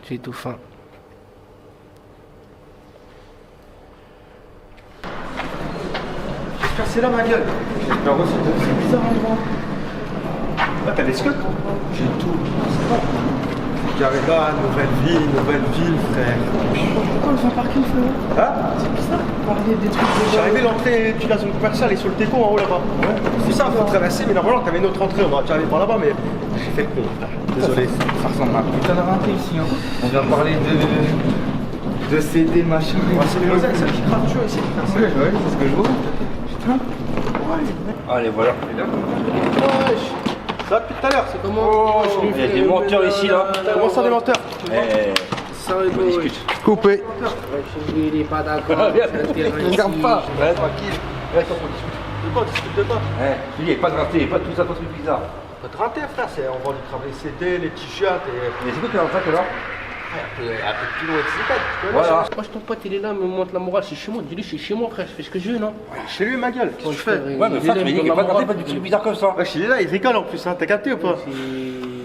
[SPEAKER 10] J'ai tout faim.
[SPEAKER 2] J'espère que c'est là ma gueule. J'espère aussi. C'est bizarre l'endroit.
[SPEAKER 1] Ah, t'as des scuds?
[SPEAKER 2] J'ai tout. J'arrive là, nouvelle ville, frère.
[SPEAKER 8] Pourquoi on fait un parking, frérot?
[SPEAKER 1] Hein?
[SPEAKER 8] C'est bizarre, parler des trucs
[SPEAKER 1] Je suis arrivé, l'entrée de la zone commerciale est sur le déco en haut là-bas. C'est ça, faut traverser, mais normalement t'avais une autre entrée, on va aller par là-bas, mais j'ai fait le con, frère. Désolé.
[SPEAKER 7] Ça ressemble à un putain de renté ici. Hein. On vient parler de CD, machin.
[SPEAKER 1] C'est les Moselles, c'est qui crame chaud ici.
[SPEAKER 7] Ouais, c'est ce que je vois. Putain.
[SPEAKER 5] Allez, voilà.
[SPEAKER 1] Ça va depuis tout à l'heure, c'est
[SPEAKER 10] Comment?
[SPEAKER 5] Il y a des menteurs ici, là.
[SPEAKER 1] comment ça des menteurs?
[SPEAKER 10] Ça rigole.
[SPEAKER 5] Discute.
[SPEAKER 1] Coupé.
[SPEAKER 10] Il est pas d'accord.
[SPEAKER 5] Regarde pas. Ouais, tranquille. Reste, on discute.
[SPEAKER 1] De quoi? On discute de quoi?
[SPEAKER 5] Je te dis, il n'y a pas de raté, pas tout ça, pas de trucs bizarres.
[SPEAKER 1] Pas de raté, frère, on vend du travail CD, les t-shirts et.
[SPEAKER 5] Mais c'est quoi qui est en train que là?
[SPEAKER 1] Un peu de kilo, etc.
[SPEAKER 5] Voilà.
[SPEAKER 10] Moi, ton pote, il est là, me montre la morale, c'est chez moi. Dis-lui, c'est chez moi, frère, je fais ce que je veux, non?
[SPEAKER 1] Chez lui, ma gueule, qu'est-ce que tu fais?
[SPEAKER 5] Ouais, mais frère, tu m'as dit qu'il n'y a pas de raté, pas de trucs bizarres comme ça.
[SPEAKER 1] Wesh, il est là, il rigole en plus, hein, t'as capté ou pas?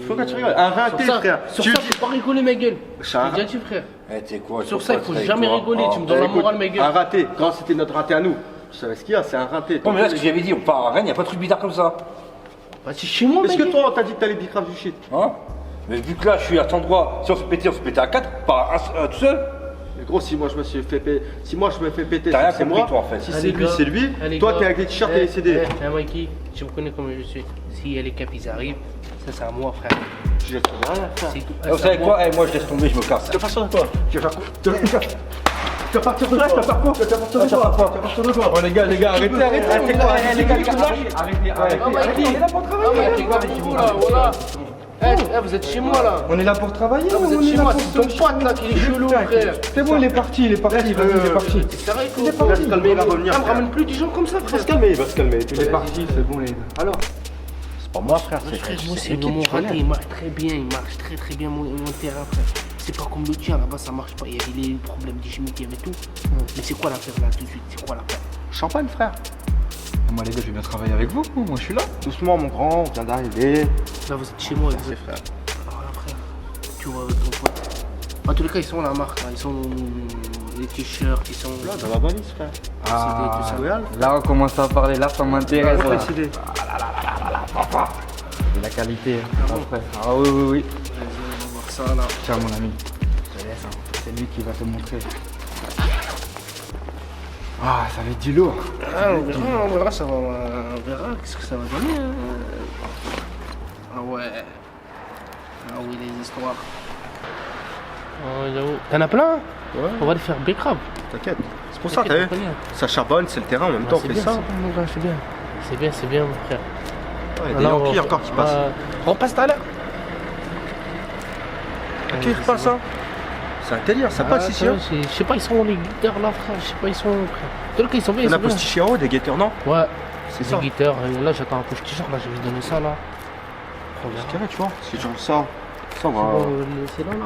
[SPEAKER 1] Pourquoi tu rigoles? Un raté, frère.
[SPEAKER 10] Sur ça, faut pas rigoler, ma gueule. Je
[SPEAKER 1] Ça-
[SPEAKER 10] t'ai déjà dit, frère.
[SPEAKER 5] Eh, tu sais quoi?
[SPEAKER 10] Sur ça, il faut jamais rigoler, tu me donnes la morale, ma gueule.
[SPEAKER 1] Un raté, quand c'était notre raté à nous. Tu savais ce qu'il y a, c'est un raté.
[SPEAKER 5] Non, mais là, ce que j'avais dit, on part à Rennes, il n'y a pas de trucs bizarres comme ça.
[SPEAKER 10] Bah, c'est chez moi,
[SPEAKER 2] Est-ce
[SPEAKER 10] mec.
[SPEAKER 2] que toi, on t'a dit que t'allais bicrave du shit?
[SPEAKER 5] Hein? Mais vu que là, je suis à cet endroit, si on se pétait à 4, pas un tout seul.
[SPEAKER 2] Mais gros, si moi je me suis fait péter,
[SPEAKER 5] T'as rien
[SPEAKER 2] c'est
[SPEAKER 5] compris,
[SPEAKER 2] moi.
[SPEAKER 5] toi, en fait.
[SPEAKER 2] Si
[SPEAKER 10] Allez,
[SPEAKER 2] c'est lui,
[SPEAKER 10] gars.
[SPEAKER 2] c'est lui.
[SPEAKER 10] Allez,
[SPEAKER 2] Toi,
[SPEAKER 10] gars.
[SPEAKER 2] t'es avec les t-shirts et les CD.
[SPEAKER 10] Mikey, tu me connais comme je suis. Si les caps ils arrivent, ça c'est à moi, frère.
[SPEAKER 2] Je jette rien à faire.
[SPEAKER 10] C'est tout.
[SPEAKER 5] Vous savez quoi? Eh, moi, je laisse tomber, je me casse.
[SPEAKER 2] Tu vas partir de quoi? Tu vas partir de quoi? Tu vas faire quoi? Tu vas partir de quoi? Tu vas partir de quoi? Bon, les gars, arrêtez.
[SPEAKER 10] Oh, Mikey, on est là pour travailler. Voilà. Vous êtes chez moi là.
[SPEAKER 2] On est là pour travailler.
[SPEAKER 10] Vous êtes chez moi, c'est ton pote là qui est chelou, frère.
[SPEAKER 2] C'est bon, il est parti, vas-y, il est parti.
[SPEAKER 10] C'est vrai
[SPEAKER 2] Il est parti, il va revenir.
[SPEAKER 10] me ramène plus des gens comme ça,
[SPEAKER 2] Il va
[SPEAKER 10] frère.
[SPEAKER 2] se calmer, il va se calmer. Il est parti, c'est bon, les gars. Alors?
[SPEAKER 5] C'est pas moi, frère, c'est
[SPEAKER 10] Frère, moi c'est
[SPEAKER 2] l'équipe,
[SPEAKER 10] mon
[SPEAKER 2] tu connais.
[SPEAKER 10] raté, il marche très bien, très bien mon terrain, frère. C'est pas comme le tien, là-bas ça marche pas, il y avait les problèmes d'hygiène, il y avait tout. Mais c'est quoi l'affaire là tout de suite? C'est quoi l'affaire?
[SPEAKER 2] Champagne, frère.
[SPEAKER 7] Moi les gars, je vais bien travailler avec vous, moi je suis là.
[SPEAKER 2] Doucement, mon grand, on vient d'arriver.
[SPEAKER 10] Là vous êtes chez moi, les frère. Alors là, frère, tu vois avec ton pote. En tous les cas, ils sont à la marque, là. Ils sont les t-shirts, ils sont
[SPEAKER 2] Là, dans la valise, frère.
[SPEAKER 7] Ah,
[SPEAKER 10] tout ça.
[SPEAKER 7] là on commence à parler, là ça m'intéresse.
[SPEAKER 2] On
[SPEAKER 7] là.
[SPEAKER 2] va décider.
[SPEAKER 7] De la qualité, après. Ah oui, oui, oui.
[SPEAKER 10] Vas-y, on va voir ça là.
[SPEAKER 7] Tiens mon ami, je te laisse, hein. C'est lui qui va te montrer. Ah, ça va être du lourd.
[SPEAKER 10] Ah, on verra, ça va, on verra qu'est-ce que ça va donner. Hein. Ah ouais. Ah oui, les histoires. Oh, j'avoue. T'en as plein?
[SPEAKER 2] Ouais.
[SPEAKER 10] On va les faire bécrave.
[SPEAKER 2] T'inquiète. C'est pour ça, t'as vu? Ça charbonne, c'est le terrain, en même temps, on
[SPEAKER 10] c'est
[SPEAKER 2] fait
[SPEAKER 10] bien,
[SPEAKER 2] ça.
[SPEAKER 10] c'est bien, mon gars, c'est bien. C'est bien, mon frère.
[SPEAKER 2] Ouais, il y a des Yankees encore qui passent.
[SPEAKER 10] On passe tout à l'heure.
[SPEAKER 2] Ok, il repasse, hein. C'est un délire, ça passe ici, hein.
[SPEAKER 10] Je sais pas, ils sont où les guitares là, frère. Je sais pas, ils sont où, frère. En tout cas, ils sont bien.
[SPEAKER 2] Il y en a
[SPEAKER 10] ils sont bien.
[SPEAKER 2] postiché en haut, des guetteurs, non?
[SPEAKER 10] Ouais,
[SPEAKER 2] C'est
[SPEAKER 10] des
[SPEAKER 2] ça.
[SPEAKER 10] guitares. Là, j'attends un peu de t-shirt, là, je vais te donner ça là. On verra.
[SPEAKER 2] C'est carré, tu vois. C'est genre ça. Ça, on
[SPEAKER 10] C'est
[SPEAKER 2] va.
[SPEAKER 10] bon, c'est là, là.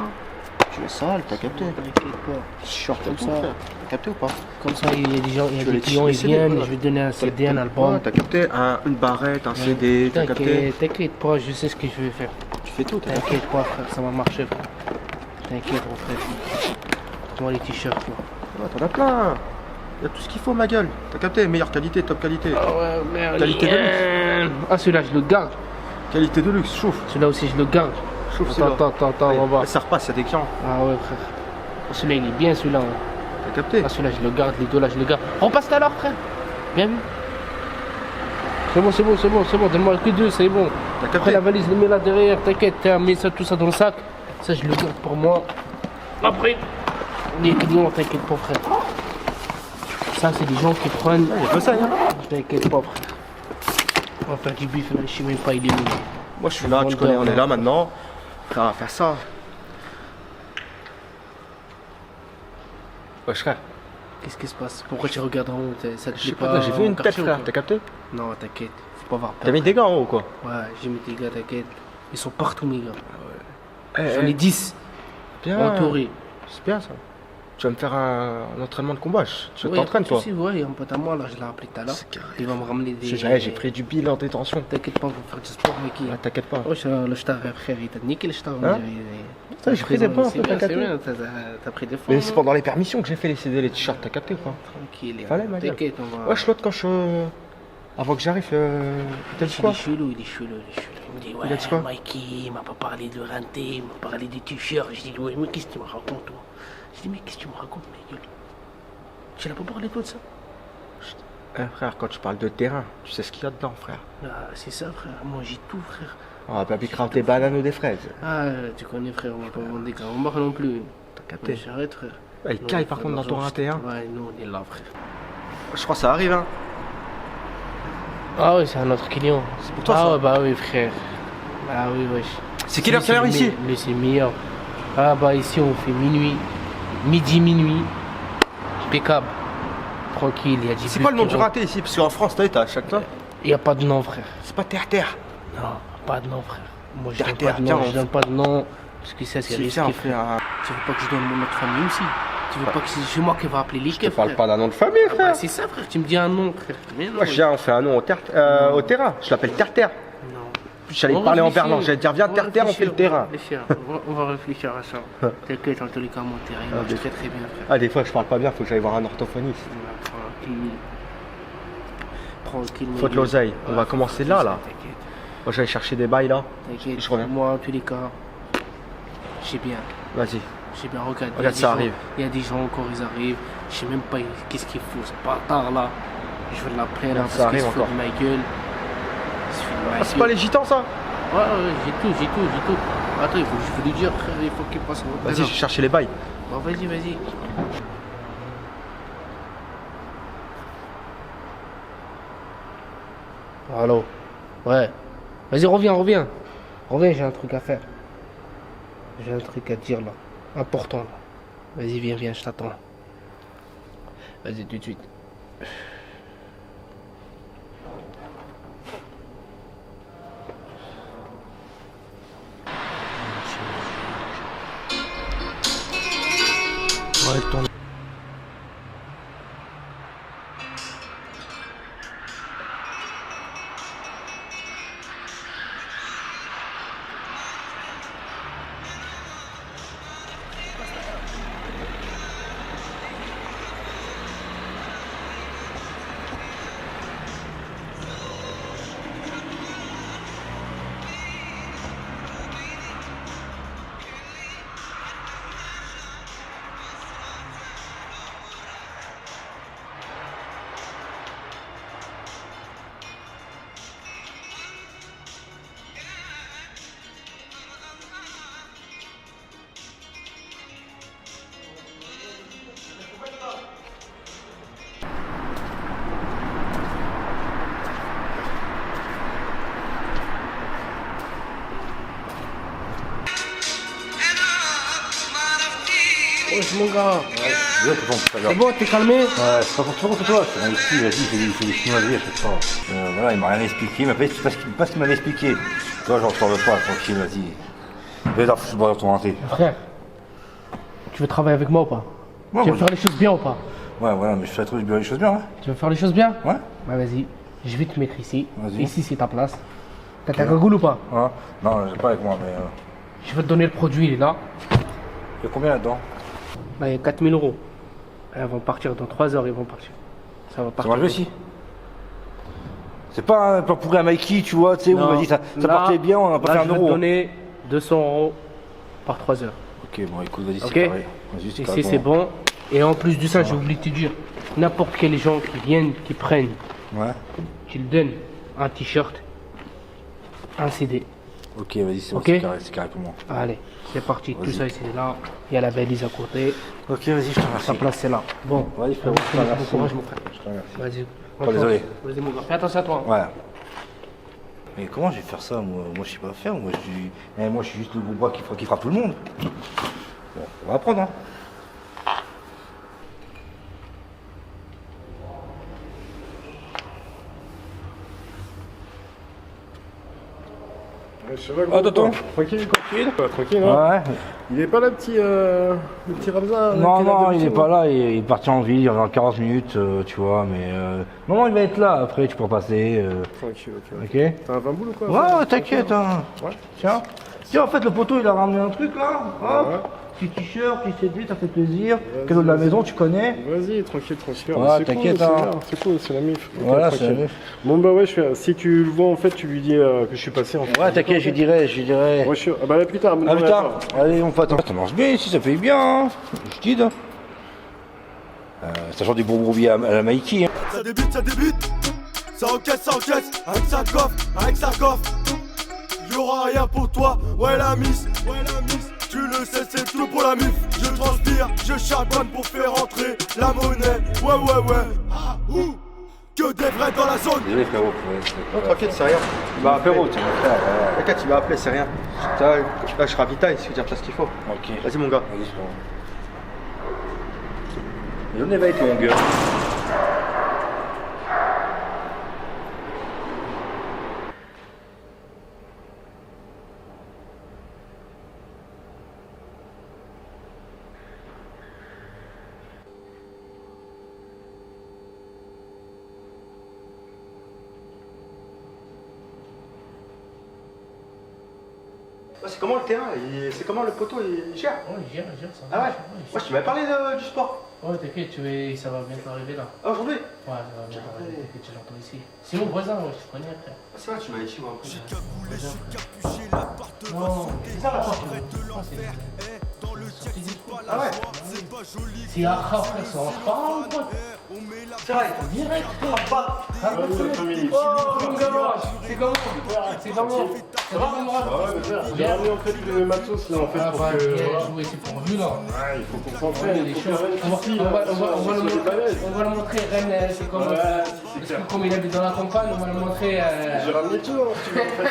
[SPEAKER 2] Tu veux ça, t'as capté?
[SPEAKER 10] T'inquiète pas.
[SPEAKER 2] Short
[SPEAKER 10] Comme
[SPEAKER 2] comme
[SPEAKER 10] ça.
[SPEAKER 2] ça. T'as capté ou pas?
[SPEAKER 10] Comme ça, il y a des gens, il y a
[SPEAKER 2] Tu veux
[SPEAKER 10] des
[SPEAKER 2] les
[SPEAKER 10] clients, ils
[SPEAKER 2] CD,
[SPEAKER 10] viennent,
[SPEAKER 2] voilà.
[SPEAKER 10] je vais te donner un CD, un album.
[SPEAKER 2] Ouais, t'as capté? Une barrette, un CD, t'as capté?
[SPEAKER 10] T'inquiète pas, je sais ce que je vais faire.
[SPEAKER 2] Tu fais tout, t'as capté?
[SPEAKER 10] T'inquiète pas, frère, ça va marcher, frère. T'inquiète, mon frère. Prends-moi les t-shirts, quoi.
[SPEAKER 2] Ouais, t'en as plein. Il y a tout ce qu'il faut, ma gueule. T'as capté? Meilleure qualité, top qualité.
[SPEAKER 10] Ah ouais, merde.
[SPEAKER 2] Qualité de luxe.
[SPEAKER 10] Ah, celui-là, je le garde.
[SPEAKER 2] Qualité de luxe, chauffe.
[SPEAKER 10] Celui-là aussi, je le garde.
[SPEAKER 2] Chauffe,
[SPEAKER 10] Attends, on va voir.
[SPEAKER 2] Ça repasse, il y a des clients.
[SPEAKER 10] Ah ouais, frère. Celui-là, il est bien, celui-là. Hein.
[SPEAKER 2] T'as capté?
[SPEAKER 10] Ah, celui-là, je le garde. Les deux, là, je le garde. On passe tout à l'heure, frère. Bien vu. C'est bon. Donne-moi que deux, c'est bon.
[SPEAKER 2] T'as
[SPEAKER 10] Après,
[SPEAKER 2] capté?
[SPEAKER 10] la valise, le mets là derrière. T'inquiète, mets ça, tout ça dans le sac. Ça, je le garde pour moi. Après, les clients, t'inquiète pas, frère. Ça, c'est des gens qui prennent.
[SPEAKER 2] Il y a que ça, hein.
[SPEAKER 10] T'inquiète pas, frère. On va faire du bif, là, je sais même pas, il est où.
[SPEAKER 2] Moi, je suis là, tu connais, on est là maintenant. Frère, on va faire ça. Wesh, frère.
[SPEAKER 10] Qu'est-ce qui se passe? Pourquoi tu regardes en haut? Ça te
[SPEAKER 2] Je sais
[SPEAKER 10] plaît
[SPEAKER 2] pas, j'ai vu une tête,
[SPEAKER 10] quartier ou
[SPEAKER 2] frère.
[SPEAKER 10] quoi?
[SPEAKER 2] T'as capté?
[SPEAKER 10] Non, t'inquiète, faut pas avoir peur.
[SPEAKER 2] T'as mis des gars en haut, quoi?
[SPEAKER 10] Ouais, j'ai mis des gars, t'inquiète. Ils sont partout, mes gars.
[SPEAKER 2] Eh,
[SPEAKER 10] J'en ai 10
[SPEAKER 2] bien.
[SPEAKER 10] entourés.
[SPEAKER 2] C'est bien ça. Tu vas me faire un entraînement de combat. Tu
[SPEAKER 10] Ouais,
[SPEAKER 2] t'entraînes,
[SPEAKER 10] pas de
[SPEAKER 2] toi?
[SPEAKER 10] souci, ouais, il y a un pote à moi, là, je l'ai appelé tout à l'heure.
[SPEAKER 2] C'est carré.
[SPEAKER 10] Il va me ramener des.
[SPEAKER 2] J'ai pris du bile en détention.
[SPEAKER 10] T'inquiète pas, on va faire du sport, mec.
[SPEAKER 2] Ah, t'inquiète pas.
[SPEAKER 10] Ouais, le star, frère, il t'a niqué le star.
[SPEAKER 2] Hein? Ça, j'ai pris des points,
[SPEAKER 10] C'est bien,
[SPEAKER 2] t'as
[SPEAKER 10] c'est
[SPEAKER 2] capté?
[SPEAKER 10] bien, t'as pris des fois.
[SPEAKER 2] Mais c'est pendant les permissions que j'ai fait les CD, les t-shirts, t'as capté ou pas?
[SPEAKER 10] Tranquille,
[SPEAKER 2] Fallait, ma gueule.
[SPEAKER 10] t'inquiète, on va.
[SPEAKER 2] Wesh, l'autre, quand je. Avant que j'arrive, t'as dit
[SPEAKER 10] Il
[SPEAKER 2] quoi?
[SPEAKER 10] est chelou. Il me dit,
[SPEAKER 2] Il a dit quoi?
[SPEAKER 10] ouais, Mikey, il m'a pas parlé de renté, il m'a parlé des t-shirts. Je dis, ouais, mais qu'est-ce que tu me racontes, toi? Je dis, mais qu'est-ce que tu me racontes, ma gueule? Tu n'as pas parlé, toi, de ça?
[SPEAKER 2] Eh, frère, quand tu parles de terrain, tu sais ce qu'il y a dedans, frère.
[SPEAKER 10] Ah, c'est ça, frère. Moi, j'ai tout, frère.
[SPEAKER 2] Ah, bah, bicrave des bananes ou des fraises.
[SPEAKER 10] Ah, tu connais, frère, on va pas vendre des carambars non plus.
[SPEAKER 2] T'as capté?
[SPEAKER 10] J'arrête, frère.
[SPEAKER 2] Ouais, il
[SPEAKER 10] Nous,
[SPEAKER 2] caille
[SPEAKER 10] on
[SPEAKER 2] par
[SPEAKER 10] fait
[SPEAKER 2] contre dans
[SPEAKER 10] de
[SPEAKER 2] ton
[SPEAKER 10] l'argent,
[SPEAKER 2] raté, hein.
[SPEAKER 10] Ouais, nous, on est là, frère.
[SPEAKER 2] Je crois que ça arrive, hein.
[SPEAKER 10] Ah, ouais, c'est un autre client.
[SPEAKER 2] C'est pour toi,
[SPEAKER 10] ah,
[SPEAKER 2] ça?
[SPEAKER 10] ouais, bah oui, frère. Ah, oui, wesh.
[SPEAKER 2] C'est quelle heure, c'est l'heure ici?
[SPEAKER 10] Lui, c'est meilleur. Ah, bah, ici, on fait minuit. Minuit. Impeccable. Tranquille, il y a 10
[SPEAKER 2] C'est quoi le nom du raté ici? Parce qu'en France, t'as à chaque fois.
[SPEAKER 10] Il n'y a pas de nom, frère.
[SPEAKER 2] C'est pas terre-terre.
[SPEAKER 10] Non, pas de nom, frère. Moi, je donne
[SPEAKER 2] Terre,
[SPEAKER 10] pas de
[SPEAKER 2] tiens,
[SPEAKER 10] nom,
[SPEAKER 2] on
[SPEAKER 10] je donne pas de nom. Parce que ça, c'est
[SPEAKER 2] Si,
[SPEAKER 10] risqué,
[SPEAKER 2] on
[SPEAKER 10] frère.
[SPEAKER 2] fait un.
[SPEAKER 10] Tu veux pas que je donne mon nom de famille aussi? Tu veux pas que c'est moi qui va appeler les
[SPEAKER 2] Je te parle
[SPEAKER 10] frère?
[SPEAKER 2] pas d'un nom de famille,
[SPEAKER 10] Ah, bah,
[SPEAKER 2] frère.
[SPEAKER 10] c'est ça, frère. Tu me dis un nom, frère. Mais non.
[SPEAKER 2] Moi, je viens, on fait un nom au terrain. Je l'appelle terre-terre.
[SPEAKER 10] Non.
[SPEAKER 2] J'allais
[SPEAKER 10] On
[SPEAKER 2] te parler en
[SPEAKER 10] réfléchit.
[SPEAKER 2] berlin. J'allais te dire, viens,
[SPEAKER 10] On
[SPEAKER 2] terre-terre, on fait le
[SPEAKER 10] réfléchit,
[SPEAKER 2] terrain.
[SPEAKER 10] On va réfléchir à ça. T'inquiète, en tous les cas, mon terrain, il marche très très bien, frère.
[SPEAKER 2] Ah, des fois, je parle pas bien, faut que j'aille voir un orthophoniste.
[SPEAKER 10] Tranquille.
[SPEAKER 2] Faut de l'oseille. On va commencer là, là.
[SPEAKER 10] T'inquiète.
[SPEAKER 2] Moi j'allais chercher des bails là.
[SPEAKER 10] T'inquiète,
[SPEAKER 2] Je reviens.
[SPEAKER 10] moi en tous les cas, je sais bien.
[SPEAKER 2] Vas-y.
[SPEAKER 10] Je sais bien, regarde.
[SPEAKER 2] Regarde, ça arrive.
[SPEAKER 10] Il y a des gens encore, ils arrivent. Je sais même pas qu'est-ce qu'il faut. C'est pas tard là. Je vais l'appeler là.
[SPEAKER 2] Ça arrive encore.
[SPEAKER 10] Ma gueule.
[SPEAKER 2] Ah, c'est pas les gitans ça?
[SPEAKER 10] Ouais, j'ai tout. Attends, il faut lui dire, frère, il faut qu'il passe.
[SPEAKER 2] Vas-y, je vais chercher les bails.
[SPEAKER 10] Bon, vas-y. Allô? Ouais. Vas-y, reviens. Reviens, j'ai un truc à faire. J'ai un truc à te dire là. Important là. Vas-y, viens, je t'attends. Vas-y, tout de suite. Ouais, tourne. Wesh mon gars, c'est bon, t'es calmé?
[SPEAKER 5] Ouais, c'est pas pour toi, c'est ici, vas-y, il fait des chinoiseries à chaque fois. Voilà, il m'a rien expliqué, mais c'est pas ce qu'il m'avait expliqué. Toi, j'en parle pas, tranquille, vas-y. Vais je dois rentrer.
[SPEAKER 10] Frère, tu veux travailler avec moi ou pas?
[SPEAKER 5] Ouais,
[SPEAKER 10] tu veux faire les choses bien ou pas?
[SPEAKER 5] Ouais, voilà, mais je fais les choses bien, ouais.
[SPEAKER 10] Tu veux faire les choses bien?
[SPEAKER 5] Ouais.
[SPEAKER 10] Bah vas-y, je vais te mettre ici.
[SPEAKER 5] Vas-y.
[SPEAKER 10] Ici c'est ta place. T'as ta cagoule ou pas?
[SPEAKER 5] Ouais. Non, j'ai pas avec moi, mais.
[SPEAKER 10] Je vais te donner le produit, il est là.
[SPEAKER 5] Il y a combien là-dedans?
[SPEAKER 10] Là, il y a 4000 €. Elles vont partir dans 3 heures, ils vont partir. Ça va
[SPEAKER 5] Ça
[SPEAKER 10] partir.
[SPEAKER 5] marche aussi. C'est pas un plan pourri à Mikey, tu vois, tu sais, où on m'a dit ça partait bien, on a pas fait un
[SPEAKER 10] Je vais
[SPEAKER 5] euro.
[SPEAKER 10] te donner 200 € par 3 heures.
[SPEAKER 5] Ok, bon, écoute, vas-y,
[SPEAKER 10] Ok.
[SPEAKER 5] c'est pareil. Vas-y, c'est
[SPEAKER 10] Ici c'est bon. Et en plus de ça, j'ai oublié de te dire, n'importe quel gens qui viennent, qui prennent,
[SPEAKER 5] Ouais.
[SPEAKER 10] tu le donnes un t-shirt, un CD.
[SPEAKER 5] Ok, vas-y, c'est bon,
[SPEAKER 10] Ok.
[SPEAKER 5] c'est carré pour moi.
[SPEAKER 10] Allez, c'est parti. Tout
[SPEAKER 5] Vas-y.
[SPEAKER 10] ça, c'est là. Il y a la valise à côté.
[SPEAKER 5] Ok, vas-y, je te remercie.
[SPEAKER 10] Ta place, c'est là. Bon,
[SPEAKER 5] Vas-y, frérot, je te
[SPEAKER 10] bon
[SPEAKER 5] remercie.
[SPEAKER 10] courage, mon frère.
[SPEAKER 5] Je te remercie.
[SPEAKER 10] Vas-y.
[SPEAKER 5] Pas désolé.
[SPEAKER 10] Vas-y, mon gars. Fais attention à toi.
[SPEAKER 5] Ouais. Mais comment je vais faire ça, moi? Moi, je sais pas faire. Moi, je suis juste le gros bras qui frappe tout le monde. Bon, on va apprendre, hein. Attends.
[SPEAKER 12] Tranquille. Tranquille, hein.
[SPEAKER 5] Ouais.
[SPEAKER 12] Il est pas là, le petit Ramza?
[SPEAKER 5] Non, il est pas là, il est parti en ville, il revient dans 40 minutes, tu vois, mais... Non, il va être là, après tu peux passer.
[SPEAKER 12] Tranquille,
[SPEAKER 5] Ok.
[SPEAKER 12] T'as un 20 boules ou quoi?
[SPEAKER 5] Ouais, t'inquiète, hein.
[SPEAKER 12] Ouais.
[SPEAKER 5] Tiens, en fait, le poteau, il a ramené un truc, là. Hop. Petit t-shirt, petit CD, ça fait plaisir. Cadeau de la maison, tu connais.
[SPEAKER 12] Vas-y, tranquille.
[SPEAKER 5] Ouais,
[SPEAKER 12] C'est
[SPEAKER 5] t'inquiète,
[SPEAKER 12] cool,
[SPEAKER 5] hein.
[SPEAKER 12] c'est cool, c'est la mif. Ok,
[SPEAKER 5] Voilà,
[SPEAKER 12] tranquille.
[SPEAKER 5] c'est la mif.
[SPEAKER 12] Bon, bah ouais, si tu le vois, en fait, tu lui dis que je suis passé. En fait.
[SPEAKER 5] Ouais, t'inquiète, je dirais.
[SPEAKER 12] Ouais, ah bah, à plus tard.
[SPEAKER 5] À plus tard. Allez, on fait attends. Ça marche bien ici, ça fait bien, hein. Je dis, hein. Ça change des bourbourbis à la Mikey, hein.
[SPEAKER 13] Ça débute, ça encaisse, avec sa coffre, y'aura rien pour toi, ouais la miss, tu le sais c'est tout pour la mif, je transpire, je charbonne pour faire entrer la monnaie, ouais, ah, ouh, que des vrais dans la zone.
[SPEAKER 5] Désolé frérot.
[SPEAKER 2] Non, tranquille, c'est rien. Il m'a appelé. T'inquiète, il m'a appelé, c'est rien. Là, je ravitaille, si tu dire ce qu'il faut.
[SPEAKER 5] Ok.
[SPEAKER 2] Vas-y, mon gars.
[SPEAKER 5] Vas-y, frérot. La journée va être longue.
[SPEAKER 2] C'est comment le terrain? C'est comment le poteau? Il gère?
[SPEAKER 10] Ouais, il gère ça.
[SPEAKER 2] Ah ouais? Moi, tu m'avais parlé du sport.
[SPEAKER 10] Ouais, t'inquiète, ça va bientôt arriver là.
[SPEAKER 2] Ah, aujourd'hui?
[SPEAKER 10] Ouais, ça va bientôt arriver, t'inquiète, je l'entends ici. C'est mon voisin, ouais, je te connais, frère.
[SPEAKER 2] Ah, c'est vrai, tu m'avais dit, moi, en plus.
[SPEAKER 10] Non, c'est ça la porte.
[SPEAKER 2] Ah ouais?
[SPEAKER 10] C'est un frère, c'est un frère, mon pote.
[SPEAKER 2] C'est vrai,
[SPEAKER 10] Direct, frère.
[SPEAKER 1] Oh,
[SPEAKER 10] mon gamin, c'est comment? C'est comment?
[SPEAKER 1] Ça va? J'ai ramené en fait le matos là en fait pour que.
[SPEAKER 10] Jouer, c'est pour vu là.
[SPEAKER 1] Ouais, il faut concentrer.
[SPEAKER 10] Les choses. On va le montrer, Rennes, c'est comment? Parce que comme il habite dans la campagne, on va le montrer.
[SPEAKER 1] J'ai ramené tout, hein, si tu veux en fait.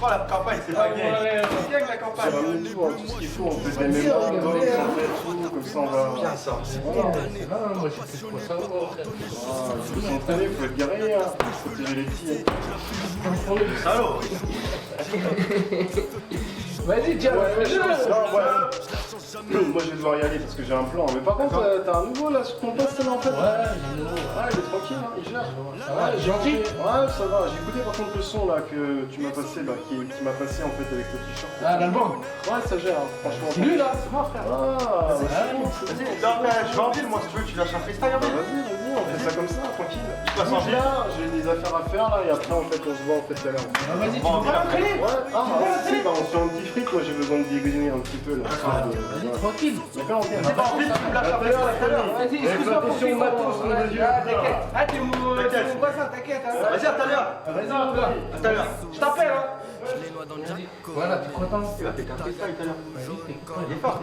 [SPEAKER 2] Oh, la campagne, c'est pas gay. C'est bien que la campagne.
[SPEAKER 1] J'ai ramené tout, hein, tout ce qu'il faut, on fait des mémoires, tout, comme ça on va.
[SPEAKER 2] Bien ça.
[SPEAKER 10] Non, moi je fais quoi ça?
[SPEAKER 1] Il faut s'entraîner, il faut être guerrier, hein. Il faut protéger les petits.
[SPEAKER 2] Salaud.
[SPEAKER 10] Vas-y, tiens,
[SPEAKER 1] moi je vais devoir y aller parce que j'ai un plan. Mais par contre, t'as un nouveau là sur ton poste là en fait?
[SPEAKER 10] Ouais,
[SPEAKER 1] il est tranquille, hein, il gère.
[SPEAKER 10] Ça va, il est gentil?
[SPEAKER 1] Ouais, ça va. J'ai écouté par contre le son là que tu m'as passé, là, qui m'a passé en fait avec le t-shirt.
[SPEAKER 10] Ah, l'album?
[SPEAKER 1] Ouais, ça gère, hein, franchement.
[SPEAKER 10] C'est lui là, c'est moi frère.
[SPEAKER 1] Ah,
[SPEAKER 2] Vas-y, je vais en ville, moi, si tu veux, tu lâches un freestyle en ville.
[SPEAKER 1] Vas-y, on fait ça comme ça, tranquille.
[SPEAKER 2] Tu passes en ville?
[SPEAKER 1] J'ai des affaires à faire là et après en fait on se voit en fait tout à l'heure.
[SPEAKER 10] Vas-y, tu veux pas l'entraîner?
[SPEAKER 1] Ouais, si, bah on se fait un petit fric, moi j'ai besoin de dégainer un petit peu là.
[SPEAKER 10] Vas-y, tranquille.
[SPEAKER 1] D'accord, ok.
[SPEAKER 2] C'est pas en ville, tu me lâches un freestyle.
[SPEAKER 10] Vas-y, excuse-moi pour
[SPEAKER 1] attention, matos, on a dit.
[SPEAKER 10] t'inquiète. Ah, t'es mon voisin, t'inquiète.
[SPEAKER 2] Vas-y, à tout à l'heure.
[SPEAKER 10] Vas-y, mon gars.
[SPEAKER 2] À tout à l'heure.
[SPEAKER 10] Je t'appelle, hein. Voilà, t'es content?
[SPEAKER 2] Il va péter un freestyle tout à l'heure.
[SPEAKER 10] Il est fort.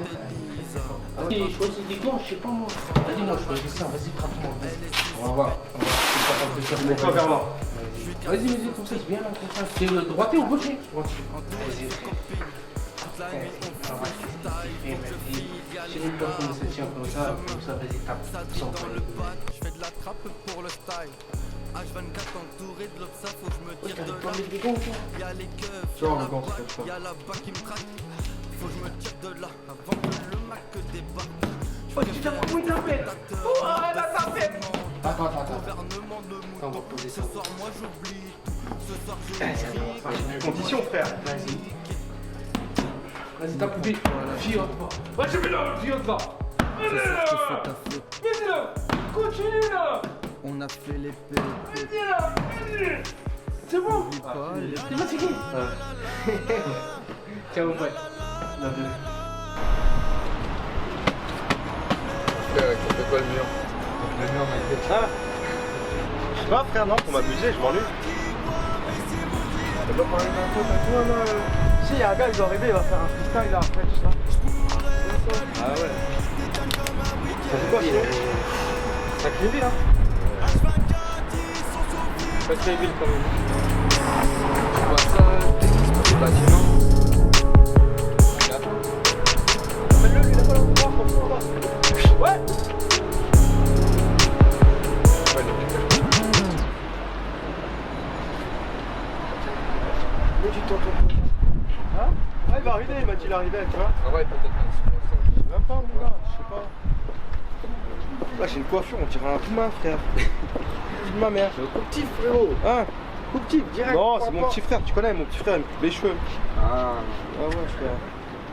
[SPEAKER 10] Ok, choisis des gants, je sais pas moi. Vas-y, moi, je choisis ça. Vas-y, frappe-moi. On va voir.
[SPEAKER 2] Mets-toi vers moi.
[SPEAKER 10] Vas-y, comme ça, c'est bien là, comme ça. C'est le droitier ou gaucher? Droitier. Vas-y. C'est une fois qu'on se tient comme ça, vas-y, tape. Sans problème.
[SPEAKER 14] Je fais de la trappe pour le style. H24 entouré de l'obsa, faut que je me tire de là. Y'a les keufs, y'a la bas qui me traque. Faut que je me tire de là avant que le Mac débarque.
[SPEAKER 10] Oh, tu t'as pas tapé. Oh, elle a tapé. Attends. On va poser ça.
[SPEAKER 14] Ce soir, moi j'oublie tout. Ce soir, je
[SPEAKER 2] Condition, frère.
[SPEAKER 10] Vas-y, tape vite. Fiote pas. Ouais, je vais là, fiote là. Vas-y là. Continue là.
[SPEAKER 14] On a fait les P.
[SPEAKER 10] Vas-y là. C'est bon. C'est fatigué. Tiens, mon pote. La deux.
[SPEAKER 7] On fait quoi le mur? Le mur, mec.
[SPEAKER 2] Ah. Je sais pas, frère, non, pour m'amuser, je m'ennuie. T'as pas parlé d'un pote à toi là? Si, y'a un gars, il doit arriver, il va faire un freestyle là après, tout ça. Ah ouais. Ça fait quoi, c'est Sacré ville, hein?
[SPEAKER 7] Sacré ville quand même. Tu vois ça, le bâtiment.
[SPEAKER 2] Appelle-le, lui, il a pas l'endroit, franchement, là. Ouais. Mais tu t'entends. Hein? Ah, il va arriver, il m'a dit il arrivait, tu vois.
[SPEAKER 7] Ah ouais, peut-être même.
[SPEAKER 2] Je sais même pas, mon gars, je sais pas. Là, j'ai une coiffure, on dirait un Pouma, frère. De ma mère. C'est petit, frérot. Hein? Petit, direct. Non, c'est mon petit frère, tu connais, mon petit frère, il me coupe les cheveux. Ah ouais, frère.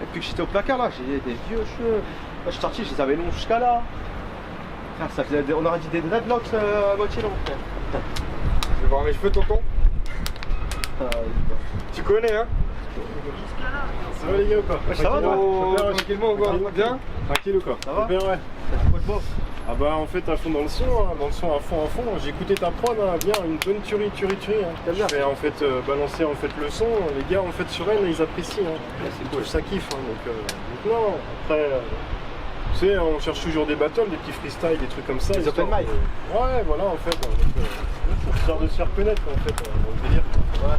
[SPEAKER 2] Et puis que j'étais au placard, là, j'ai des vieux cheveux. Là, je suis sorti, je les avais longs jusqu'à là. Frère, ça faisait on aurait dit des dreadlocks à moitié longs, frère.
[SPEAKER 7] Je vais voir mes cheveux, tonton. Tu connais, hein?
[SPEAKER 1] Ça va les gars ou quoi?
[SPEAKER 2] Ouais, ça va, toi?
[SPEAKER 7] Tranquillement, ou quoi? Bien?
[SPEAKER 1] Tranquille ou quoi?
[SPEAKER 2] Ça va?
[SPEAKER 1] Super, ouais.
[SPEAKER 2] Ça fait quoi de beau?
[SPEAKER 1] Ah bah en fait à fond dans le son à fond. J'ai écouté ta prod, hein, bien, une bonne tuerie. Hein. Je vais en fait balancer en fait le son. Les gars en fait sur elle ils apprécient. Hein. C'est cool, ça kiffe. Hein, donc non, après tu sais on cherche toujours des battles, des petits freestyles, des trucs comme ça.
[SPEAKER 2] Des open mic.
[SPEAKER 1] Ouais voilà en fait. Histoire de se faire connaître en fait dans le délire. Voilà.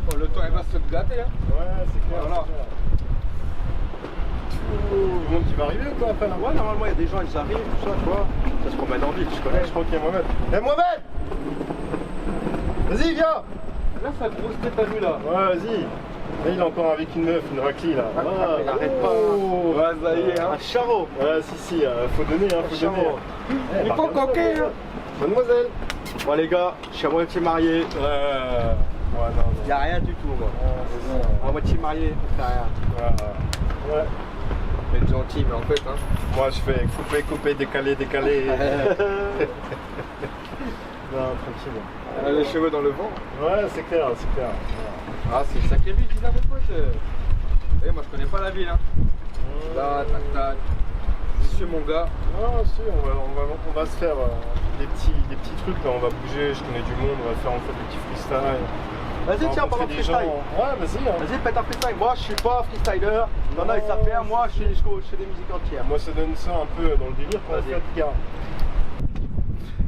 [SPEAKER 7] Bon, le temps il va se gâter, hein?
[SPEAKER 1] Ouais c'est clair. Voilà. Le monde qui va arriver ou quoi après là?
[SPEAKER 2] Ouais, normalement il y a des gens, ils arrivent, tout ça, tu vois. Ça se promène en ville, tu connais.
[SPEAKER 1] Je crois qu'il y a Mohamed. Eh Mohamed! Vas-y, viens!
[SPEAKER 2] Là, ça grosse tête à lui là.
[SPEAKER 1] Ouais, vas-y. Là, il est encore avec une meuf, une raclie là.
[SPEAKER 2] Ah, il arrête pas.
[SPEAKER 1] Ouais, ça y est, hein.
[SPEAKER 2] Un charreau.
[SPEAKER 1] Ouais, si, faut donner, hein, faut donner.
[SPEAKER 2] Il est pas coquet, hein.
[SPEAKER 1] Mademoiselle.
[SPEAKER 2] Bon, les gars, je suis à moitié marié.
[SPEAKER 1] Ouais, non.
[SPEAKER 2] Y a rien du tout, moi. À moitié marié, c'est rien.
[SPEAKER 1] Ouais.
[SPEAKER 7] vais être gentil, mais en fait, hein.
[SPEAKER 12] Moi je fais couper, couper, décaler, décaler. Non, tranquille.
[SPEAKER 7] Les cheveux dans le vent.
[SPEAKER 12] Ouais, c'est clair, c'est clair.
[SPEAKER 7] Ah, c'est une sacrée ville, dis là, mon pote. Eh, moi je connais pas la ville, hein. Là, tac, tac. Je suis mon gars.
[SPEAKER 12] Ah, si, on va se faire des petits trucs là, on va bouger, je connais du monde, on va faire en fait des petits freestyles.
[SPEAKER 2] Vas-y, tiens,
[SPEAKER 12] rencontrer
[SPEAKER 2] pendant
[SPEAKER 12] des
[SPEAKER 2] freestyle.
[SPEAKER 12] gens. Ouais, vas-y. Hein.
[SPEAKER 2] Vas-y, pète un freestyle. Moi, je suis pas freestyler. Non, ils savent faire. Moi, je fais des musiques entières.
[SPEAKER 12] Moi, ça donne ça un peu dans le délire qu'on va faire, gars.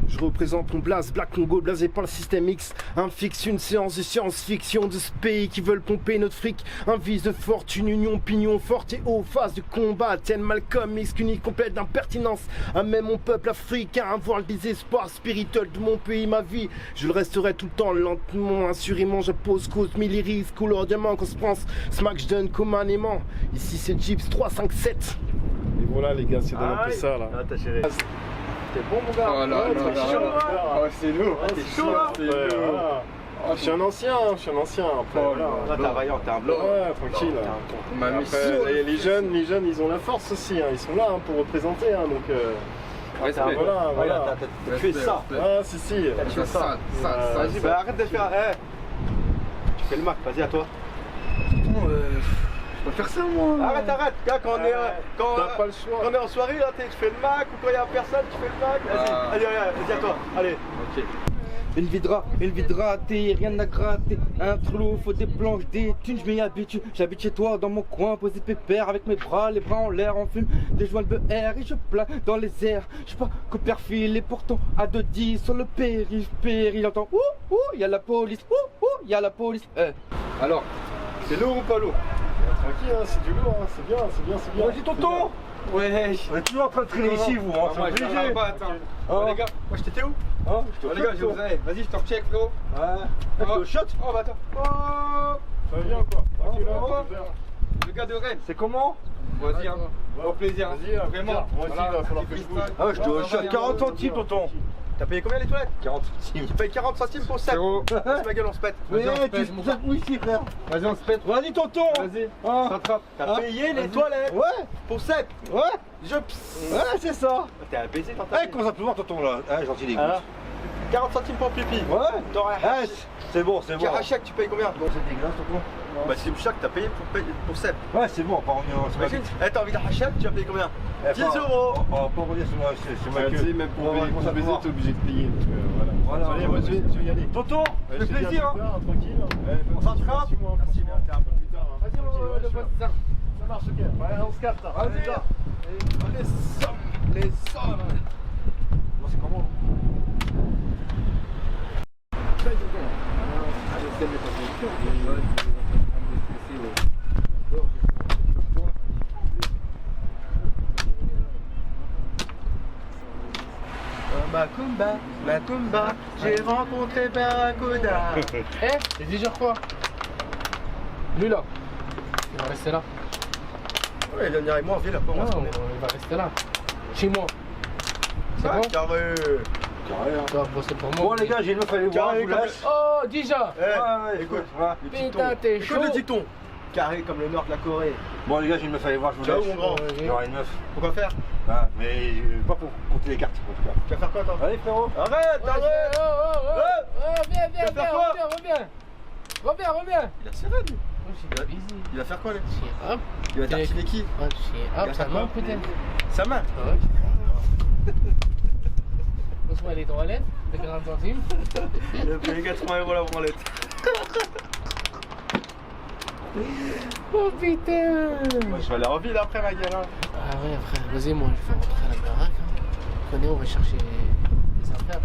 [SPEAKER 15] Je représente mon blaze, Black Congo, blasé par le système X. Un fixe, une séance de science-fiction de ce pays qui veulent pomper notre fric. Un vice de fortune, union, pignon forte et haut, phase de combat. Tel Malcolm X, qu'une complète d'impertinence. À même mon peuple africain, à voir le désespoir spirituel de mon pays, ma vie. Je le resterai tout le temps, lentement, assurément. Je pose cause, milliris, couleur diamant, qu'on se pense. Smack, je donne comme un aimant. Ici, c'est Jeeps 357.
[SPEAKER 12] Et voilà, les gars, c'est un peu ça là.
[SPEAKER 2] Ah, t'as géré.
[SPEAKER 12] T'es bon, mon gars?
[SPEAKER 7] Oh là là là
[SPEAKER 12] chaud,
[SPEAKER 7] là. Oh, c'est lourd.
[SPEAKER 12] T'es chaud, hein? Je suis un ancien, Après,
[SPEAKER 2] Là, t'es un vaillant, t'es un blanc.
[SPEAKER 12] Ouais, tranquille. Après, les jeunes, ils ont la force aussi. Ils sont là pour représenter. Donc, voilà.
[SPEAKER 2] T'as tué ça.
[SPEAKER 12] Ah, si.
[SPEAKER 2] T'as tué ça. Vas-y, bah arrête de faire. Tu fais le Mac, vas-y, à toi.
[SPEAKER 12] Je peux faire ça, moi.
[SPEAKER 2] Arrête, gars, quand
[SPEAKER 12] t'as pas le choix.
[SPEAKER 2] Quand on est en soirée, là, tu fais le Mac, ou quand il y a personne, tu fais le Mac. Vas-y, vas-y, à toi. Allez.
[SPEAKER 7] Ok.
[SPEAKER 6] Il videra, t'es rien à gratter. Un trou, faut des planches, des thunes, je m'y habitue. J'habite chez toi dans mon coin, posé pépère avec mes bras, les bras en l'air, on fume des joints de BR et je plane dans les airs. Je sais pas qu'au perfil et pourtant à 2-10 sur le périph', il entend y a la police, y a la police.
[SPEAKER 7] Alors, c'est lourd ou pas lourd?
[SPEAKER 12] Tranquille, c'est du lourd, c'est bien.
[SPEAKER 6] Vas-y, tonton. Ouais.
[SPEAKER 5] On est toujours en train de traîner ici, vous, hein.
[SPEAKER 7] Moi, je vais pas, attends. Les gars,
[SPEAKER 2] moi, j'étais où?
[SPEAKER 7] Les gars, je vous ai. Vas-y, je te recheck, frérot.
[SPEAKER 2] Ouais. Au shot?
[SPEAKER 7] Oh, bah attends.
[SPEAKER 12] Ça va bien, quoi.
[SPEAKER 7] Le gars de Rennes.
[SPEAKER 2] C'est comment?
[SPEAKER 7] Vas-y, hein. Au plaisir.
[SPEAKER 12] Vas-y,
[SPEAKER 7] vraiment.
[SPEAKER 12] Moi aussi, il va falloir que je bouge.
[SPEAKER 2] Ah ouais, je te shot 40 centimes, tonton. T'as payé combien les toilettes?
[SPEAKER 5] 40 centimes.
[SPEAKER 2] Tu payes 40 centimes pour ça. C'est ma gueule, on se pète.
[SPEAKER 6] Oui, si, frère.
[SPEAKER 7] Vas-y, on se pète.
[SPEAKER 2] Vas-y, tonton.
[SPEAKER 7] Vas-y,
[SPEAKER 2] t'attrape. T'as payé les toilettes?
[SPEAKER 6] Ouais.
[SPEAKER 2] Pour 7.
[SPEAKER 6] Ouais.
[SPEAKER 2] Ouais,
[SPEAKER 6] c'est ça.
[SPEAKER 2] T'es un baiser dans ta vie.
[SPEAKER 5] Comment ça peut voir, tonton, là? Gentil, les
[SPEAKER 2] Ah.
[SPEAKER 5] gouttes.
[SPEAKER 2] 40 centimes pour pipi.
[SPEAKER 6] Ouais.
[SPEAKER 2] T'aurais
[SPEAKER 5] C'est bon.
[SPEAKER 2] Karachak, tu payes combien?
[SPEAKER 5] C'est dégueulasse, tonton.
[SPEAKER 2] Bah, c'est le chac, t'as payé pour 7.
[SPEAKER 5] Ouais, c'est bon, pas revenir.
[SPEAKER 2] Imagine, t'as envie d'un hachak, tu vas payer combien? 10 euros.
[SPEAKER 5] Pas revenir sur ma queue.
[SPEAKER 12] Même pour baiser, t'es obligé de payer. Voilà. Allez, moi, je vais y aller.
[SPEAKER 2] Tonton, ça fait plaisir, hein.
[SPEAKER 12] Tranquille.
[SPEAKER 2] On s'attrape.
[SPEAKER 12] Merci, t'es un peu plus tard.
[SPEAKER 2] Vas-y, on va
[SPEAKER 12] ça marche, ok. Ouais, on se capte.
[SPEAKER 2] Vas-y. Les sommes.
[SPEAKER 5] Bon, c'est comment?
[SPEAKER 2] Macumba, j'ai rencontré Barracuda.
[SPEAKER 10] C'est déjà quoi? Lui là, il va rester là.
[SPEAKER 2] Ouais, il vient avec moi en ville, après on va se connaître.
[SPEAKER 10] Il va rester là. Chez moi. C'est bon?
[SPEAKER 2] Carré.
[SPEAKER 10] Tu vas bosser pour moi.
[SPEAKER 5] Bon, les gars, j'ai une meuf à aller voir, je vous laisse.
[SPEAKER 10] Oh, déjà!
[SPEAKER 2] Écoute,
[SPEAKER 10] Putain, t'es chaud!
[SPEAKER 2] écoute le dicton. Carré comme le nord de la Corée.
[SPEAKER 5] Bon, les gars, j'ai une meuf à aller voir, je vous
[SPEAKER 2] Ciao,
[SPEAKER 5] laisse.
[SPEAKER 2] mon grand.
[SPEAKER 5] J'aurai une meuf.
[SPEAKER 2] Pourquoi faire?
[SPEAKER 5] Ah, mais pas pour compter les cartes, en tout cas.
[SPEAKER 2] Tu vas faire quoi, toi?
[SPEAKER 5] Allez, frérot.
[SPEAKER 2] Arrête, arrête.
[SPEAKER 10] Reviens!
[SPEAKER 2] Il a serré, lui. Il va faire quoi, lui? Il va tartiner qui?
[SPEAKER 10] Sa main, peut-être.
[SPEAKER 2] Sa main?
[SPEAKER 10] Pose-moi les toilettes de 40 centimes.
[SPEAKER 2] Il a payé 80 € la branlette.
[SPEAKER 10] Oh putain!
[SPEAKER 2] Moi, je vais aller en ville après, ma gueule.
[SPEAKER 10] Ah ouais, frère, vas-y, moi je vais rentrer à la baraque. Tu connais, on va chercher les affaires.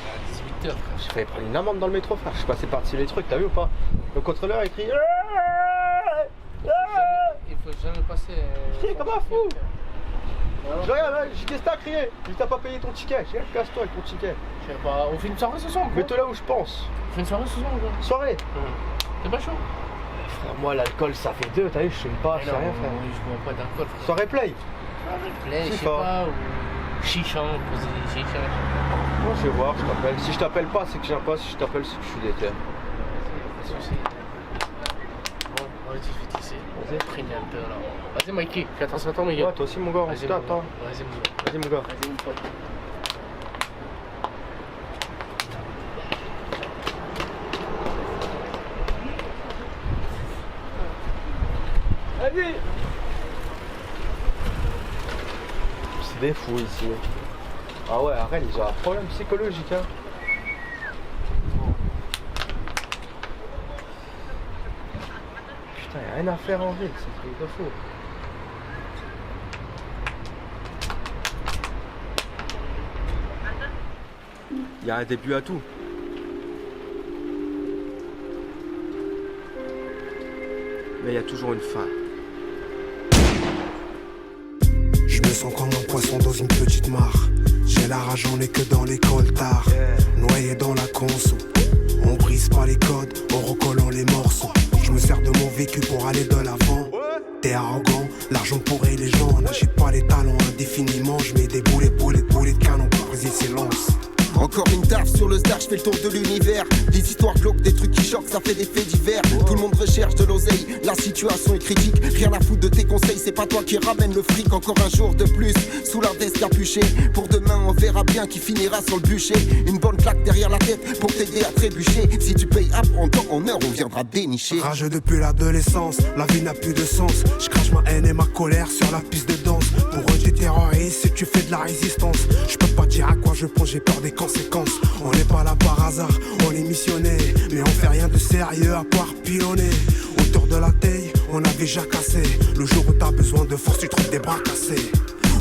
[SPEAKER 10] À 18h, frère.
[SPEAKER 2] J'ai failli prendre une amende dans le métro, frère. Je suis passé par-dessus les trucs, t'as vu ou pas? Le contrôleur il crie.
[SPEAKER 10] Il faut jamais passer.
[SPEAKER 2] Je crie comme un fou! Je regarde, là, j'ai qu'est-ce que t'as crié? Il t'a pas payé ton ticket. Je regarde, casse-toi avec ton ticket.
[SPEAKER 10] Je sais pas, on fait une soirée ce soir.
[SPEAKER 2] Mets-toi là où je pense.
[SPEAKER 10] On fait une soirée ce soir, quoi.
[SPEAKER 2] Soirée?
[SPEAKER 10] T'es pas chaud?
[SPEAKER 2] Frère, moi l'alcool ça fait 2, t'as vu, je fume pas, je sais rien, frère.
[SPEAKER 10] Je bois pas d'alcool, frère.
[SPEAKER 2] Soirée play?
[SPEAKER 10] Play, je sais pas, ou chicha, on pose des chichas.
[SPEAKER 2] Moi je vais voir, je t'appelle. Si je t'appelle pas, c'est que je viens pas. Si je t'appelle, c'est que je suis déter.
[SPEAKER 10] Pas de soucis. Bon, on va dire, je vais Vas-y. Prenez un peu là. Vas-y, Mikey, fais attention à toi, Miguel.
[SPEAKER 12] Ouais, toi aussi, mon gars.
[SPEAKER 10] Vas-y,
[SPEAKER 12] Attends.
[SPEAKER 10] Vas-y, mon gars.
[SPEAKER 12] Vas-y, mon gars.
[SPEAKER 10] Vas-y, mon pote.
[SPEAKER 8] Vas-y.
[SPEAKER 12] C'est des fous ici. Ah ouais, à Rennes, ils ont un problème psychologique. Hein. Putain, y'a rien à faire en ville, c'est un truc de fou.
[SPEAKER 6] Il y a un début à tout. Mais il y a toujours une fin.
[SPEAKER 4] Je me sens comme un poisson dans une petite mare. J'ai la rage, on est que dans les coltards. Noyé dans la conso. On brise pas les codes, en recollant les morceaux. Je me sers de mon vécu pour aller de l'avant. T'es arrogant, l'argent pourrait les gens. N'achète pas les talents indéfiniment. Je mets des boulets de canon pour briser ses lances.
[SPEAKER 16] Encore une taf sur le star, je fais le tour de l'univers. Des histoires glauques, des trucs qui choquent, ça fait des faits divers. Tout le monde recherche de l'oseille, la situation est critique. Rien à foutre de tes conseils, c'est pas toi qui ramène le fric. Encore un jour de plus, sous la veste capuchée. Pour demain, on verra bien qui finira sur le bûcher. Une bonne claque derrière la tête pour t'aider à trébucher. Si tu payes en temps, en heure, on viendra dénicher.
[SPEAKER 4] Rageux depuis l'adolescence, la vie n'a plus de sens. Je crache ma haine et ma colère sur la piste de danse. Pour eux, tu terrorises si tu fais de la résistance. Je peux pas dire à quoi je pense, j'ai peur des conséquences. On n'est pas là par hasard, on est missionné. Mais on fait rien de sérieux à part pilonner. Autour de la taille, on a déjà cassé. Le jour où t'as besoin de force, tu trouves des bras cassés.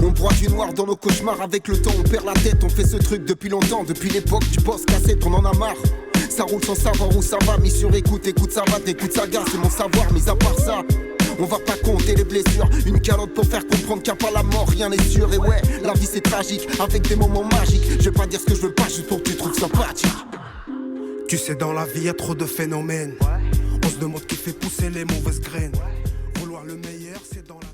[SPEAKER 16] On broie du noir dans nos cauchemars, avec le temps on perd la tête. On fait ce truc depuis longtemps, depuis l'époque du boss cassette, on en a marre. Ça roule sans savoir où ça va, mission écoute ça va, t'écoutes ça gare, c'est mon savoir, mais à part ça on va pas compter les blessures. Une calotte pour faire comprendre qu'à part la mort rien n'est sûr. Et ouais, la vie c'est tragique, avec des moments magiques. Je vais pas dire ce que je veux pas, juste pour que tu trouves sympathique.
[SPEAKER 4] Tu sais dans la vie y a trop de phénomènes. On se demande qui fait pousser les mauvaises graines. Vouloir le meilleur c'est dans la